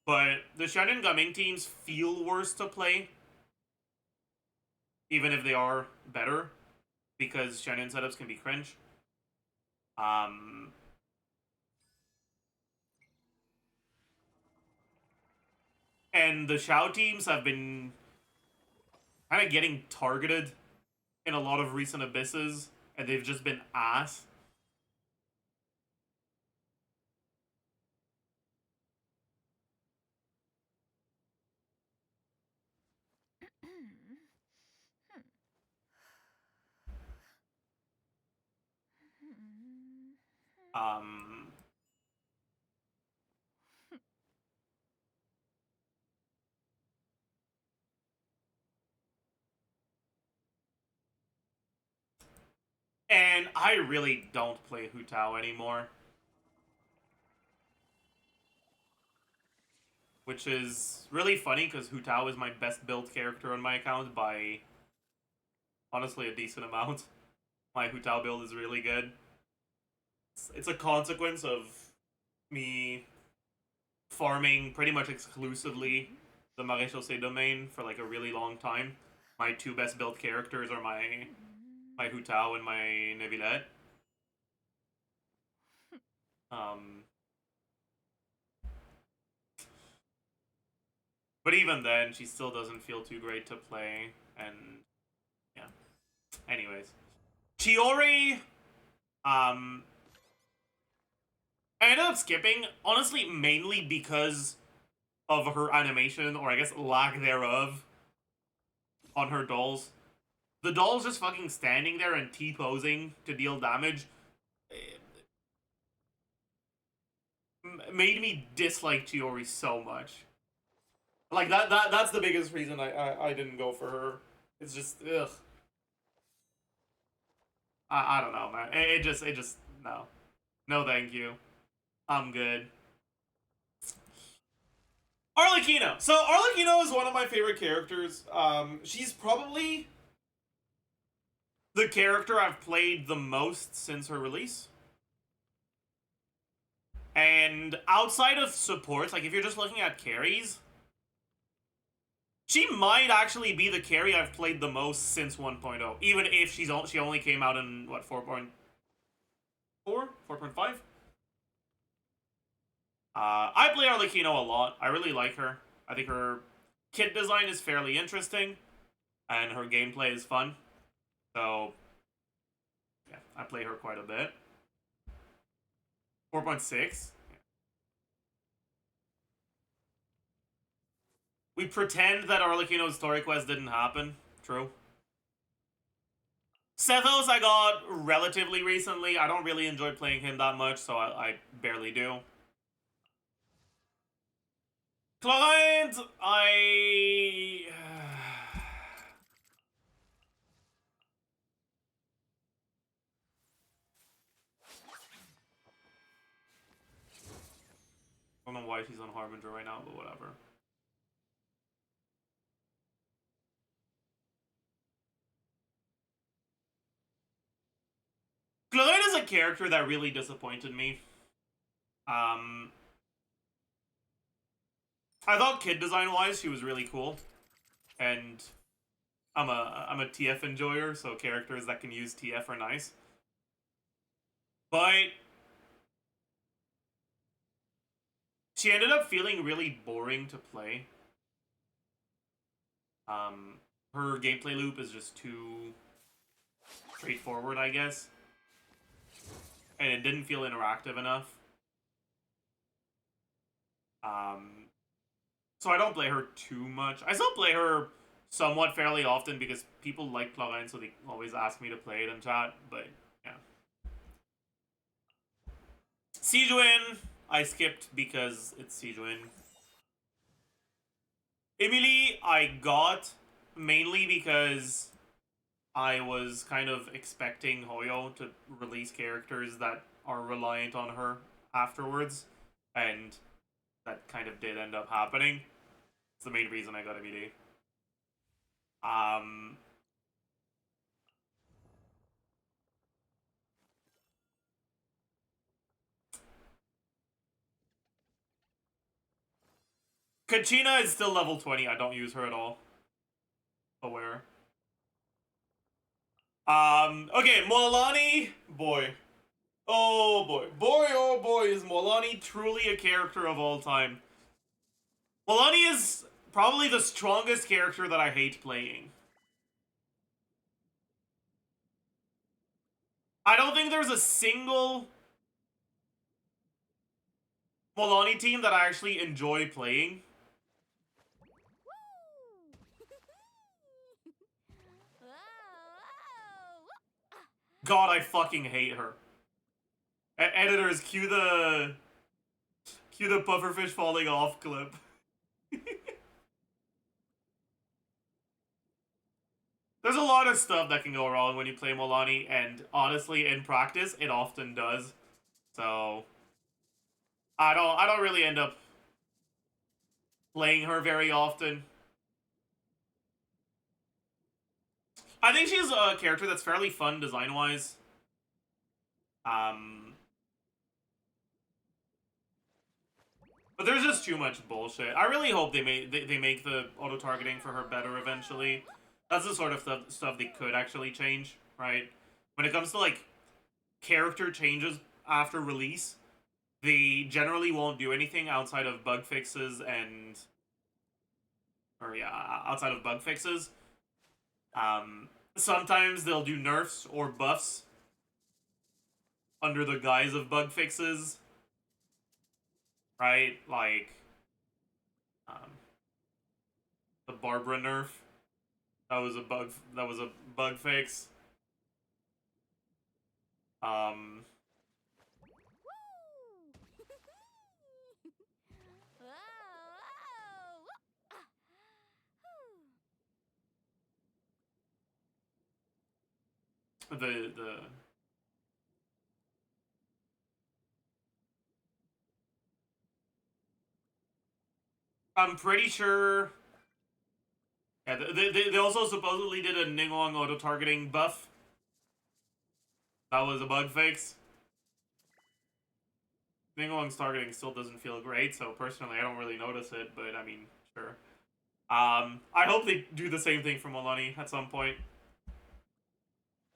but the Xianyun Gumming teams feel worse to play, even if they are better, because Xianyun setups can be cringe. And the Xiao teams have been kind of getting targeted in a lot of recent abysses, and they've just been ass. Um, and I really don't play Hu Tao anymore. Which is really funny because Hu Tao is my best built character on my account by honestly a decent amount. My Hu Tao build is really good. It's a consequence of me farming pretty much exclusively the Maréchaussée domain for like a really long time. My two best built characters are my Hu Tao and my Neuvillette. But even then, she still doesn't feel too great to play, and yeah. Anyways. Chiori, I ended up skipping, honestly, mainly because of her animation, or I guess lack thereof, on her dolls. The doll's just fucking standing there and T-posing to deal damage made me dislike Chiori so much. Like, that's the biggest reason I didn't go for her. It's just, ugh. I don't know, man. It just, no. No, thank you. I'm good. Arlecchino. So, Arlecchino is one of my favorite characters. She's probably the character I've played the most since her release. And outside of supports, like if you're just looking at carries, she might actually be the carry I've played the most since 1.0. Even if she only came out in, what, 4.4? 4.5? I play Arlecchino a lot. I really like her. I think her kit design is fairly interesting, and her gameplay is fun. So, yeah, I play her quite a bit. 4.6? We pretend that Arlecchino's story quest didn't happen. True. Sethos I got relatively recently. I don't really enjoy playing him that much, so I barely do. Client, I don't know why she's on Harbinger right now, but whatever. Claudine is a character that really disappointed me. I thought kid design wise she was really cool, and I'm a TF enjoyer, so characters that can use TF are nice. But she ended up feeling really boring to play. Her gameplay loop is just too straightforward, I guess. And it didn't feel interactive enough. So I don't play her too much. I still play her somewhat fairly often because people like plugins, so they always ask me to play it in chat, but yeah. Sijuin, I skipped because it's Sijuin. Emily, I got mainly because I was kind of expecting Hoyo to release characters that are reliant on her afterwards, and that kind of did end up happening. It's the main reason I got a VD. Kachina is still level 20. I don't use her at all. Aware. Okay, Molani, boy. Oh boy. Boy, oh boy, is Molani truly a character of all time. Milani is probably the strongest character that I hate playing. I don't think there's a single Milani team that I actually enjoy playing. God, I fucking hate her. Editors, cue the pufferfish falling off clip. There's a lot of stuff that can go wrong when you play Milani, and honestly, in practice, it often does. So I don't really end up playing her very often. I think she's a character that's fairly fun design-wise. But there's just too much bullshit. I really hope they make the auto-targeting for her better eventually. That's the sort of stuff they could actually change, right? When it comes to, like, character changes after release, they generally won't do anything outside of bug fixes and... outside of bug fixes. Sometimes they'll do nerfs or buffs under the guise of bug fixes. Right? Like, the Barbara nerf. That was a bug fix. I'm pretty sure. Yeah, they also supposedly did a Ningguang auto-targeting buff. That was a bug fix. Ningguang's targeting still doesn't feel great, so personally I don't really notice it, but I mean, sure. I hope they do the same thing for Milani at some point.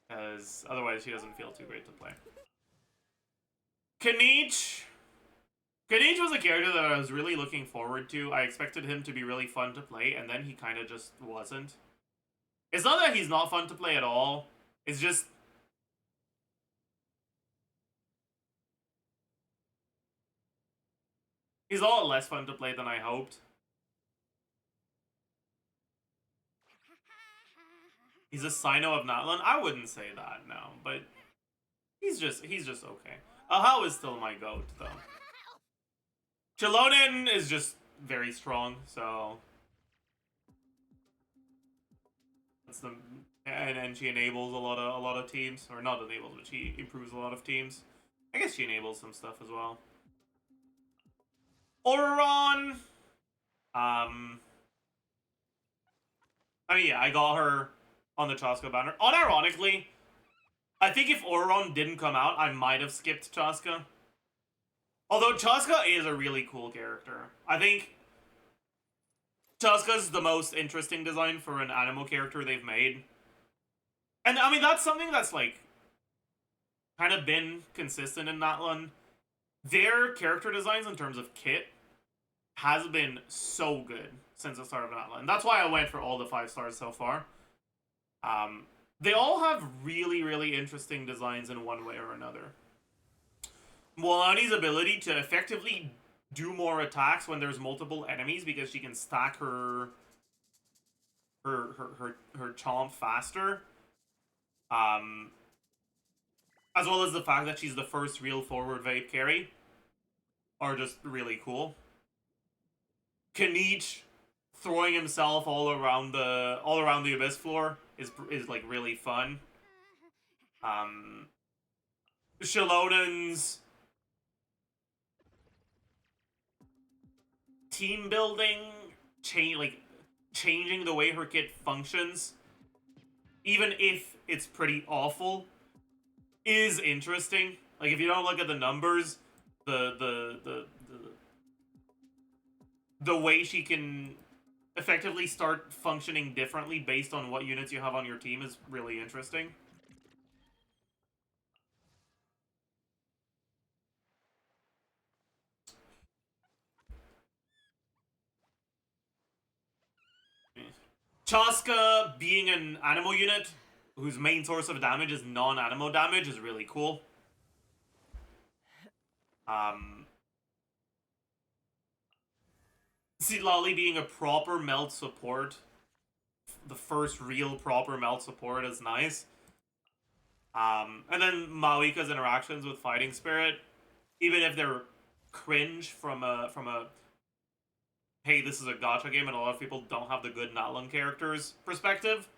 Because otherwise she doesn't feel too great to play. Kaniche was a character that I was really looking forward to. I expected him to be really fun to play, and then he kind of just wasn't. It's not that he's not fun to play at all. It's just... he's a lot less fun to play than I hoped. He's a Sino of Natlan? I wouldn't say that, no, but he's just okay. Ahau is still my goat, though. Chilonen is just very strong, so that's the and she enables a lot of teams, or not enables, but she improves a lot of teams. I guess she enables some stuff as well. Auron, I mean, yeah, I got her on the Chaska banner. Unironically, I think if Auron didn't come out, I might have skipped Chaska. Although Chaska is a really cool character. I think Chaska's the most interesting design for an animal character they've made. And I mean, that's something that's like kind of been consistent in Natlan. Their character designs in terms of kit has been so good since the start of Natlan. That's why I went for all the 5 stars so far. They all have really, really interesting designs in one way or another. Milani's ability to effectively do more attacks when there's multiple enemies because she can stack her chomp faster. As well as the fact that she's the first real forward vape carry are just really cool. Kaniche throwing himself all around the abyss floor is like really fun. Shilonen's team building, changing the way her kit functions, even if it's pretty awful, is interesting. Like, if you don't look at the numbers, the way she can effectively start functioning differently based on what units you have on your team is really interesting. Chaska being an Animo unit whose main source of damage is non-Animo damage is really cool. Sitlali being a proper melt support, the first real proper melt support, is nice. And then Mawika's interactions with Fighting Spirit, even if they're cringe from a hey, this is a gacha game and a lot of people don't have the good Natlung characters perspective,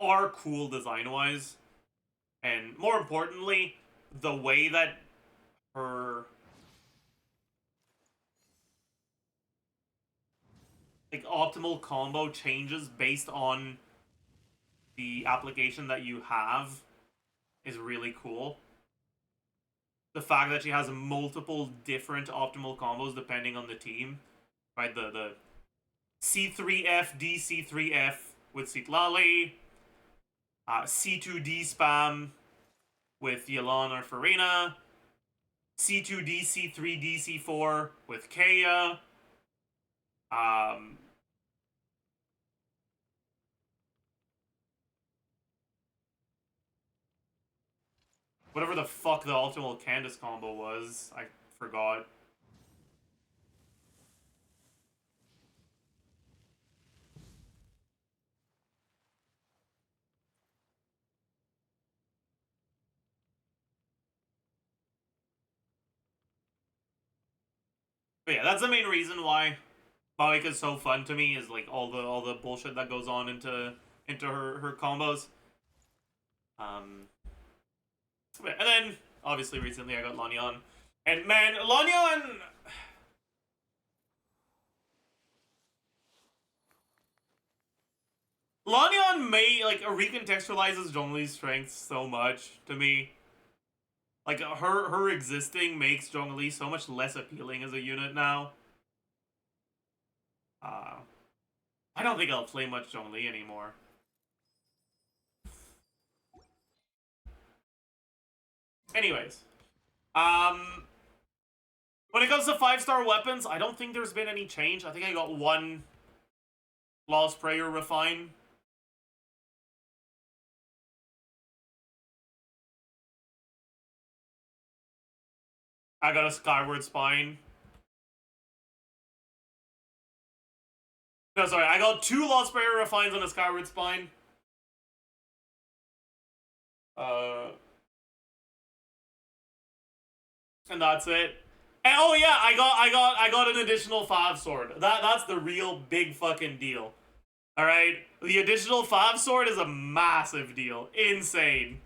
are cool design-wise. And more importantly, the way that her like optimal combo changes based on the application that you have is really cool. The fact that she has multiple different optimal combos depending on the team. Right, the C3F, DC3F with Sitlali, C2D spam with Yelan or Farina, C2D, C3D, C4 with Kaya, whatever the fuck the optimal Candace combo was, I forgot. But yeah, that's the main reason why Mawika is so fun to me, is like all the bullshit that goes on into her combos. And then obviously recently I got Lanyan. And man, Lanyan recontextualizes Zhongli's strengths so much to me. Like her existing makes Zhongli so much less appealing as a unit now. I don't think I'll play much Zhongli anymore. Anyways, when it comes to 5-star weapons, I don't think there's been any change. I think I got one Lost Prayer Refine. I got a Skyward Spine. No, sorry, I got 2 Lost Prayer Refines and a Skyward Spine. And that's it. And oh yeah, I got an additional 5 sword. That's the real big fucking deal. Alright? The additional 5 sword is a massive deal. Insane.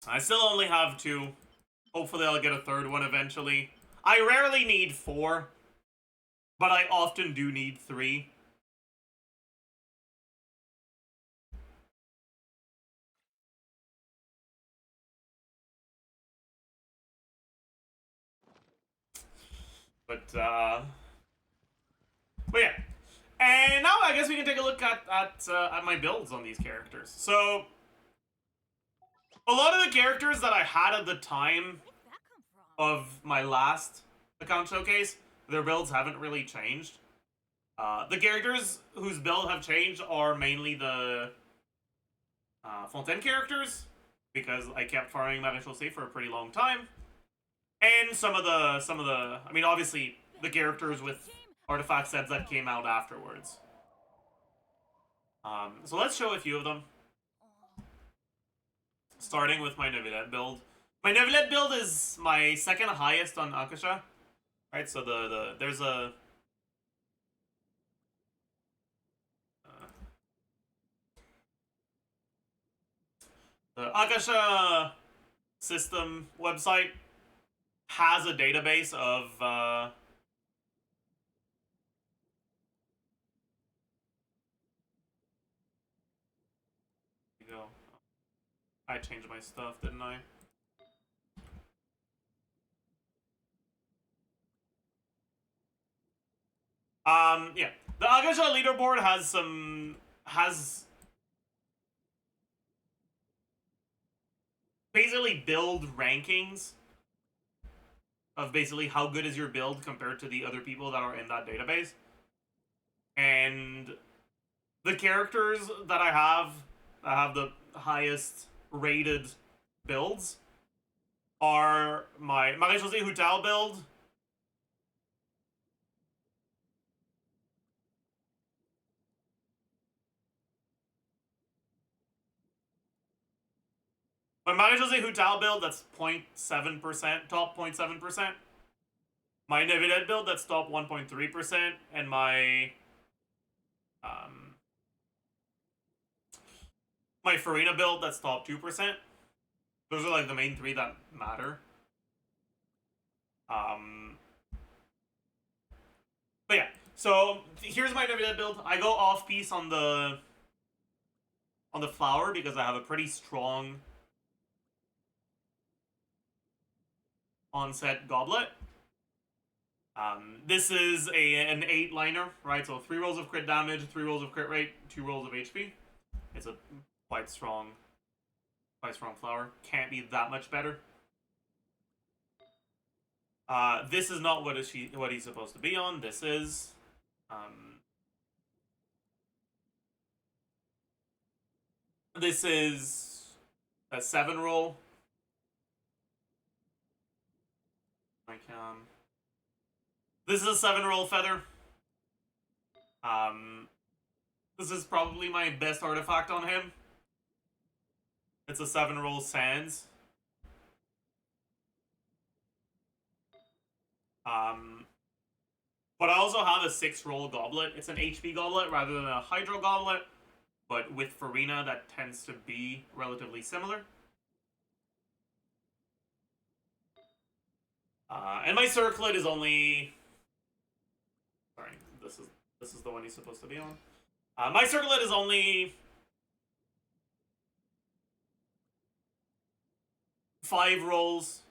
I still only have 2. Hopefully I'll get a 3rd one eventually. I rarely need 4, but I often do need 3. But yeah. And now I guess we can take a look at my builds on these characters. So, a lot of the characters that I had at the time of my last account showcase, their builds haven't really changed. The characters whose build have changed are mainly the Fontaine characters, because I kept farming that initial save for a pretty long time. And some of the, I mean, obviously, the characters with artifact sets that came out afterwards. So let's show a few of them. Starting with my Neuvillette build. My Neuvillette build is my 2nd highest on Akasha. Right, so there's a... the Akasha system website has a database of you go. I changed my stuff, didn't I? Yeah. The Akasha leaderboard has basically build rankings of basically how good is your build compared to the other people that are in that database. And the characters that I have the highest rated builds are my Marie-José build, my Marie-José build that's 0.7%, top 0.7%. My Navidad build that's top 1.3%, and my Farina build that's top 2%. Those are like the main three that matter. But yeah, so here's my Navidad build. I go off piece on the flower because I have a pretty strong onset goblet. This is an 8-liner, right? So 3 rolls of crit damage, 3 rolls of crit rate, 2 rolls of HP. It's a quite strong flower. Can't be that much better. This is not what he's supposed to be on. This is a 7 roll. This is a 7 roll feather. This is probably my best artifact on him. It's a 7 roll sands. But I also have a 6 roll goblet. It's an HP goblet rather than a hydro goblet, but with Farina that tends to be relatively similar. And my circlet is only... Sorry, this is the one he's supposed to be on. My circlet is only 5 rolls,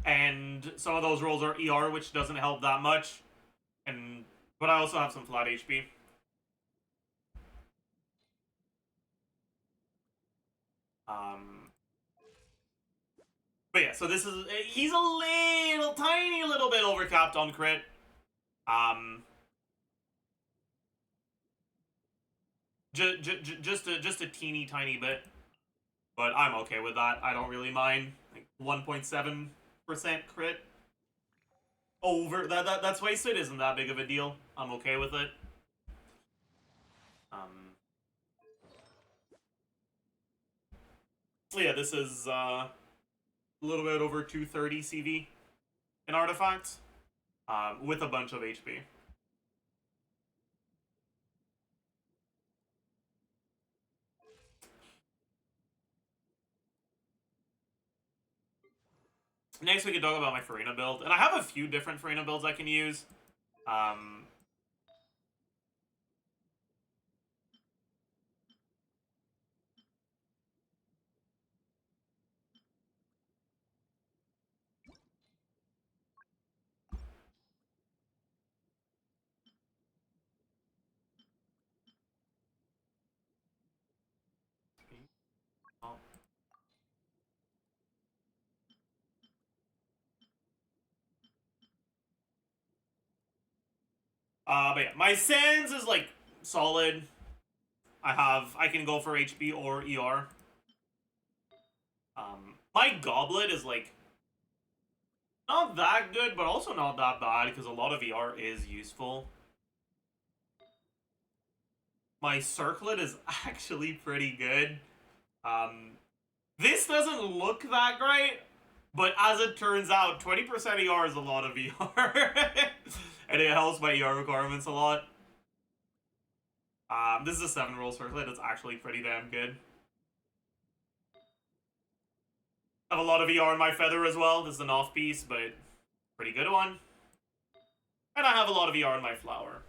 and some of those rolls are ER, which doesn't help that much. But I also have some flat HP. But yeah, so this is... He's a tiny little bit overcapped on crit. Just a teeny tiny bit. But I'm okay with that. I don't really mind. Like 1.7% crit. That's wasted isn't that big of a deal. I'm okay with it. So yeah, this is a little bit over 230 CV in artifacts, with a bunch of HP. Next, we can talk about my Farina build, and I have a few different Farina builds I can use. But yeah, my Sands is like solid. I can go for HP or ER. My Goblet is like not that good, but also not that bad because a lot of ER is useful. My Circlet is actually pretty good. This doesn't look that great, but as it turns out, 20% ER is a lot of ER. And it helps my ER requirements a lot. This is a 7 roll Circlet. It's actually pretty damn good. I have a lot of ER in my Feather as well. This is an off piece, but pretty good one. And I have a lot of ER in my Flower.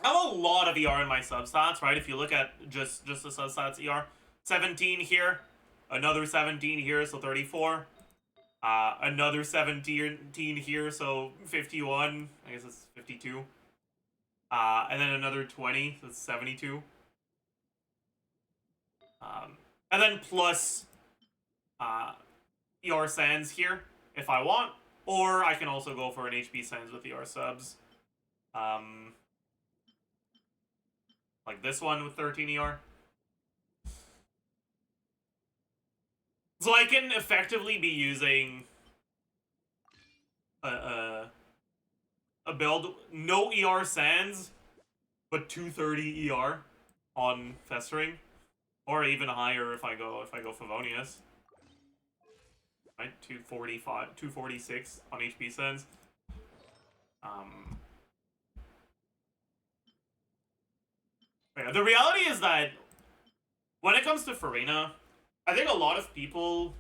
I have a lot of ER in my substats, right? If you look at just the substats ER. 17 here. Another 17 here, so 34. Another 17 here, so 51. I guess it's 52. And then another 20, so it's 72. And then plus ER Sands here, if I want. Or I can also go for an HP Sands with ER subs. Like this one with 13 ER. So I can effectively be using a build, no ER sands, but 230 ER on Festering. Or even higher if I go Favonius. Right? 245, 246 on HP sands. Yeah, the reality is that when it comes to Farina, I think a lot of people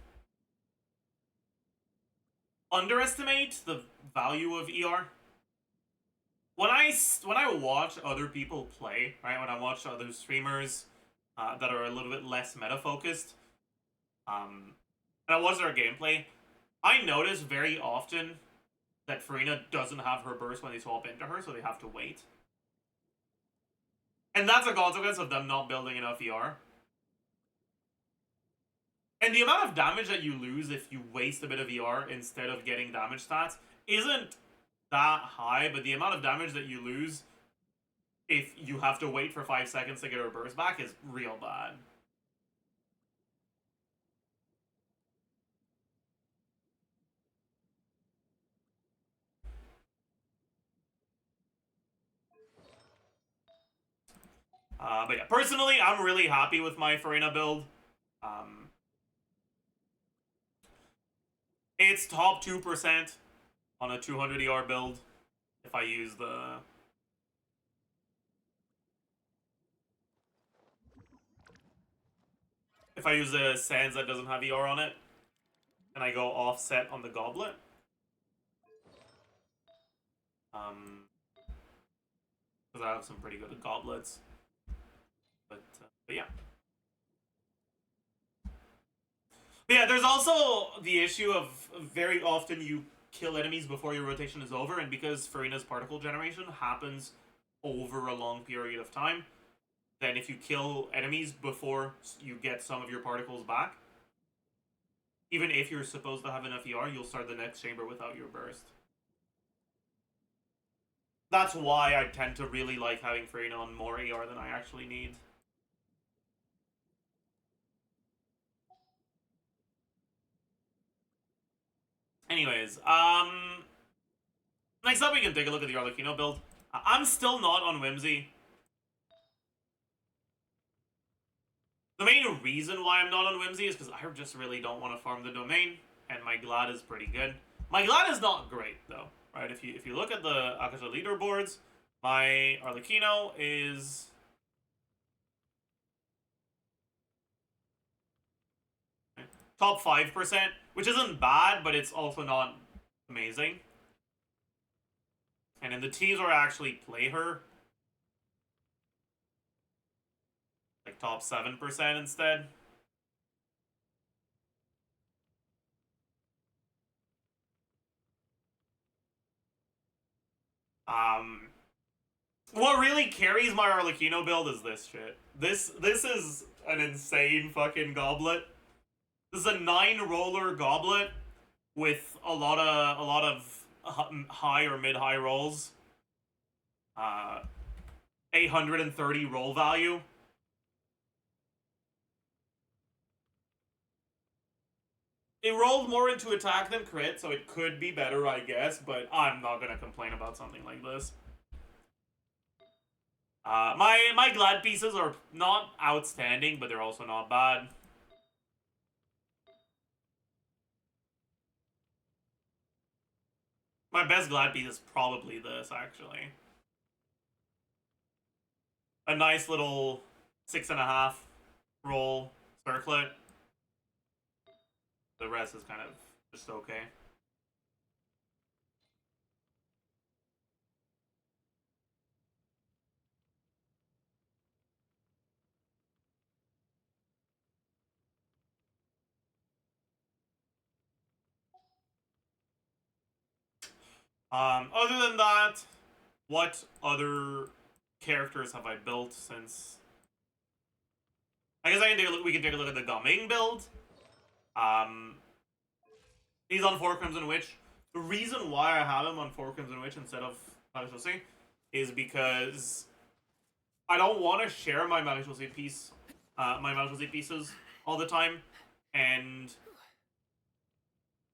underestimate the value of ER. When I watch other people play, right? When I watch other streamers that are a little bit less meta focused, and I watch their gameplay, I notice very often that Farina doesn't have her burst when they swap into her, so they have to wait. And that's a consequence of them not building enough ER. And the amount of damage that you lose if you waste a bit of ER instead of getting damage stats isn't that high, but the amount of damage that you lose if you have to wait for 5 seconds to get her burst back is real bad. But yeah, personally, I'm really happy with my Farina build. It's top 2% on a 200 ER build if I use the... If I use the Sands that doesn't have ER on it, and I go offset on the Goblet. Because I have some pretty good goblets. But yeah. But yeah, there's also the issue of very often you kill enemies before your rotation is over, and because Farina's particle generation happens over a long period of time, then if you kill enemies before you get some of your particles back, even if you're supposed to have enough ER, you'll start the next chamber without your burst. That's why I tend to really like having Farina on more ER than I actually need. Anyways, next up we can take a look at the Arlecchino build. I'm still not on Whimsy. The main reason why I'm not on Whimsy is because I just really don't want to farm the domain, and my Glad is pretty good. My Glad is not great though, right? If you look at the Akasha leaderboards, my Arlecchino is top 5%, which isn't bad, but it's also not amazing. And in the teams where I actually play her, like top 7% instead. What really carries my Arlecchino build is this shit. This is an insane fucking goblet. This is a 9-roller goblet with a lot of high or mid-high rolls. 830 roll value. It rolled more into attack than crit, so it could be better, I guess, but I'm not gonna complain about something like this. My Glad pieces are not outstanding, but they're also not bad. My best Glad piece is probably this, actually. A nice little 6.5 roll circlet. The rest is kind of just okay. Other than that, what other characters have I built since? I guess we can take a look at the Gaming build. He's on 4 Crimson Witch. The reason why I have him on 4 Crimson Witch instead of Marishosi is because I don't want to share my magical Z piece, my magical Z pieces all the time, and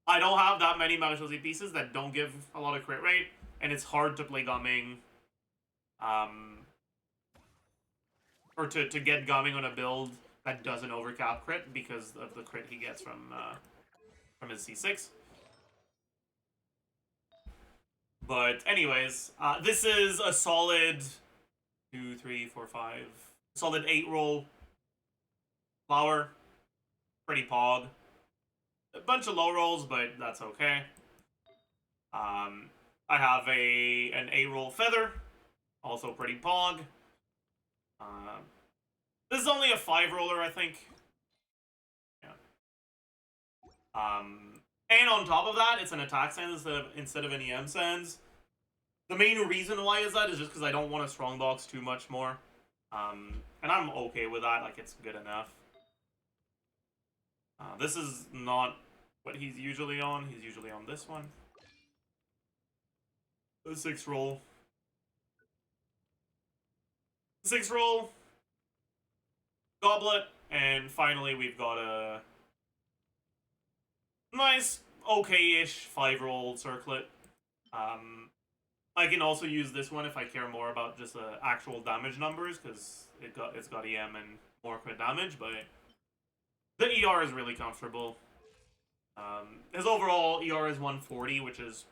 I don't have that many magical Z pieces that don't give a lot of crit rate, and it's hard to play Gumming, or to get Gumming on a build that doesn't overcap crit because of the crit he gets from his C6. But anyways, this is a solid 2, 3, 4, 5, solid 8 roll flower. Pretty pog. A bunch of low rolls, but that's okay. I have an 8 roll feather, also pretty pog. This is only a 5 roller, I think. Yeah. And on top of that, it's an attack sense instead of an EM sense. The main reason why is that is just because I don't want to strongbox too much more. And I'm okay with that, like it's good enough. This is not what he's usually on. He's usually on this one. The 6 roll. 6 roll. Goblet. And finally we've got a nice, okay-ish 5 roll circlet. I can also use this one if I care more about just the actual damage numbers, because it's got EM and more crit damage, but the ER is really comfortable. His overall ER is 140, which is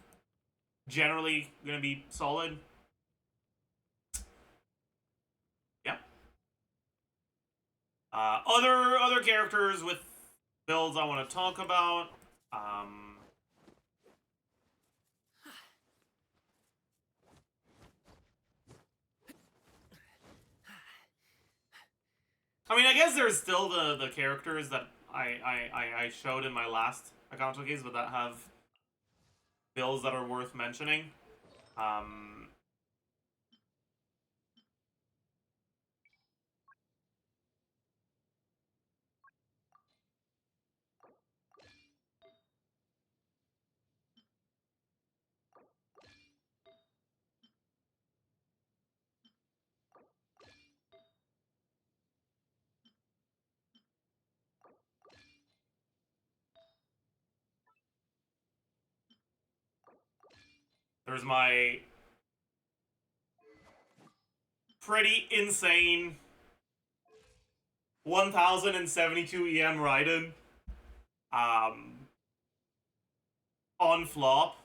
generally going to be solid. Yeah. Other characters with builds I want to talk about. I mean, I guess there's still the characters that I showed in my last account showcase, but that have builds that are worth mentioning. There's my pretty insane 1072 EM Raiden on flop.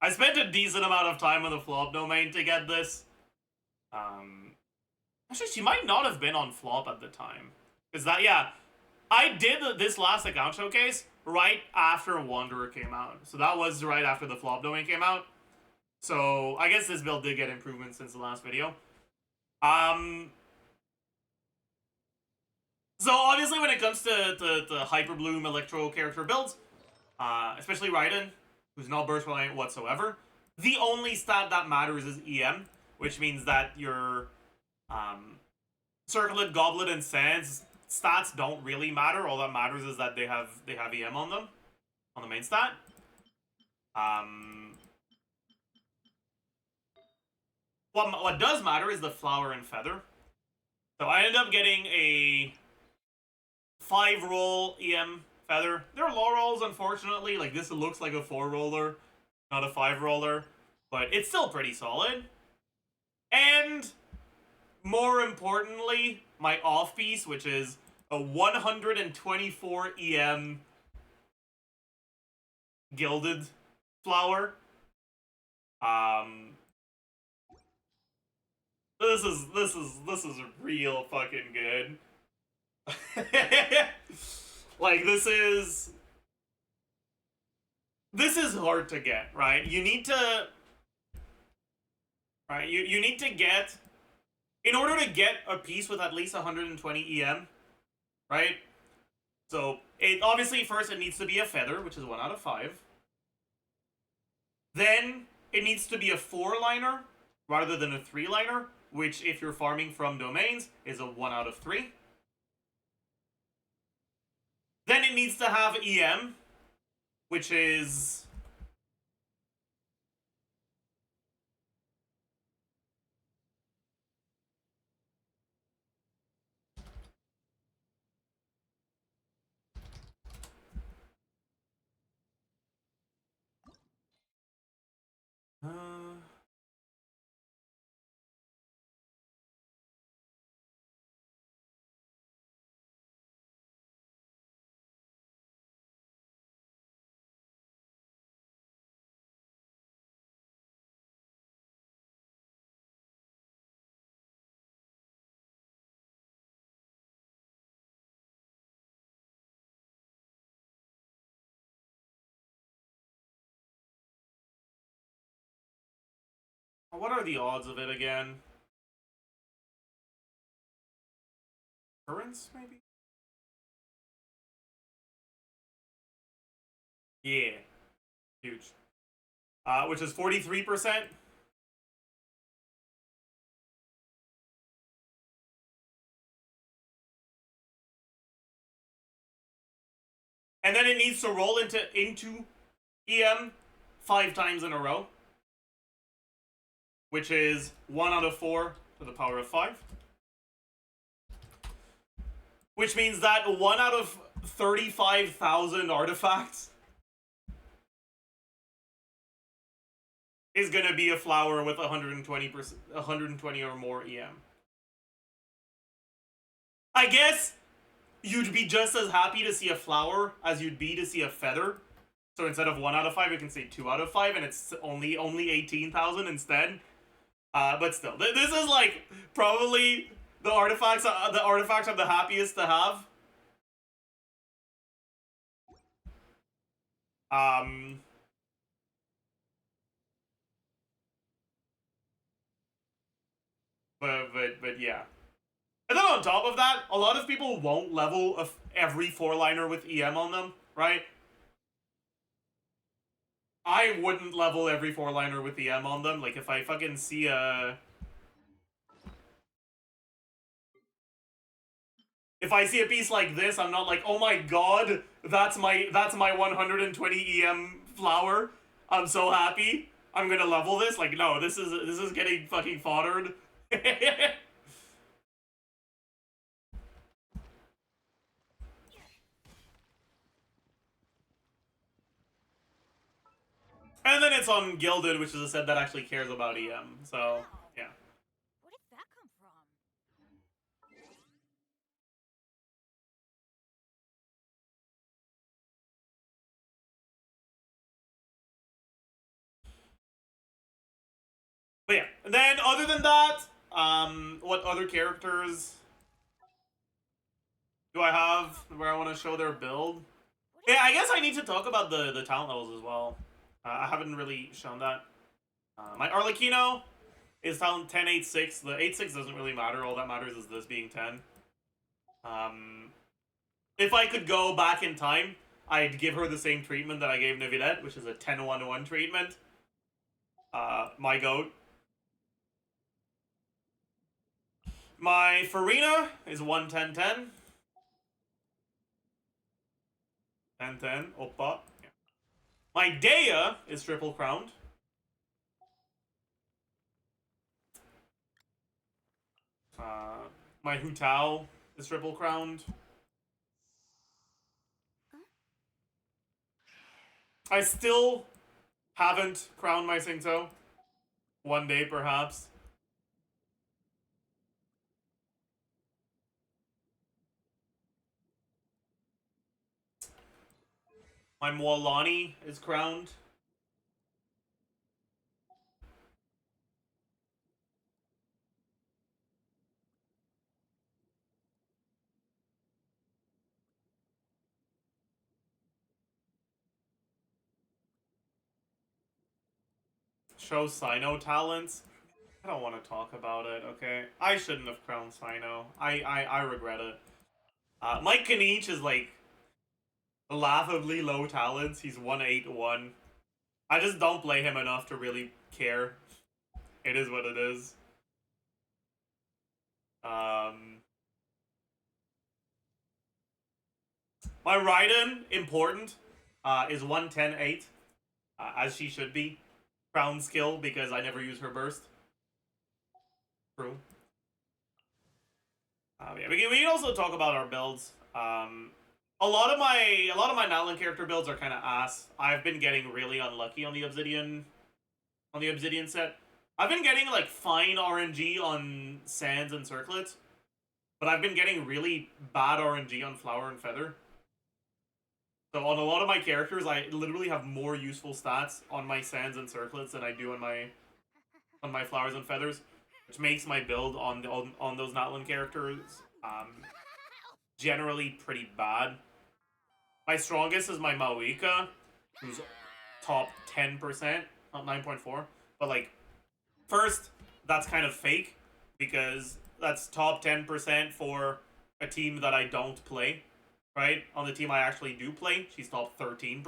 I spent a decent amount of time on the flop domain to get this. Actually, she might not have been on flop at the time. Because that, yeah, I did this last account showcase right after Wanderer came out. So that was right after the flop domain came out. So I guess this build did get improvements since the last video. So obviously when it comes to Hyper Bloom Electro character builds, especially Raiden, who's not burst reliant whatsoever, the only stat that matters is EM, which means that your Circlet, Goblet, and Sands stats don't really matter. All that matters is that they have EM on them, on the main stat. What does matter is the Flower and Feather. So I ended up getting a 5 roll EM Feather. They're low rolls, unfortunately. Like, this looks like a 4 roller, not a 5 roller, but it's still pretty solid. And more importantly, my off piece, which is a 124 EM Gilded Flower. This is real fucking good. Like, this is hard to get, right? You need to, right? You need to get, in order to get a piece with at least 120 EM, right? So it obviously first it needs to be a feather, which is 1 out of 5. Then it needs to be a 4-liner rather than a 3-liner, which if you're farming from domains is a 1 out of 3. Then it needs to have EM, which is... What are the odds of it again? Currents, maybe? Yeah. Huge. Which is 43%. And then it needs to roll into EM 5 times in a row. Which is 1 out of 4 to the power of 5. Which means that 1 out of 35,000 artifacts is going to be a flower with 120 or more EM. I guess you'd be just as happy to see a flower as you'd be to see a feather. So instead of 1 out of 5, you can say 2 out of 5, and it's only 18,000 instead. But still, this is like probably the artifacts I'm the happiest to have. But yeah. And then on top of that, a lot of people won't level every 4-liner with EM on them, right? I wouldn't level every 4-liner with EM on them. Like, if I fucking see a... If I see a piece like this, I'm not like, oh my god, that's my 120 EM flower. I'm so happy. I'm gonna level this. Like, no, this is getting fucking foddered. And then it's on Gilded, which is a set that actually cares about EM. So, yeah. Where did that come from? But yeah, and then other than that, what other characters do I have where I want to show their build? Yeah, I guess I need to talk about the talent levels as well. I haven't really shown that. My Arlecchino is talent 10-8-6. The 8-6 doesn't really matter. All that matters is this being 10. If I could go back in time, I'd give her the same treatment that I gave Nevilette, which is a 10-1-1 treatment. My goat. My Farina is 1-10-10. 10-10, oppa. Yeah. My Dea is triple crowned. My Hu Tao is triple crowned. I still haven't crowned my Singto. One day, perhaps. My Moalani is crowned. Show Sino talents. I don't want to talk about it, okay? I shouldn't have crowned Sino. I regret it. Mike Kanich is like laughably low talents. He's 1-8-1. I just don't play him enough to really care. It is what it is. My Raiden, important, is 1-10-8. As she should be. Crown skill, because I never use her burst. True. Yeah, we can also talk about our builds. A lot of my Natlin character builds are kind of ass. I've been getting really unlucky on the Obsidian set. I've been getting like fine RNG on Sands and Circlets, but I've been getting really bad RNG on Flower and Feather. So on a lot of my characters, I literally have more useful stats on my Sands and Circlets than I do on my Flowers and Feathers, which makes my build on those Natlin characters generally pretty bad. My strongest is my Mawika, who's top 10%, not 9.4, but like First, that's kind of fake, because that's top 10% for a team that I don't play, right? On the team I actually do play, she's top 13%.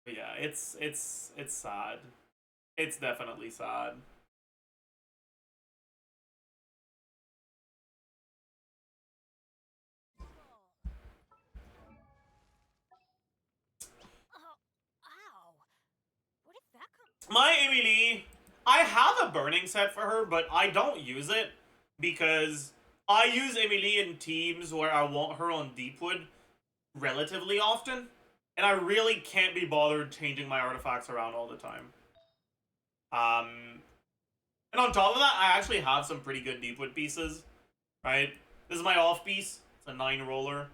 But yeah, it's sad. It's definitely sad. Oh, ow. Where did that come My Emily, I have a burning set for her, but I don't use it because I use Emily in teams where I want her on Deepwood relatively often, and I really can't be bothered changing my artifacts around all the time. And on top of that, I actually have some pretty good Deepwood pieces, right? This is my off piece. It's a 9 roller.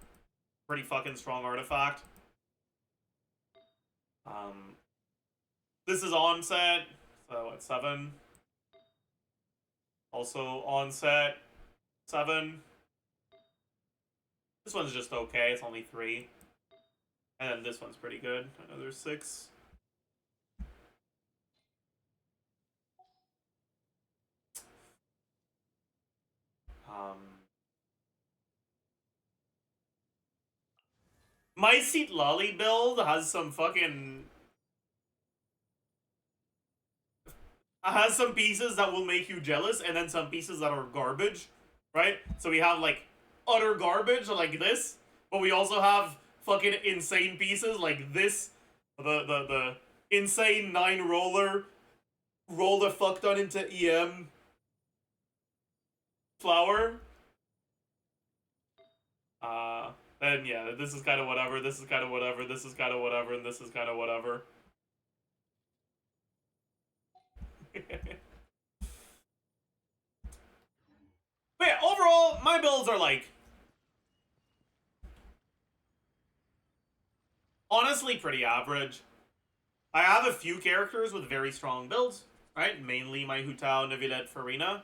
Pretty fucking strong artifact. This is on set, so it's 7. Also on set, 7. This one's just okay, it's only 3. And then this one's pretty good, another 6. My Seat Lolly build has some fucking... has some pieces that will make you jealous, and then some pieces that are garbage, right? So we have, like, utter garbage, like this, but we also have fucking insane pieces, like this, the insane 9 roller, roll the fuck done into EM flower. Then yeah, this is kind of whatever, this is kind of whatever, this is kind of whatever, and this is kind of whatever. But yeah, overall, my builds are like... honestly pretty average. I have a few characters with very strong builds, right? Mainly my Hu Tao, Neuvillette, Farina.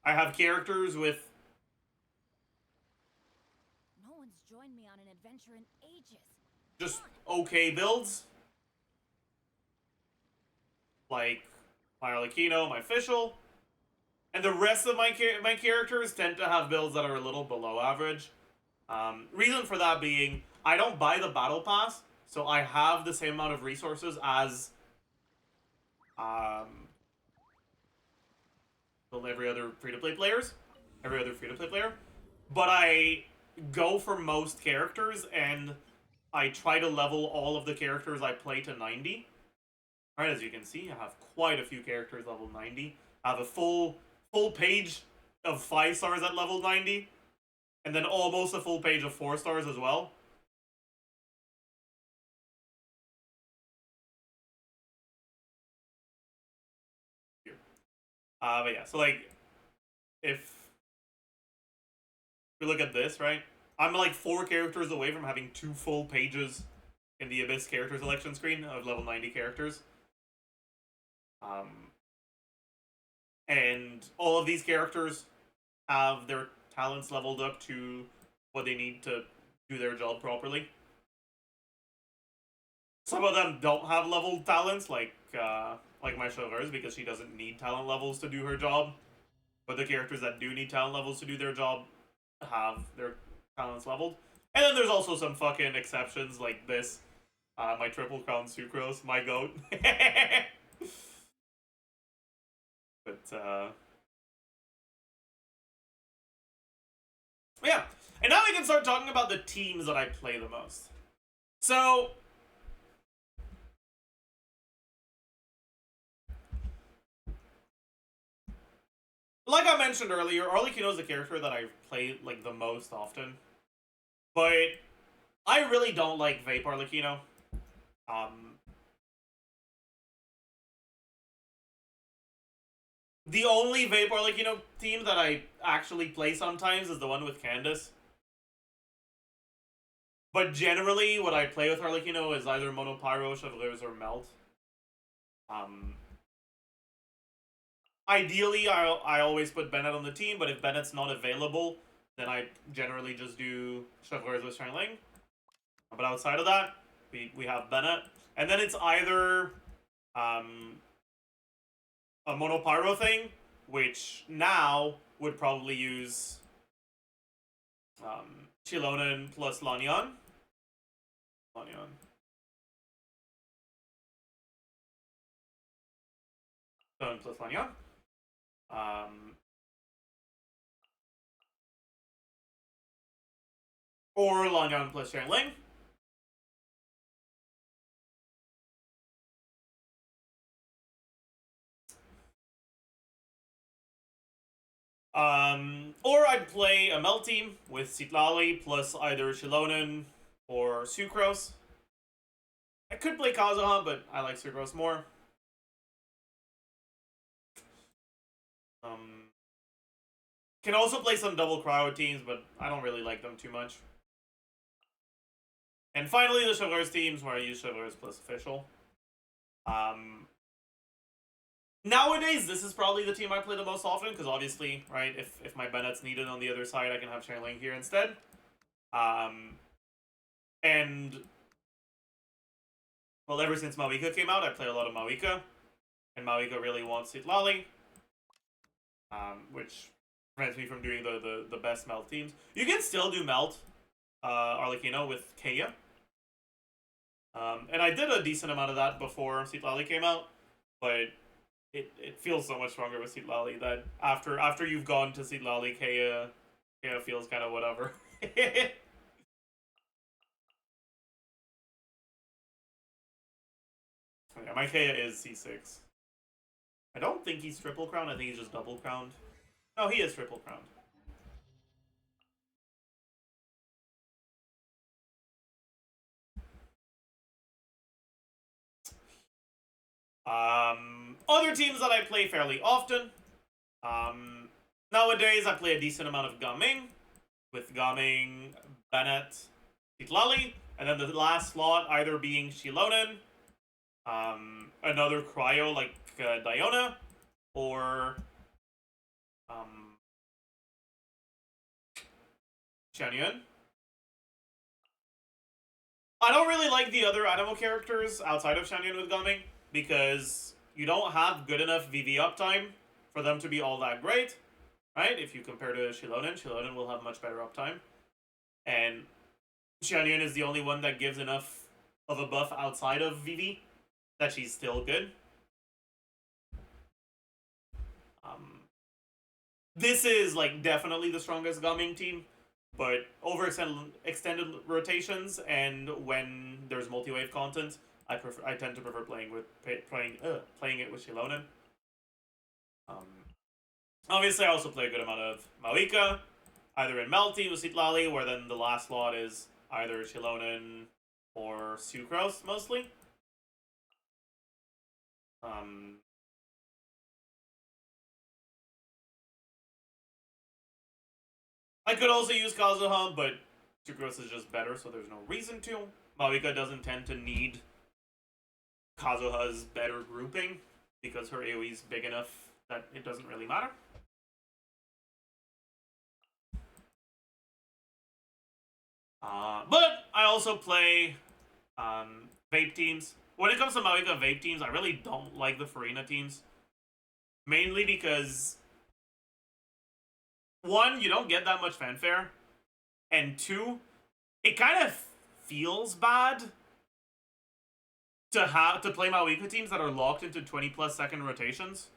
I have characters with... No one's joined me on an adventure in ages. just okay builds. Like my Arlecchino, my Fischl. And the rest of my characters tend to have builds that are a little below average. Reason for that being, I don't buy the battle pass, so I have the same amount of resources as every other free-to-play players. But I go for most characters, and I try to level all of the characters I play to 90. Alright, as you can see, I have quite a few characters level 90. I have a full page of 5 stars at level 90. And then almost a full page of 4 stars as well. Here. But yeah, so like, if we look at this, right? I'm like 4 characters away from having 2 full pages in the Abyss character selection screen of level 90 characters. And all of these characters have their talents leveled up to what they need to do their job properly. Some of them don't have leveled talents, like my Chauveuse, because she doesn't need talent levels to do her job. But the characters that do need talent levels to do their job have their talents leveled. And then there's also some fucking exceptions, like this. My Triple Crown Sucrose, my goat. But, yeah. And now we can start talking about the teams that I play the most. So, like I mentioned earlier, Arlecchino is the character that I play like the most often. But I really don't like Vape Arlecchino. The only Vape Arlecchino team that I actually play sometimes is the one with Candace. But generally, what I play with Arlecchino is either Monopyro, Chevreuse, or Melt. ideally, I always put Bennett on the team, but if Bennett's not available, then I generally just do Chevreuse with Xiangling. But outside of that, we have Bennett. And then it's either a Monopyro thing, which now would probably use Chilonen plus Lanyan. Chilonen plus Lanyan. Or Lanyan plus Xiangling. Or I'd play a Mel team with Citlali plus either Chilonen or Sucrose. I could play Kazuha, but I like Sucrose more. Can also play some double cryo teams, but I don't really like them too much. And finally, the Chevreuse teams, where I use Chevreuse plus official. Nowadays, this is probably the team I play the most often, because obviously, right, if my Bennett's needed on the other side, I can have Xiangling here instead. And, well, ever since Mawika came out, I play a lot of Mawika. And Mawika really wants Citlali, which prevents me from doing the best melt teams. You can still do melt Arlecchino with Kaya. And I did a decent amount of that before Citlali came out, but it feels so much stronger with Citlali that after you've gone to Citlali, Kaya feels kind of whatever. Yeah, my Kaya is C6. I don't think he's triple crowned, I think he's just double crowned. No, he is triple crowned. Other teams that I play fairly often. Nowadays, I play a decent amount of Gaming, with Gaming, Bennett, Citlali, and then the last slot either being Chilonen, another cryo like Diona, or Xianyun. I don't really like the other Animo characters outside of Xianyun with Gaming, because you don't have good enough VV uptime for them to be all that great, right? If you compare to Chilonen will have much better uptime. And Xianyun is the only one that gives enough of a buff outside of VV that she's still good. This is like definitely the strongest Gaming team, but over extended rotations and when there's multi-wave content, I tend to prefer playing it with Chilonen. Obviously, I also play a good amount of Mawika, either in Mel team with Citlali, where then the last slot is either Chilonen or Sucrose mostly. I could also use Kazuha, but Sucrose is just better, so there's no reason to. Mawika doesn't tend to need Kazuha's better grouping, because her AoE is big enough that it doesn't really matter. But I also play vape teams. When it comes to Mawika vape teams, I really don't like the Farina teams. Mainly because, one, you don't get that much fanfare, and two, it kind of feels bad to play Mawika teams that are locked into 20+ second rotations.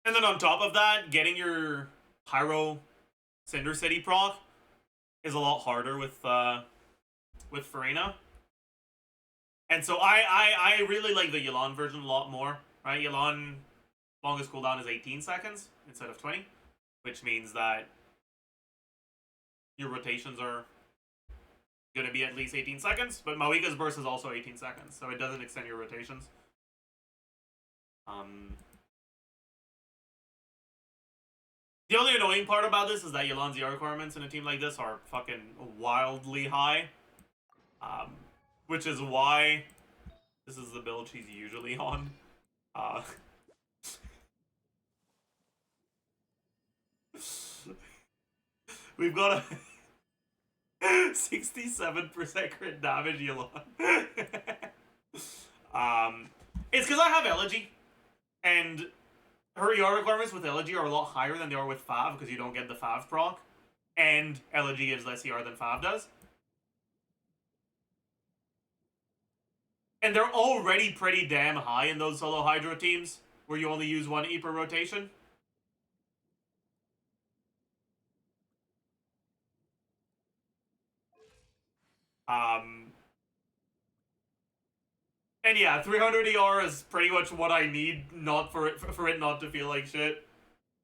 And then on top of that, getting your Pyro Cinder City proc is a lot harder with Farina. And so I really like the Yelan version a lot more, right? Yelan longest cooldown is 18 seconds instead of 20, which means that your rotations are going to be at least 18 seconds, but Mawika's burst is also 18 seconds, so it doesn't extend your rotations. The only annoying part about this is that Yelan's ER requirements in a team like this are fucking wildly high. Which is why this is the build she's usually on. We've got a 67% crit damage Yelan. It's because I have Elegy, and her ER requirements with Elegy are a lot higher than they are with Fav because you don't get the Fav proc, and Elegy gives less ER than Fav does. And they're already pretty damn high in those solo Hydro teams, where you only use one E per rotation. And yeah, 300 ER is pretty much what I need, not for it not to feel like shit.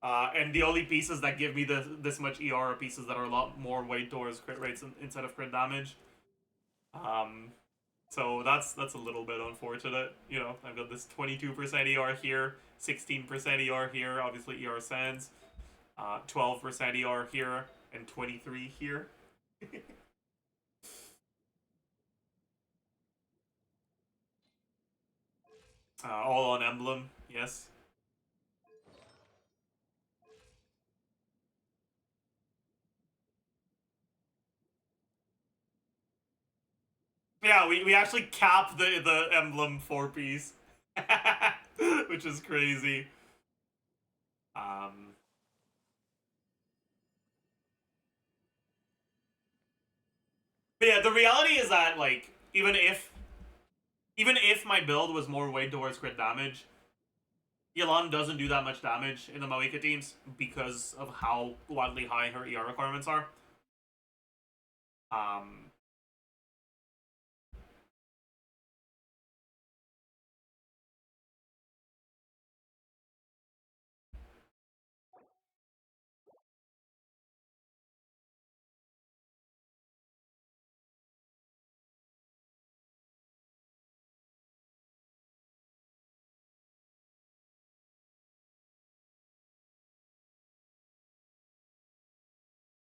And the only pieces that give me this much ER are pieces that are a lot more weight towards crit rates instead of crit damage. So that's a little bit unfortunate. You know, I've got this 22% ER here, 16% ER here, obviously ER Sands, 12% ER here, and 23 here. All on Emblem, yes. Yeah, we actually cap the Emblem 4-piece. Which is crazy. But yeah, the reality is that, like, even if my build was more weighted towards crit damage, Yelan doesn't do that much damage in the Moika teams because of how wildly high her ER requirements are.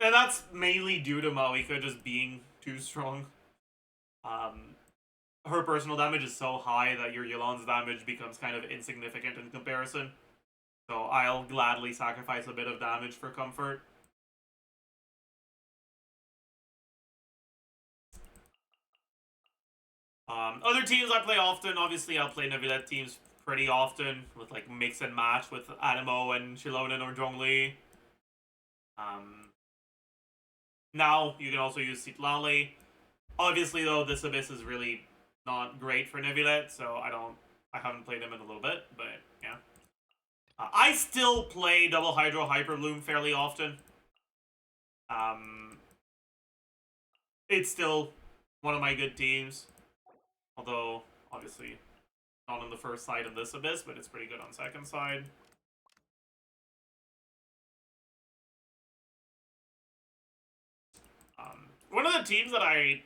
And that's mainly due to Moika just being too strong. Her personal damage is so high that your Yelan's damage becomes kind of insignificant in comparison. So I'll gladly sacrifice a bit of damage for comfort. Other teams I play often, obviously I'll play Neuvillette teams pretty often, with like mix and match with Animo and Shilonen or Zhongli. Now you can also use Citlali. Obviously though, this Abyss is really not great for Neuvillette, so I haven't played him in a little bit, but yeah. I still play Double Hydro Hyper Bloom fairly often. It's still one of my good teams. Although, obviously, not on the first side of this Abyss, but it's pretty good on second side. One of the teams that I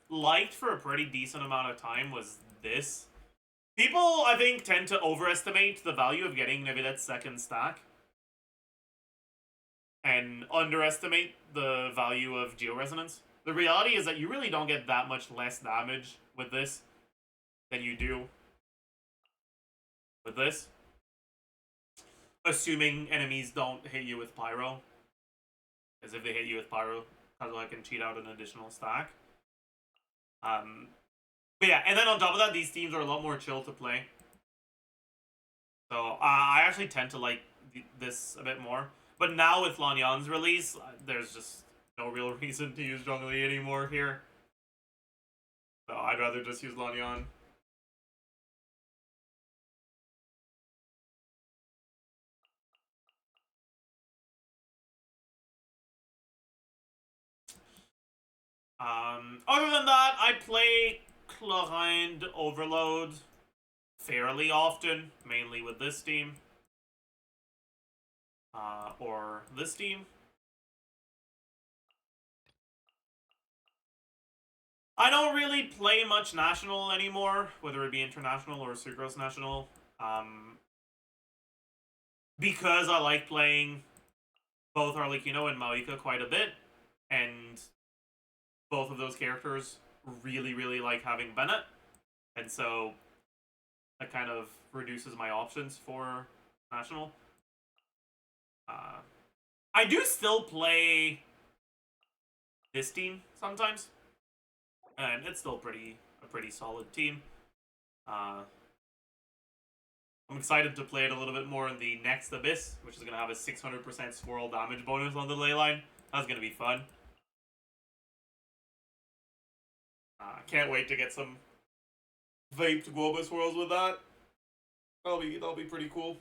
liked for a pretty decent amount of time was this. People, I think, tend to overestimate the value of getting Neuvillette's second stack. And underestimate the value of Georesonance. The reality is that you really don't get that much less damage with this than you do with this. Assuming enemies don't hit you with Pyro. As if they hit you with Pyro, Kazuha can cheat out an additional stack. But yeah, and then on top of that, these teams are a lot more chill to play. So I actually tend to like this a bit more. But now with Lanyan's release, there's just no real reason to use Zhongli anymore here. So I'd rather just use Lanyan. Other than that, I play Chlorinde Overload fairly often, mainly with this team. Or this team. I don't really play much National anymore, whether it be International or Sucrose National. Because I like playing both Arlecchino and Maoika quite a bit, and both of those characters really, really like having Bennett, and so that kind of reduces my options for National. I do still play this team sometimes, and it's still a pretty solid team. I'm excited to play it a little bit more in the next Abyss, which is going to have a 600% swirl damage bonus on the ley line. That's going to be fun. Can't wait to get some vaped Guoba swirls with that. That'll be pretty cool.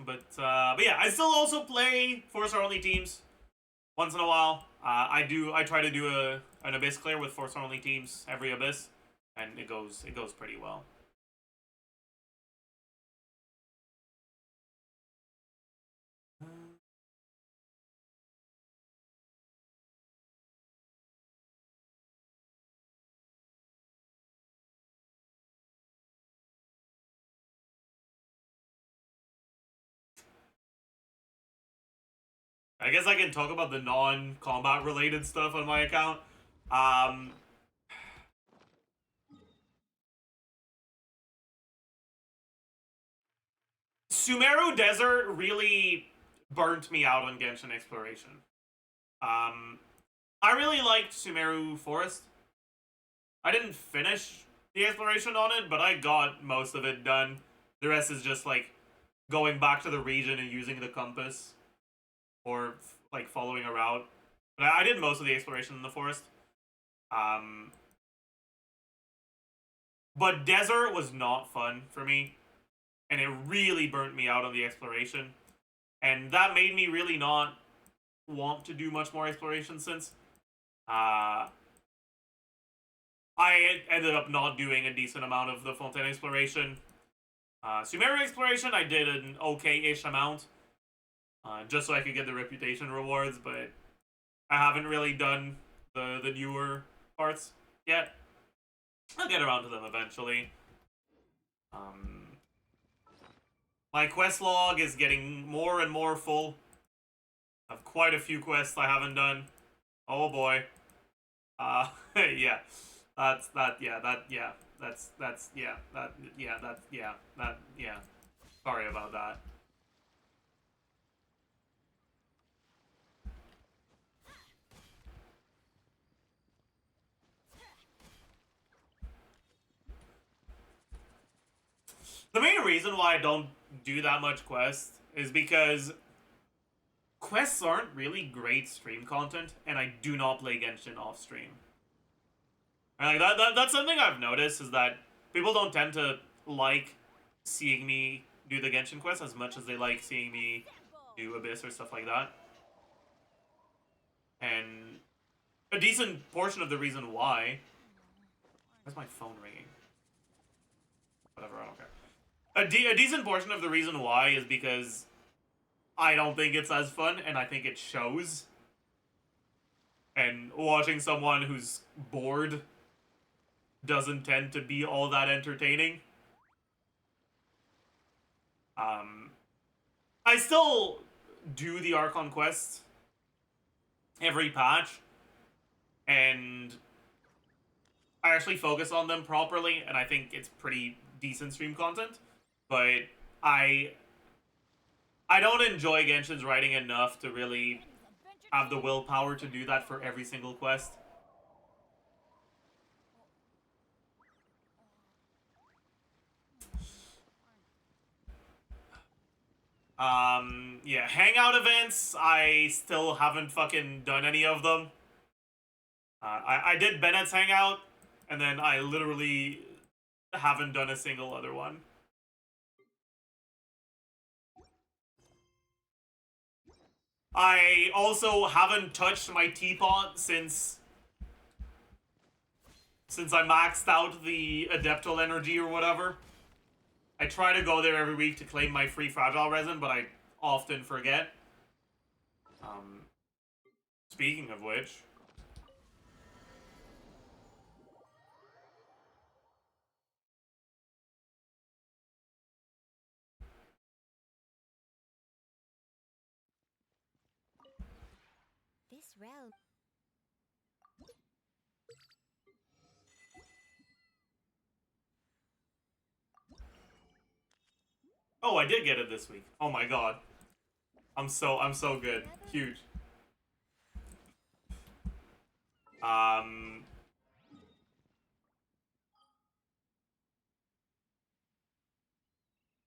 But yeah, I still also play 4-star only teams once in a while. I try to do an Abyss clear with 4-star only teams every Abyss, and it goes pretty well. I guess I can talk about the non-combat related stuff on my account. Sumeru Desert really burnt me out on Genshin Exploration. I really liked Sumeru Forest. I didn't finish the exploration on it, but I got most of it done. The rest is just like going back to the region and using the compass, or like following a route. But I did most of the exploration in the forest. But desert was not fun for me, and it really burnt me out on the exploration, and that made me really not want to do much more exploration since. I ended up not doing a decent amount of the Fontaine exploration. Sumeru exploration, I did an okay-ish amount, just so I could get the reputation rewards, but I haven't really done the newer parts yet. I'll get around to them eventually. My quest log is getting more and more full. I have quite a few quests I haven't done. Oh boy. Yeah. Sorry about that. The main reason why I don't do that much quest is because quests aren't really great stream content, and I do not play Genshin off stream. And like that's something I've noticed, is that people don't tend to like seeing me do the Genshin quest as much as they like seeing me do Abyss or stuff like that. And a decent portion of the reason why... Where's my phone ringing? Whatever, I don't care. A decent portion of the reason why is because I don't think it's as fun, and I think it shows. And watching someone who's bored doesn't tend to be all that entertaining. I still do the Archon quests every patch, and I actually focus on them properly, and I think it's pretty decent stream content. But I don't enjoy Genshin's writing enough to really have the willpower to do that for every single quest. Yeah, hangout events, I still haven't fucking done any of them. I did Bennett's hangout, and then I literally haven't done a single other one. I also haven't touched my teapot since I maxed out the Adeptal energy or whatever. I try to go there every week to claim my free fragile resin, but I often forget. Speaking of which, This realm. oh, I did get it this week. Oh my god. I'm so good. Huge.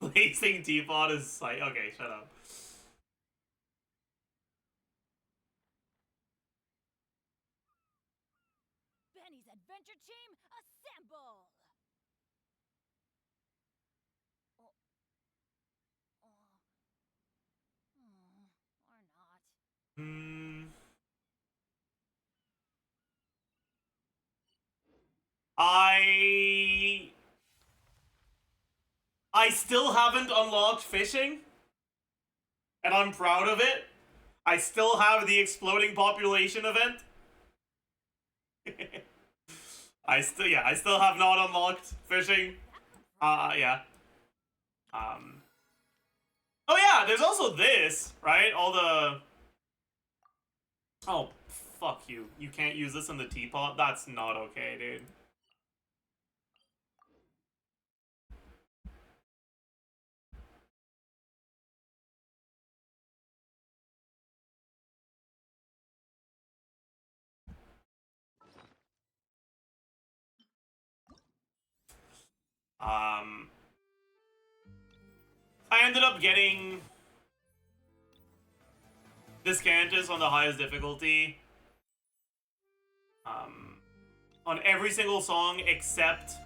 Blazing teapot is like, okay, shut up. Benny's adventure team, assemble! Or not. Hmm. I still haven't unlocked fishing, and I'm proud of it. I still have the exploding population event. I still have not unlocked fishing. Yeah. Oh yeah, there's also this, right? All the... Oh, fuck you. You can't use this in the teapot? That's not okay, dude. I ended up getting Descantus on the highest difficulty. On every single song except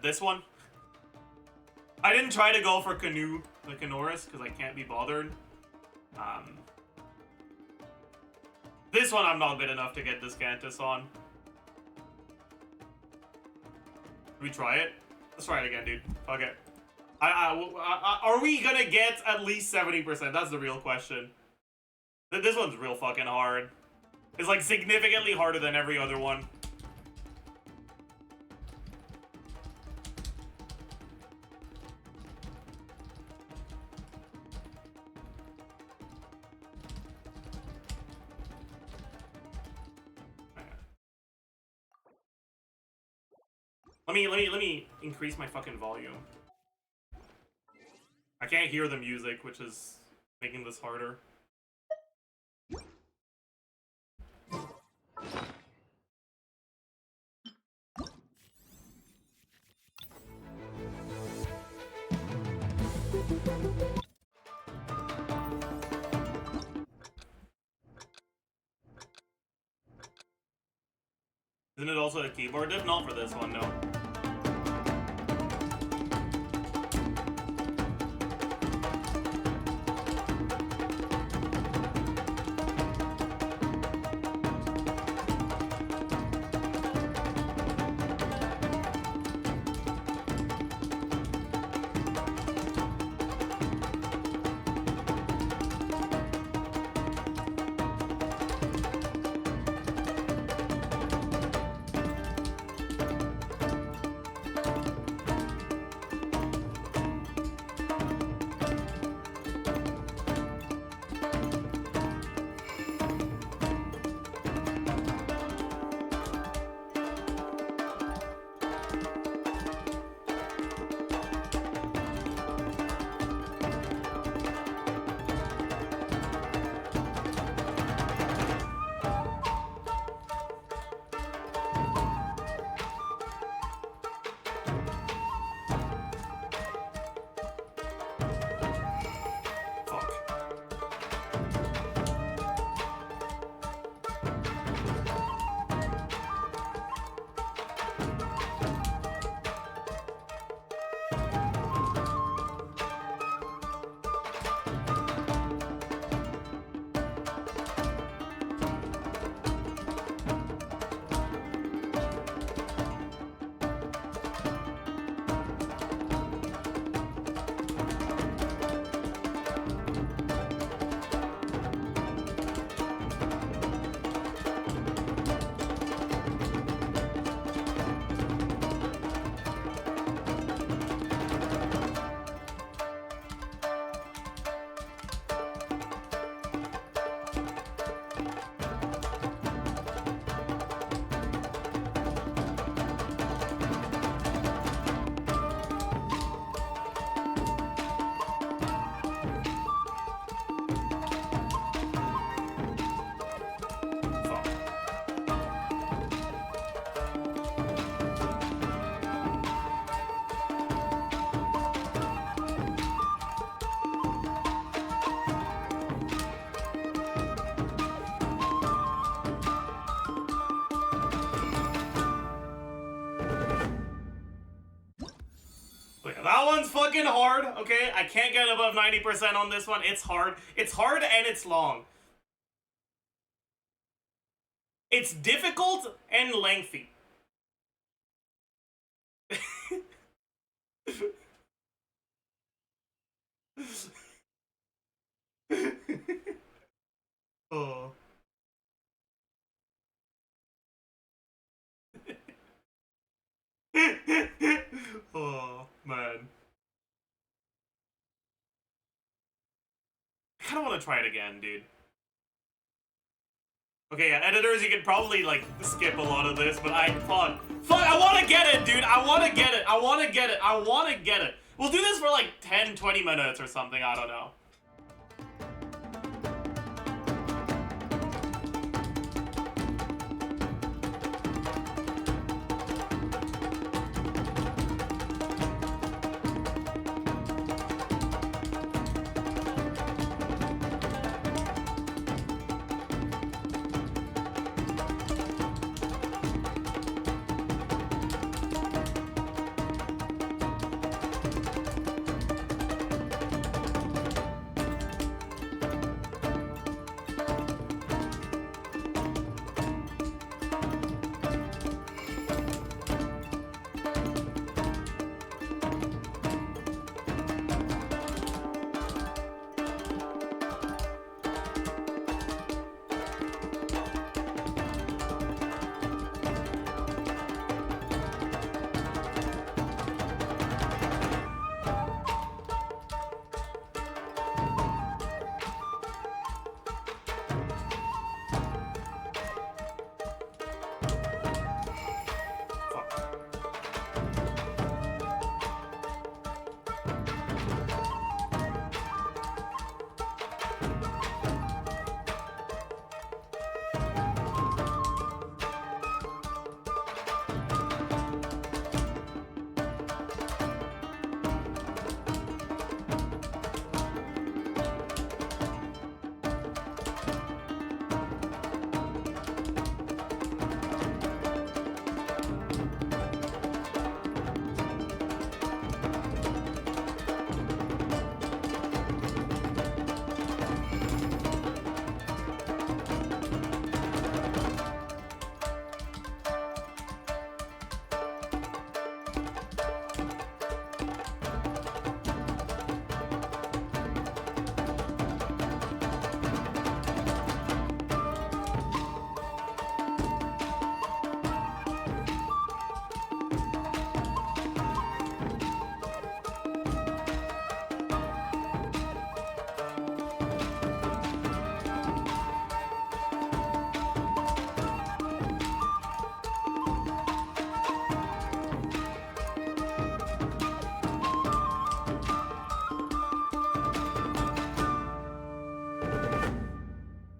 this one. I didn't try to go for the Canoris, because I can't be bothered. This one I'm not good enough to get Descantus on. Should we try it? Let's try it again, dude. Fuck it. Are we gonna get at least 70%? That's the real question. This one's real fucking hard. It's like significantly harder than every other one. Let me increase my fucking volume. I can't hear the music, which is making this harder. Isn't it also a keyboard diff? Not for this one, no. That one's fucking hard, okay? I can't get above 90% on this one. It's hard. It's hard and it's long. It's difficult and lengthy. Oh. Oh, man. I kind of want to try it again, dude. Okay, yeah, editors, you could probably, like, skip a lot of this, but fuck, I want to get it, dude. I want to get it. I want to get it. I want to get it. We'll do this for, like, 10, 20 minutes or something. I don't know.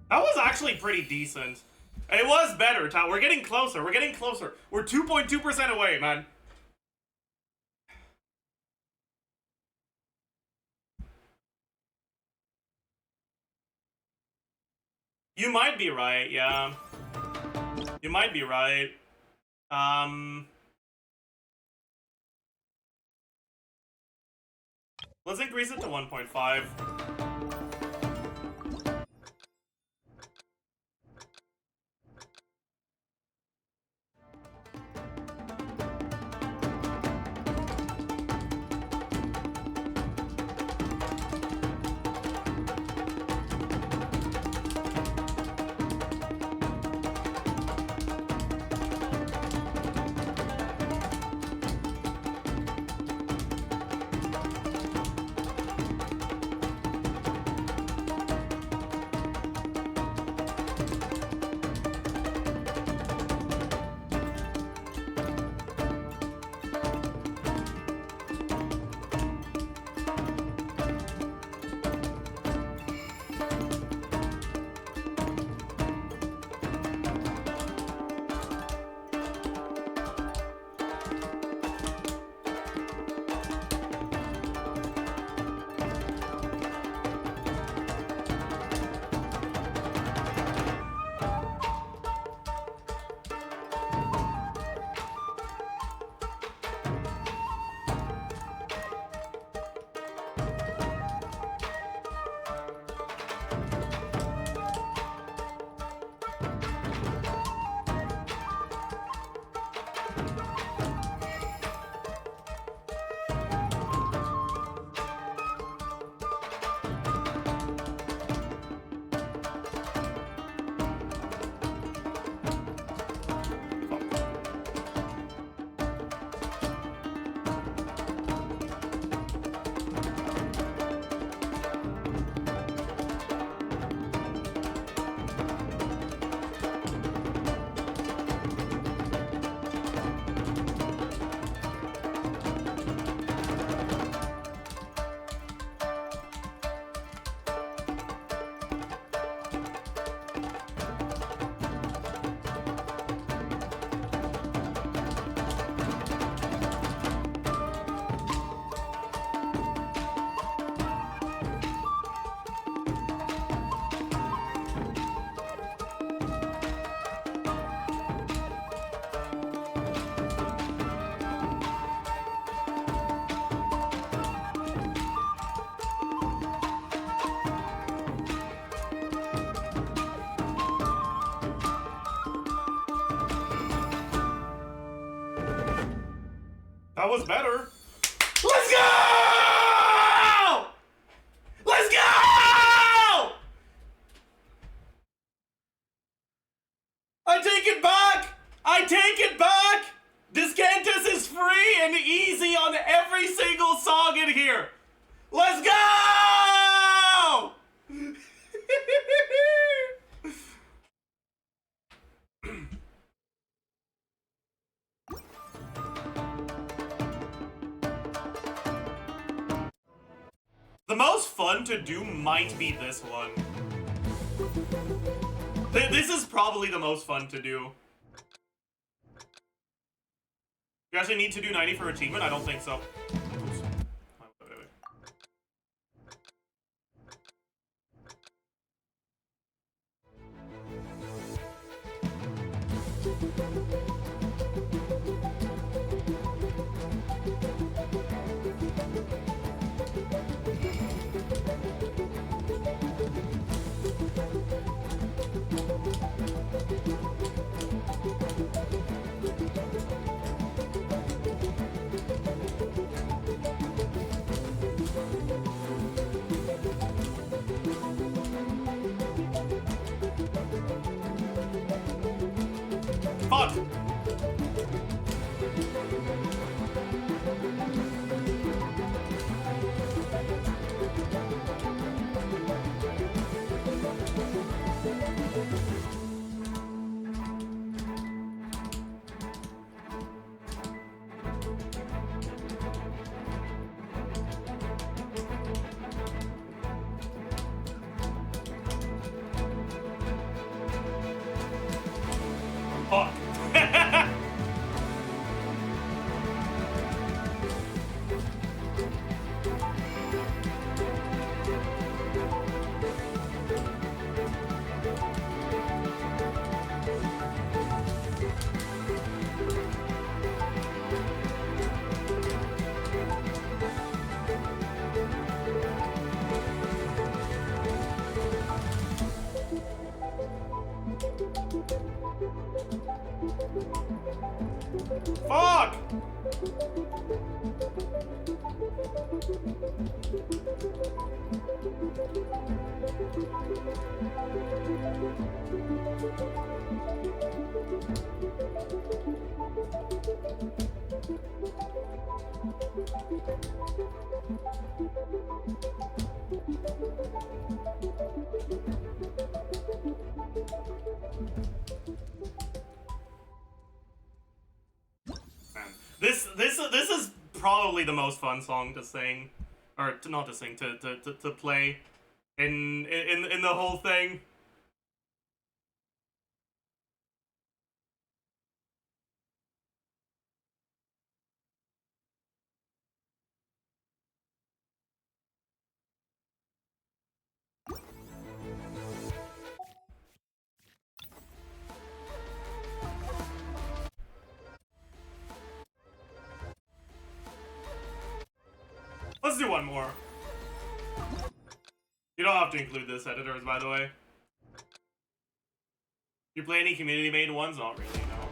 That was actually pretty decent. It was better, Tom. We're getting closer. We're getting closer. We're 2.2% away, man. You might be right, yeah. You might be right. Let's increase it to 1.5. That was better. Let's go! Let's go! I take it back! I take it back! Discantus is free and easy on every single song in here. Let's go! The most fun to do might be this one. This is probably the most fun to do. You actually need to do 90 for achievement? I don't think so. Oops. Wait. Fuck! Fuck. Fuck! This is probably the most fun song to sing, or not to sing, to play in the whole thing. Let's do one more. You don't have to include this, editors, by the way. You play any community-made ones? Not really, no.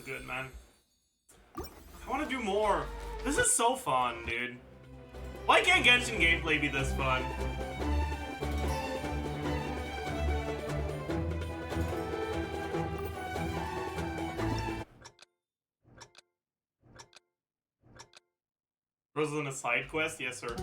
good, man. I want to do more. This is so fun, dude. Why can't Genshin gameplay be this fun? Wasn't a side quest? Yes, sir.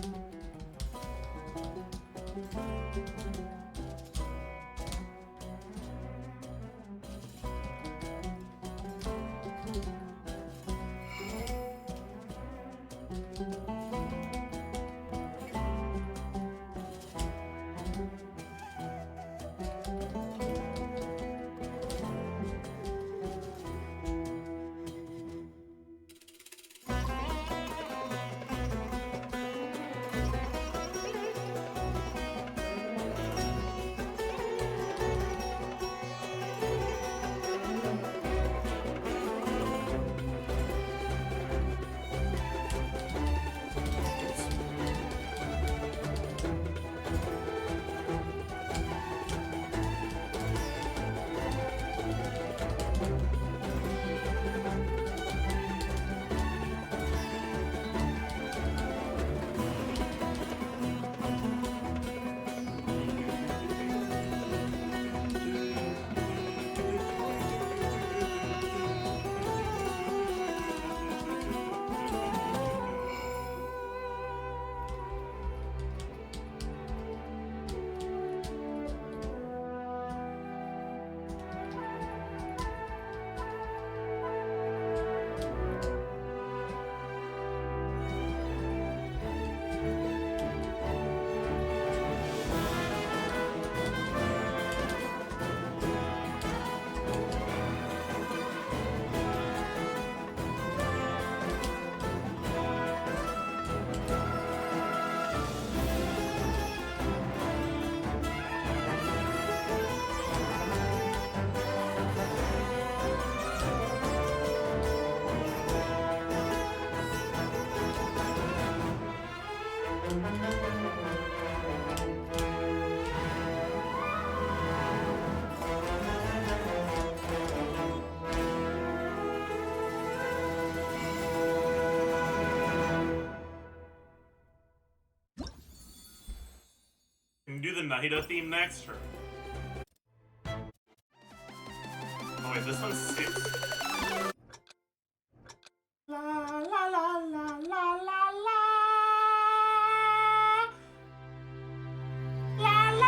Can we do the Nida theme next, or? Oh wait, this one's 6. La la la la la la la. La la.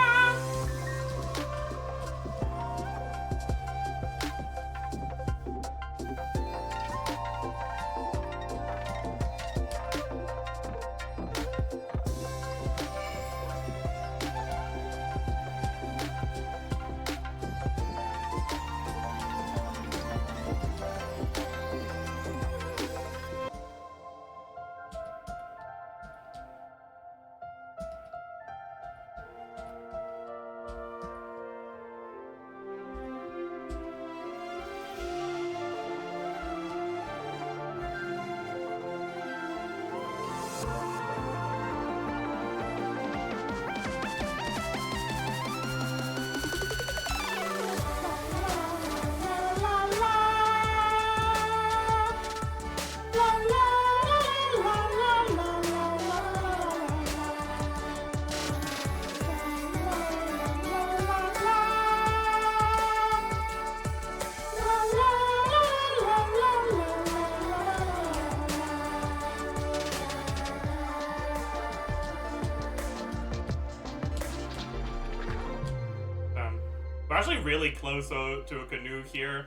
We're actually really close to a canoe here.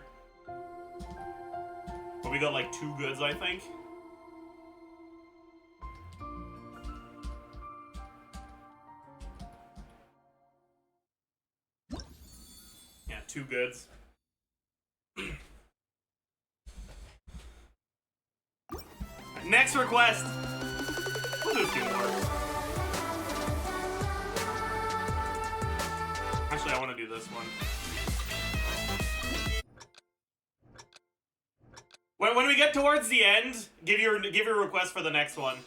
But we got like 2 goods, I think. Yeah, 2 goods. Next request! We'll do 2 more. Actually, I want to do this one. When we get towards the end, give your request for the next one.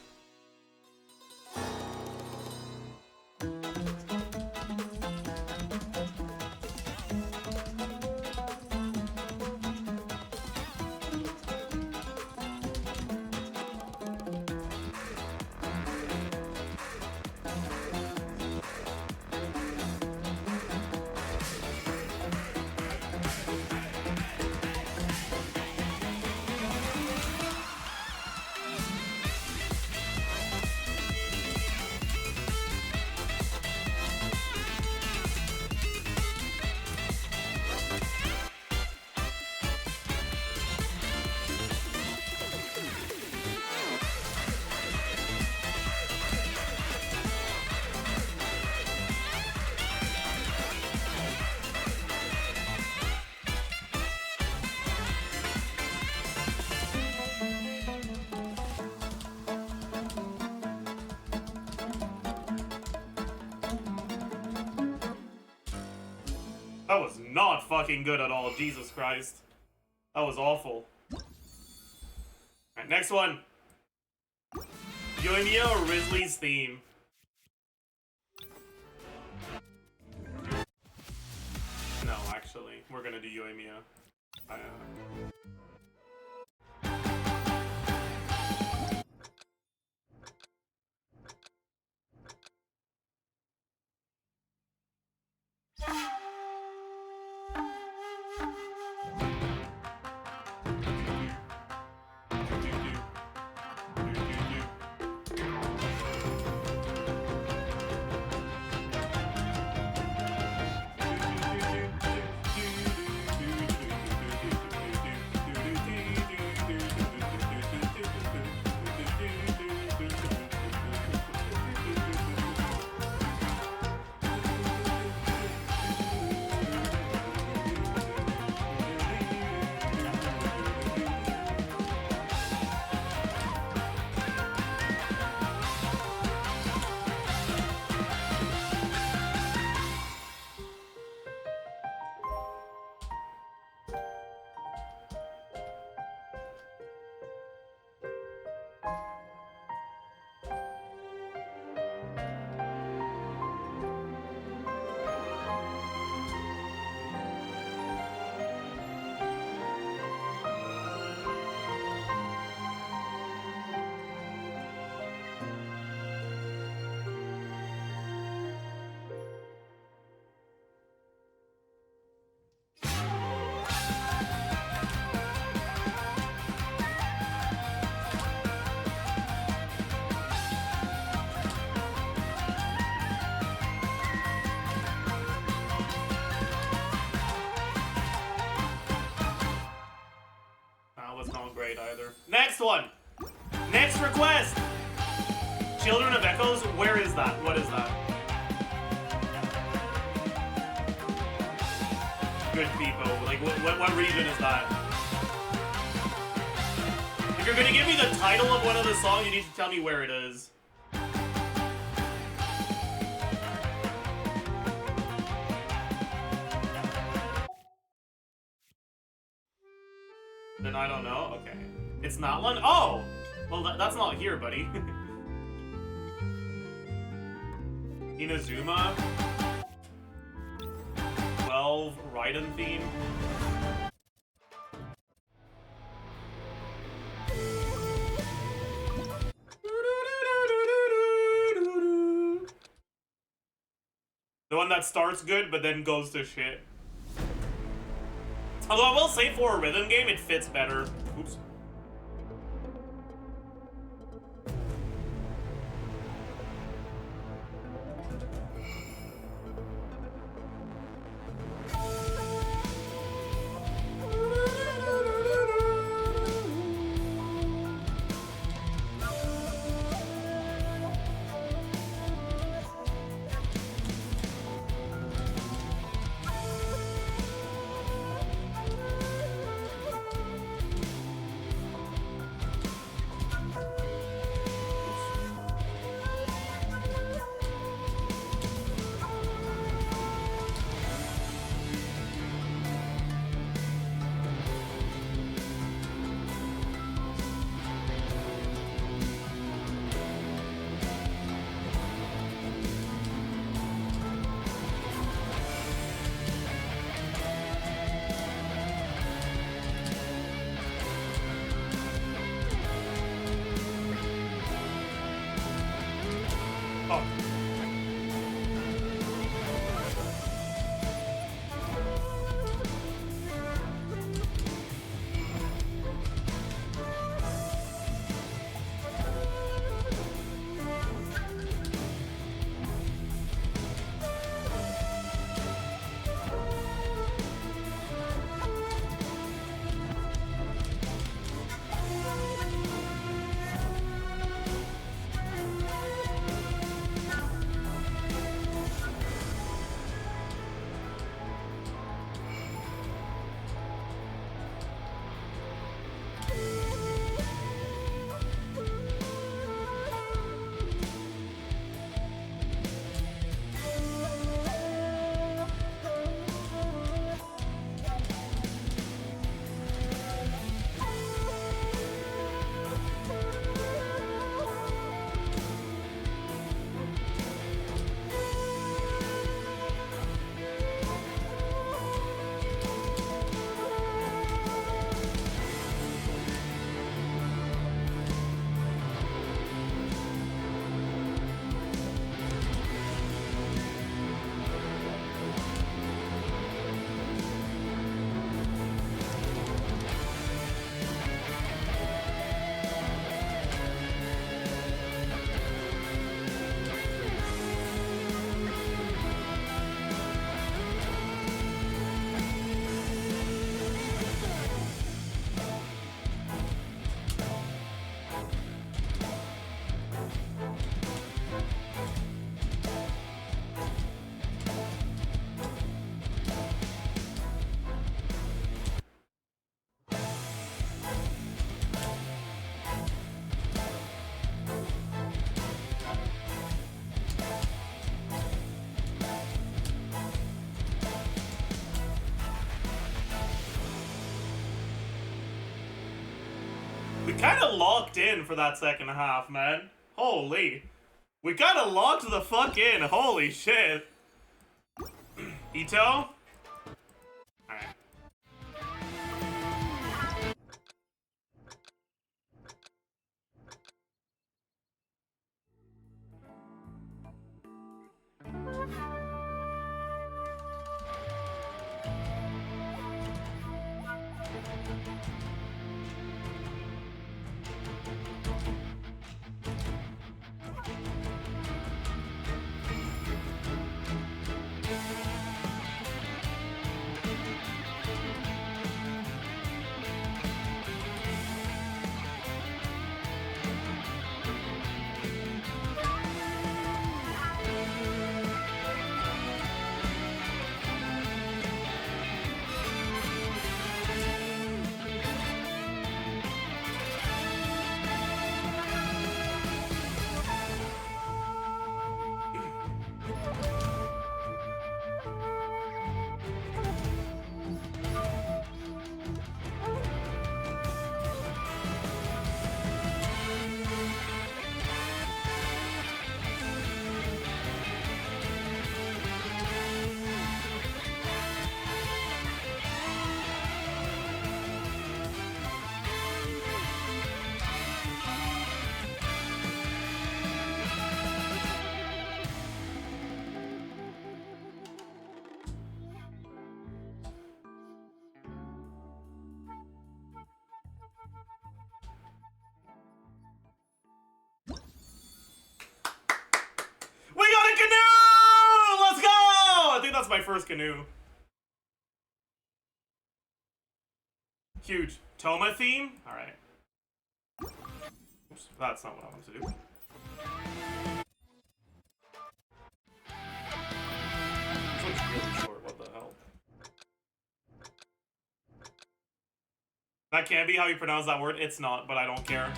That was not fucking good at all. Jesus Christ. That was awful. Alright, next one. Yoimiya or Risley's theme? No, actually. We're gonna do Yoimiya. Not great either. Next one! Next request! Children of Echoes? Where is that? What is that? Good people. Like, what region is that? If you're gonna give me the title of one of the songs, you need to tell me where it is. Then I don't know? Okay. It's not London? Oh! Well, that's not here, buddy. Inazuma? 12 Raiden theme? The one that starts good, but then goes to shit. Although I will say for a rhythm game, it fits better. Oops. We kind of locked in for that second half, man. Holy. We kind of locked the fuck in. Holy shit. Ito? Alright. We got a canoe! Let's go! I think that's my first canoe. Huge. Toma theme? Alright. Oops, that's not what I wanted to do. This looks really short, what the hell? That can't be how you pronounce that word. It's not, but I don't care.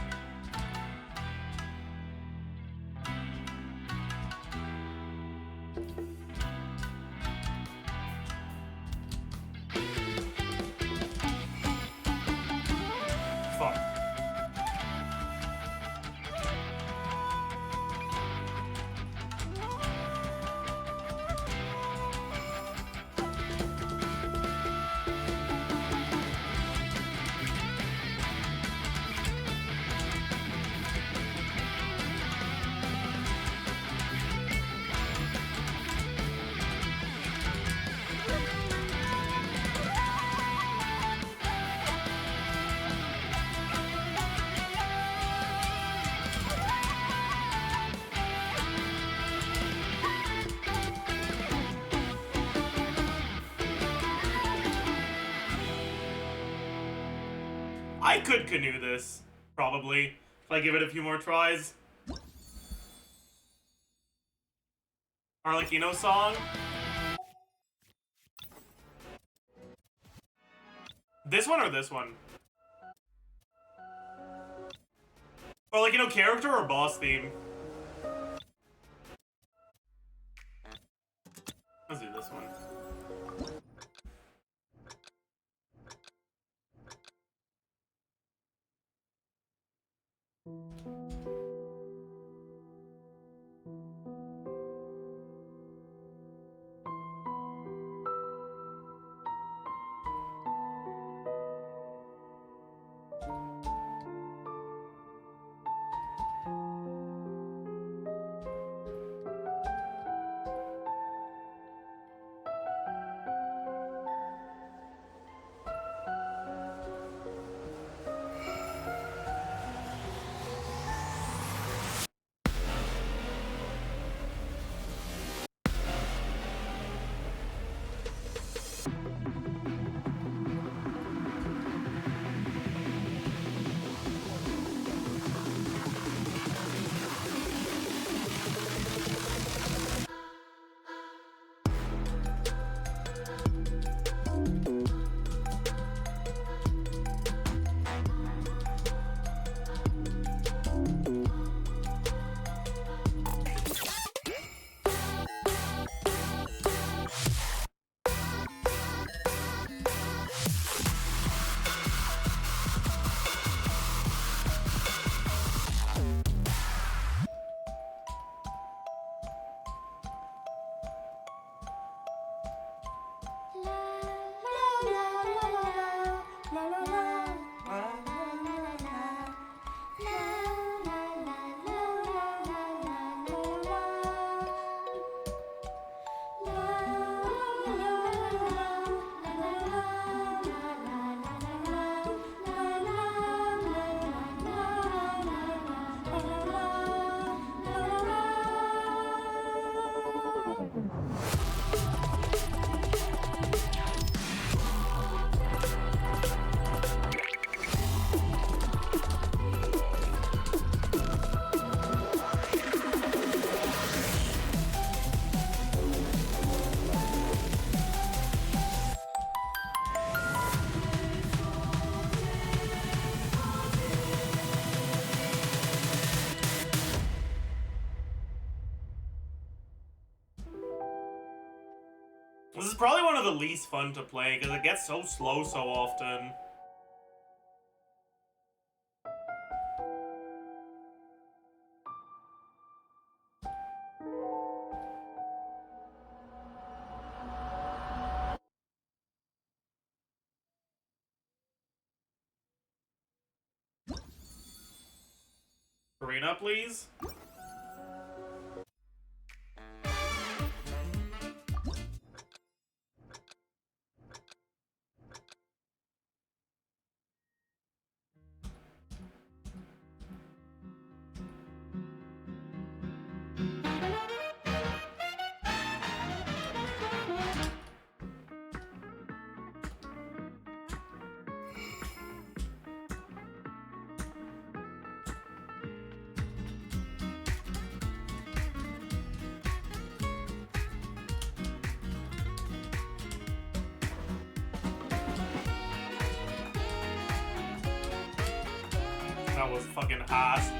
Fuck. I could canoe this, probably, if I give it a few more tries. Arlecchino song. This one or this one? Arlecchino character or boss theme? Let's do this one. the least fun to play because it gets so slow so often. Arena, please. That was fucking ass.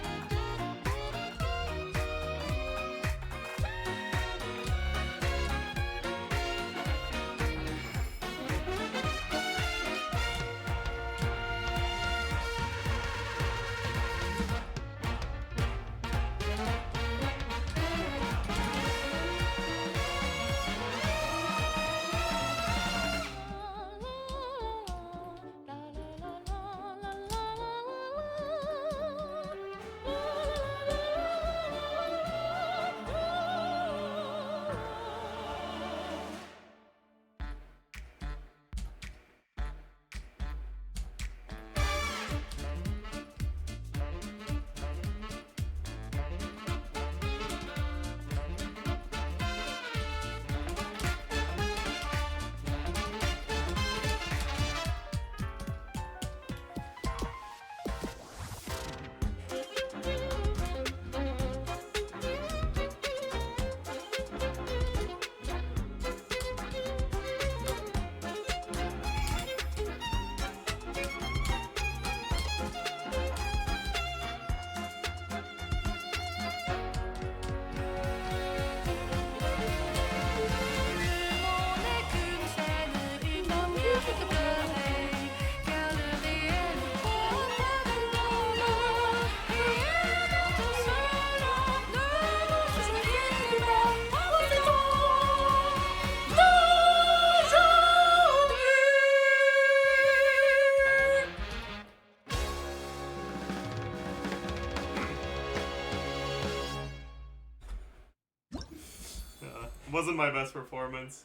Wasn't my best performance.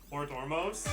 Or Tormos.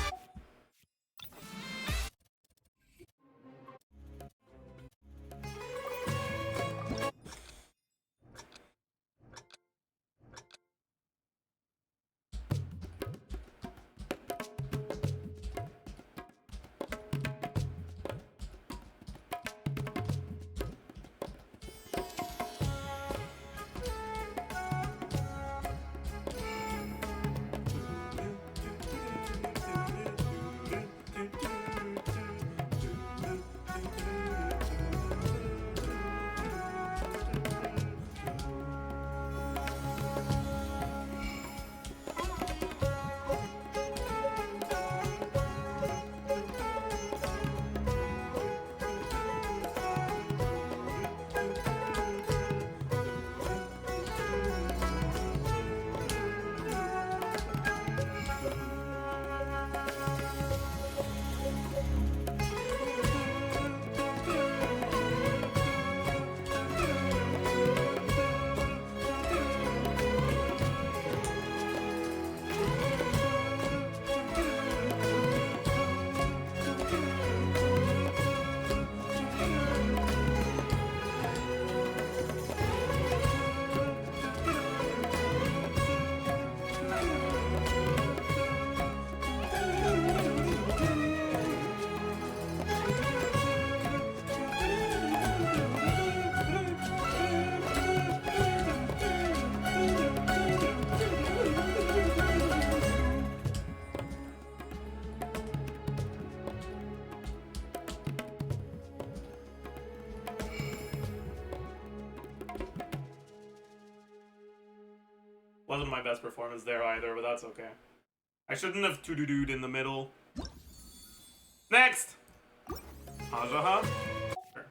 Wasn't my best performance there either, but that's okay. I shouldn't have to-do-doed in the middle. Next! Ajaha. Sure.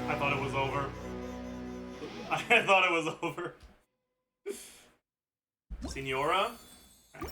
I thought it was over. I thought it was over. Senora? Okay.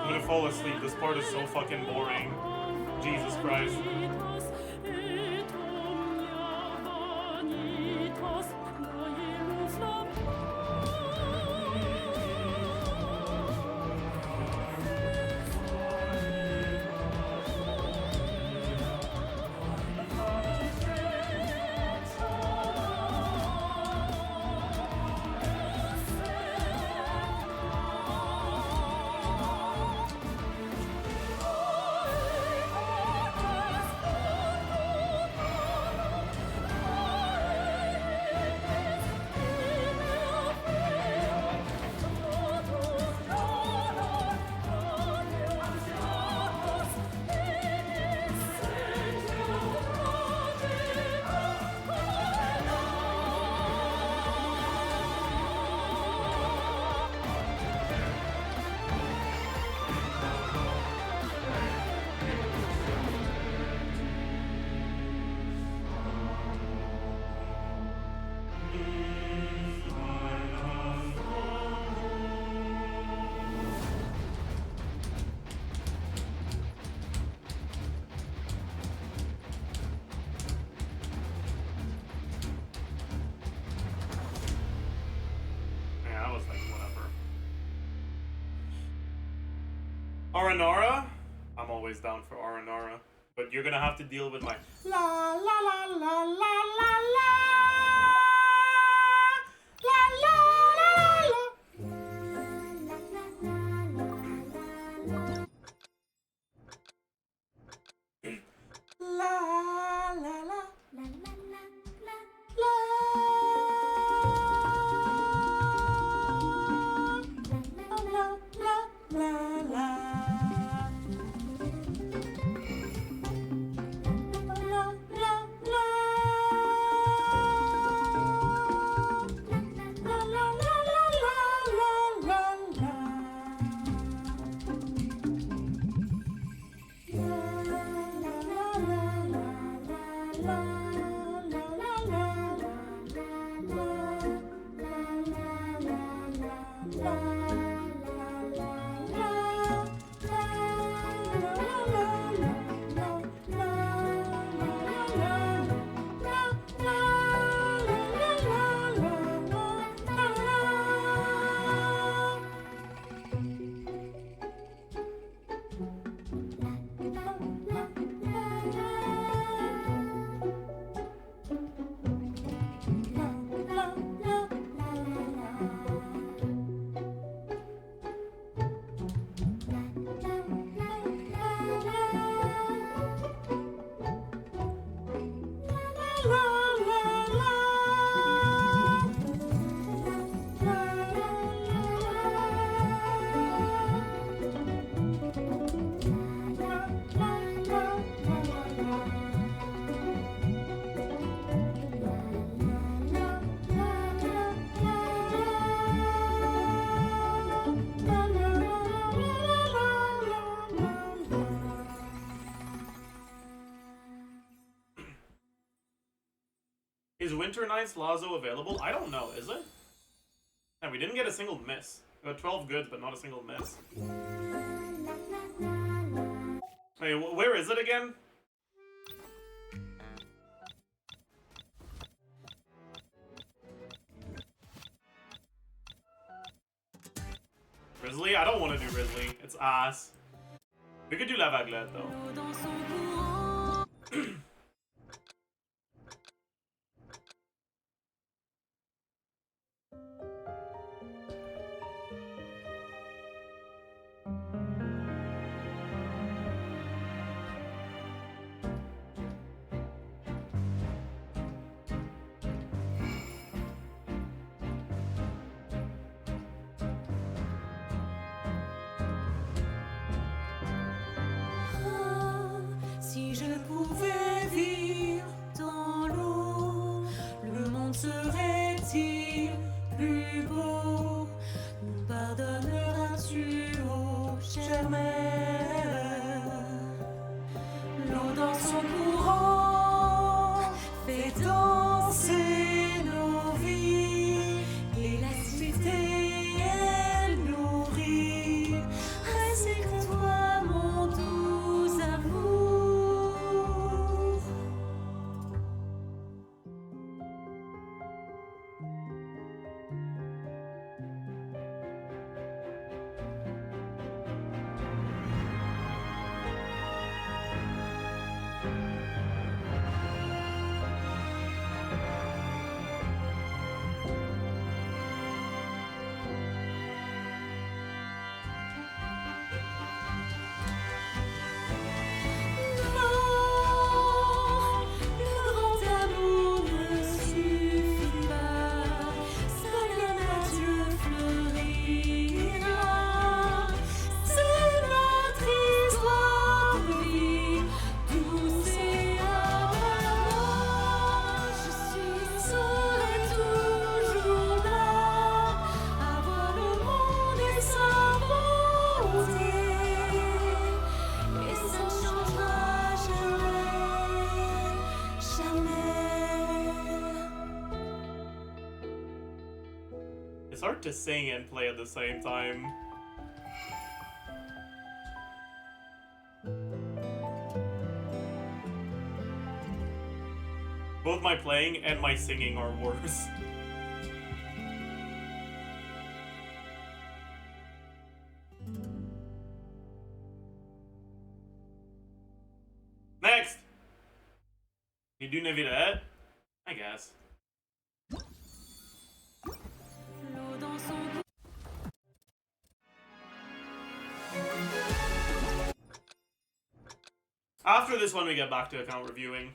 I'm gonna fall asleep. This part is so fucking boring. Jesus Christ. Aranara? I'm always down for Aranara. But you're gonna have to deal with my la la la la la la la la la la Is Winter Night's Lazo available? I don't know, is it? And we didn't get a single miss. We got 12 goods, but not a single miss. Wait, where is it again? Grizzly? I don't want to do Grizzly. It's ass. We could do La Vaglette, though. Si je pouvais vivre dans l'eau, le monde serait-il plus beau? Nous pardonneras-tu, ô chère mère? L'eau dans son courant fait danser nos vies, et la cité elle nourrit. Respecte-toi, mon doux amour. It's hard to sing and play at the same time. Both my playing and my singing are worse. You do Navidad? I guess. L'eau dans son After this one, we get back to account reviewing.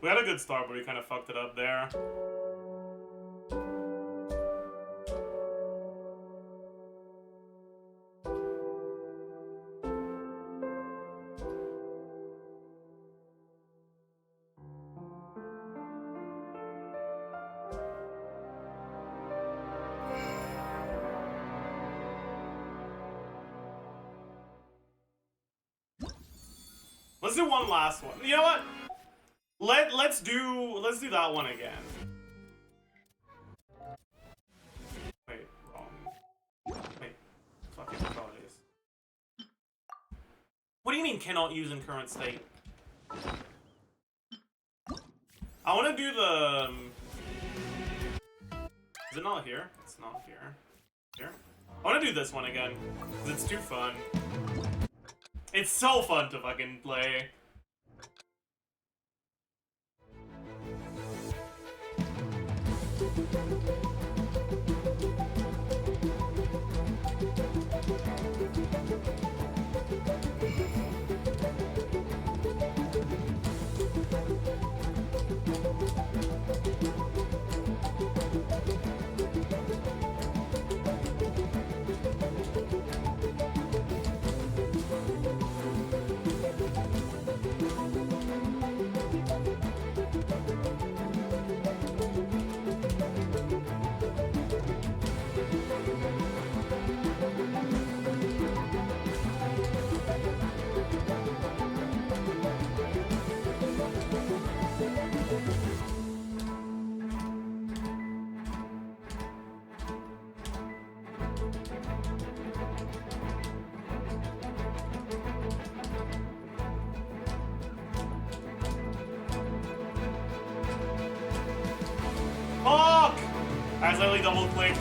We had a good start, but we kind of fucked it up there. Let's do one last one. You know what? Let's do that one again. Wait, wrong. Wait, fucking apologies. What do you mean cannot use in current state? I want to do the. Is it not here? It's not here. Here. I want to do this one again because it's too fun. It's so fun to fucking play. Fuck! I accidentally double clicked.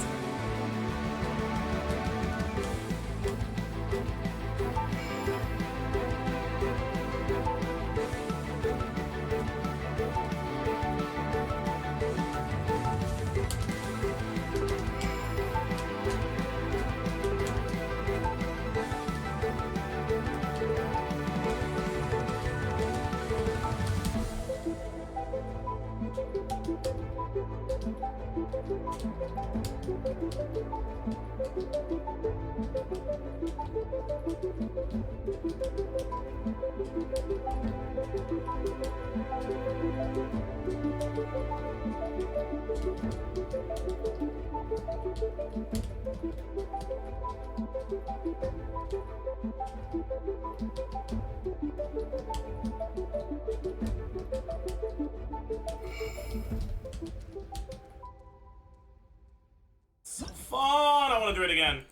So fun! I want to do it again.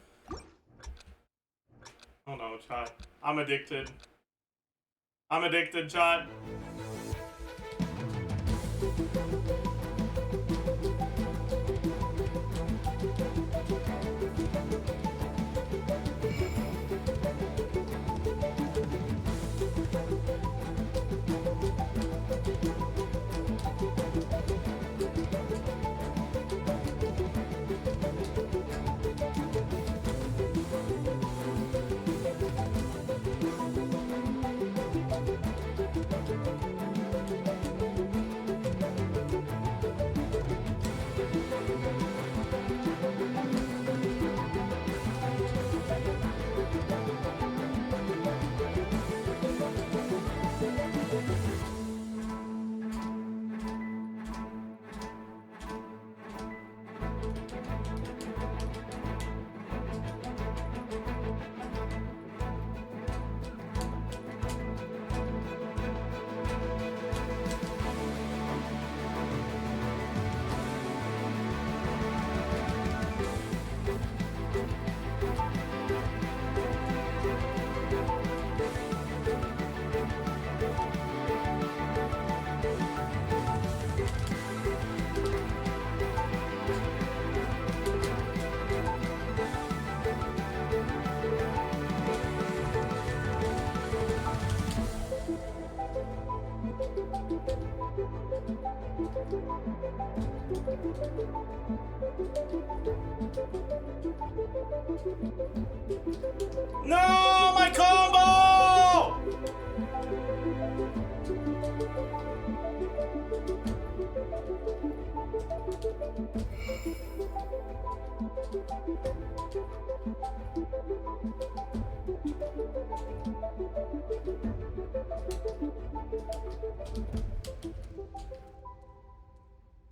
Oh no, chat. I'm addicted. I'm addicted, chat.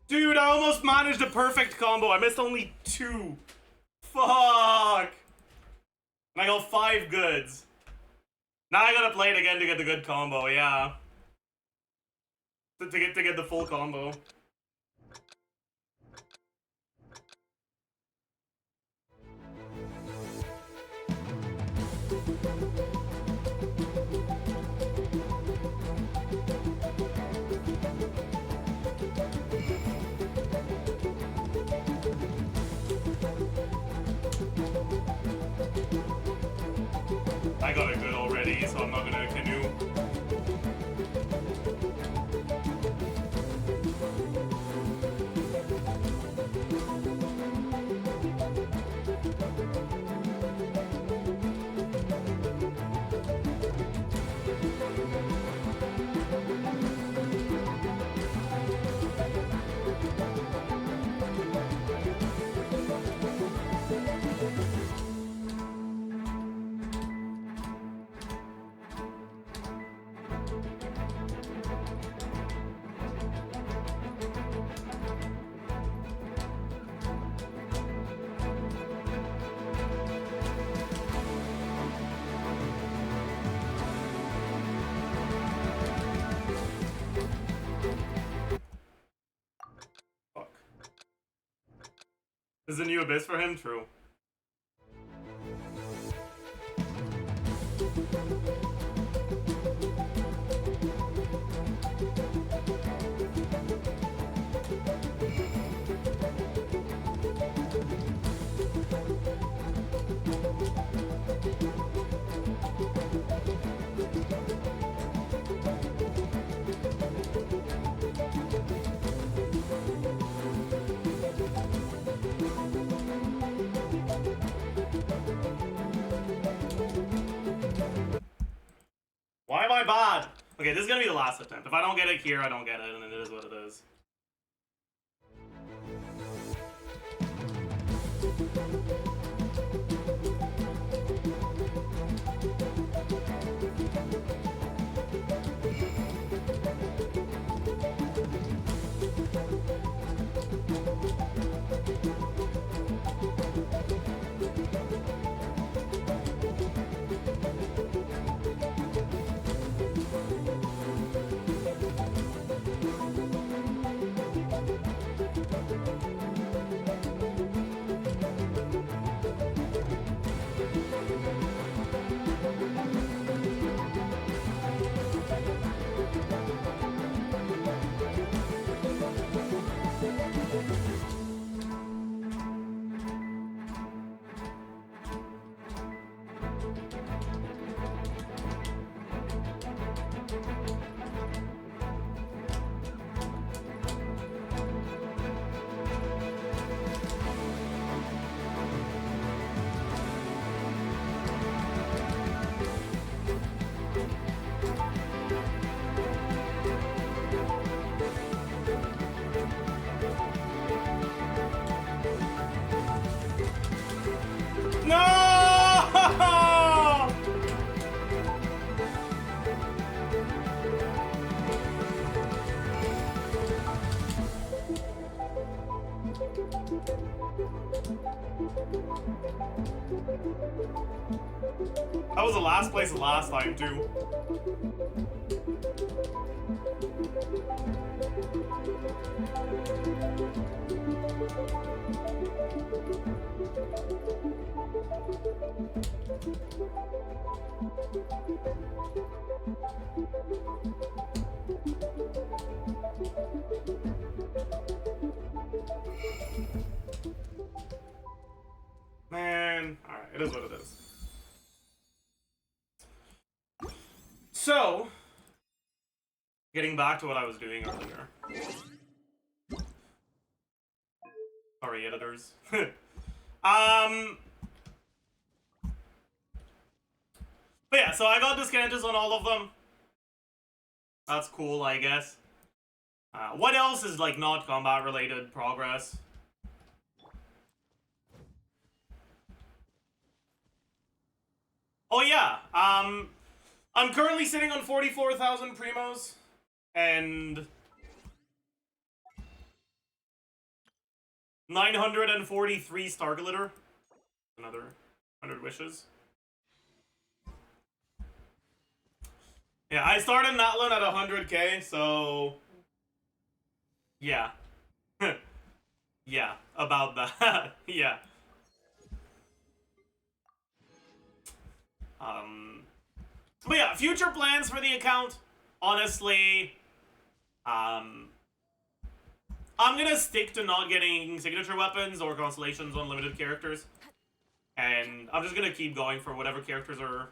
Dude, I almost managed a perfect combo. I missed only 2. Fuck. And I got 5 goods. Now I gotta play it again to get the good combo, yeah. To get the full combo. I got it good already, so I'm not gonna canoe. Fuck. This is a new abyss for him? True. Why am I bad? Okay, this is gonna be the last attempt. If I don't get it here, I don't get it, and it is what it is. No! That was the last place the last time, too. Man, alright, it is what it is. So, getting back to what I was doing earlier. Sorry, editors. But yeah, so I got Discantus on all of them. That's cool, I guess. What else is, like, not combat-related progress? Oh, yeah. I'm currently sitting on 44,000 primos. And 943 star glitter. Another 100 wishes. Yeah, I started Natlin at 100k, so yeah. Yeah, about that. Yeah. But yeah, future plans for the account. Honestly, I'm gonna stick to not getting signature weapons or constellations on limited characters. And I'm just gonna keep going for whatever characters are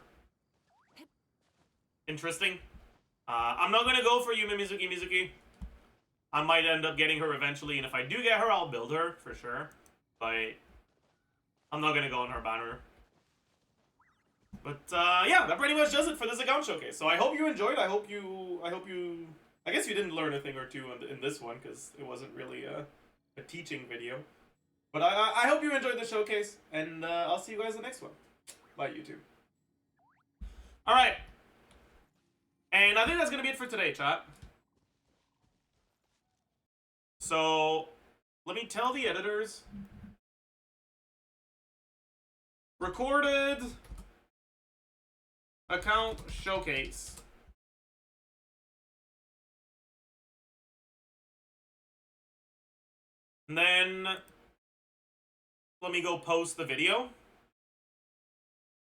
interesting. I'm not gonna go for Yume Mizuki. I might end up getting her eventually, and if I do get her, I'll build her, for sure. But I'm not gonna go on her banner. But, yeah, that pretty much does it for this account showcase. So I hope you enjoyed. I guess you didn't learn a thing or two in this one, because it wasn't really a teaching video. But I hope you enjoyed the showcase, and I'll see you guys in the next one. Bye, YouTube. Alright. And I think that's gonna be it for today, chat. So, let me tell the editors. Recorded account showcase. And then let me go post the video.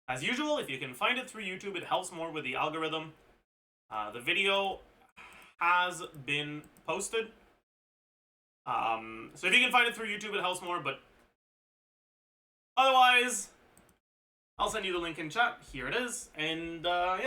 As usual, if you can find it through YouTube, it helps more with the algorithm. The video has been posted. So if you can find it through YouTube, it helps more, but otherwise, I'll send you the link in chat. Here it is. And, yeah.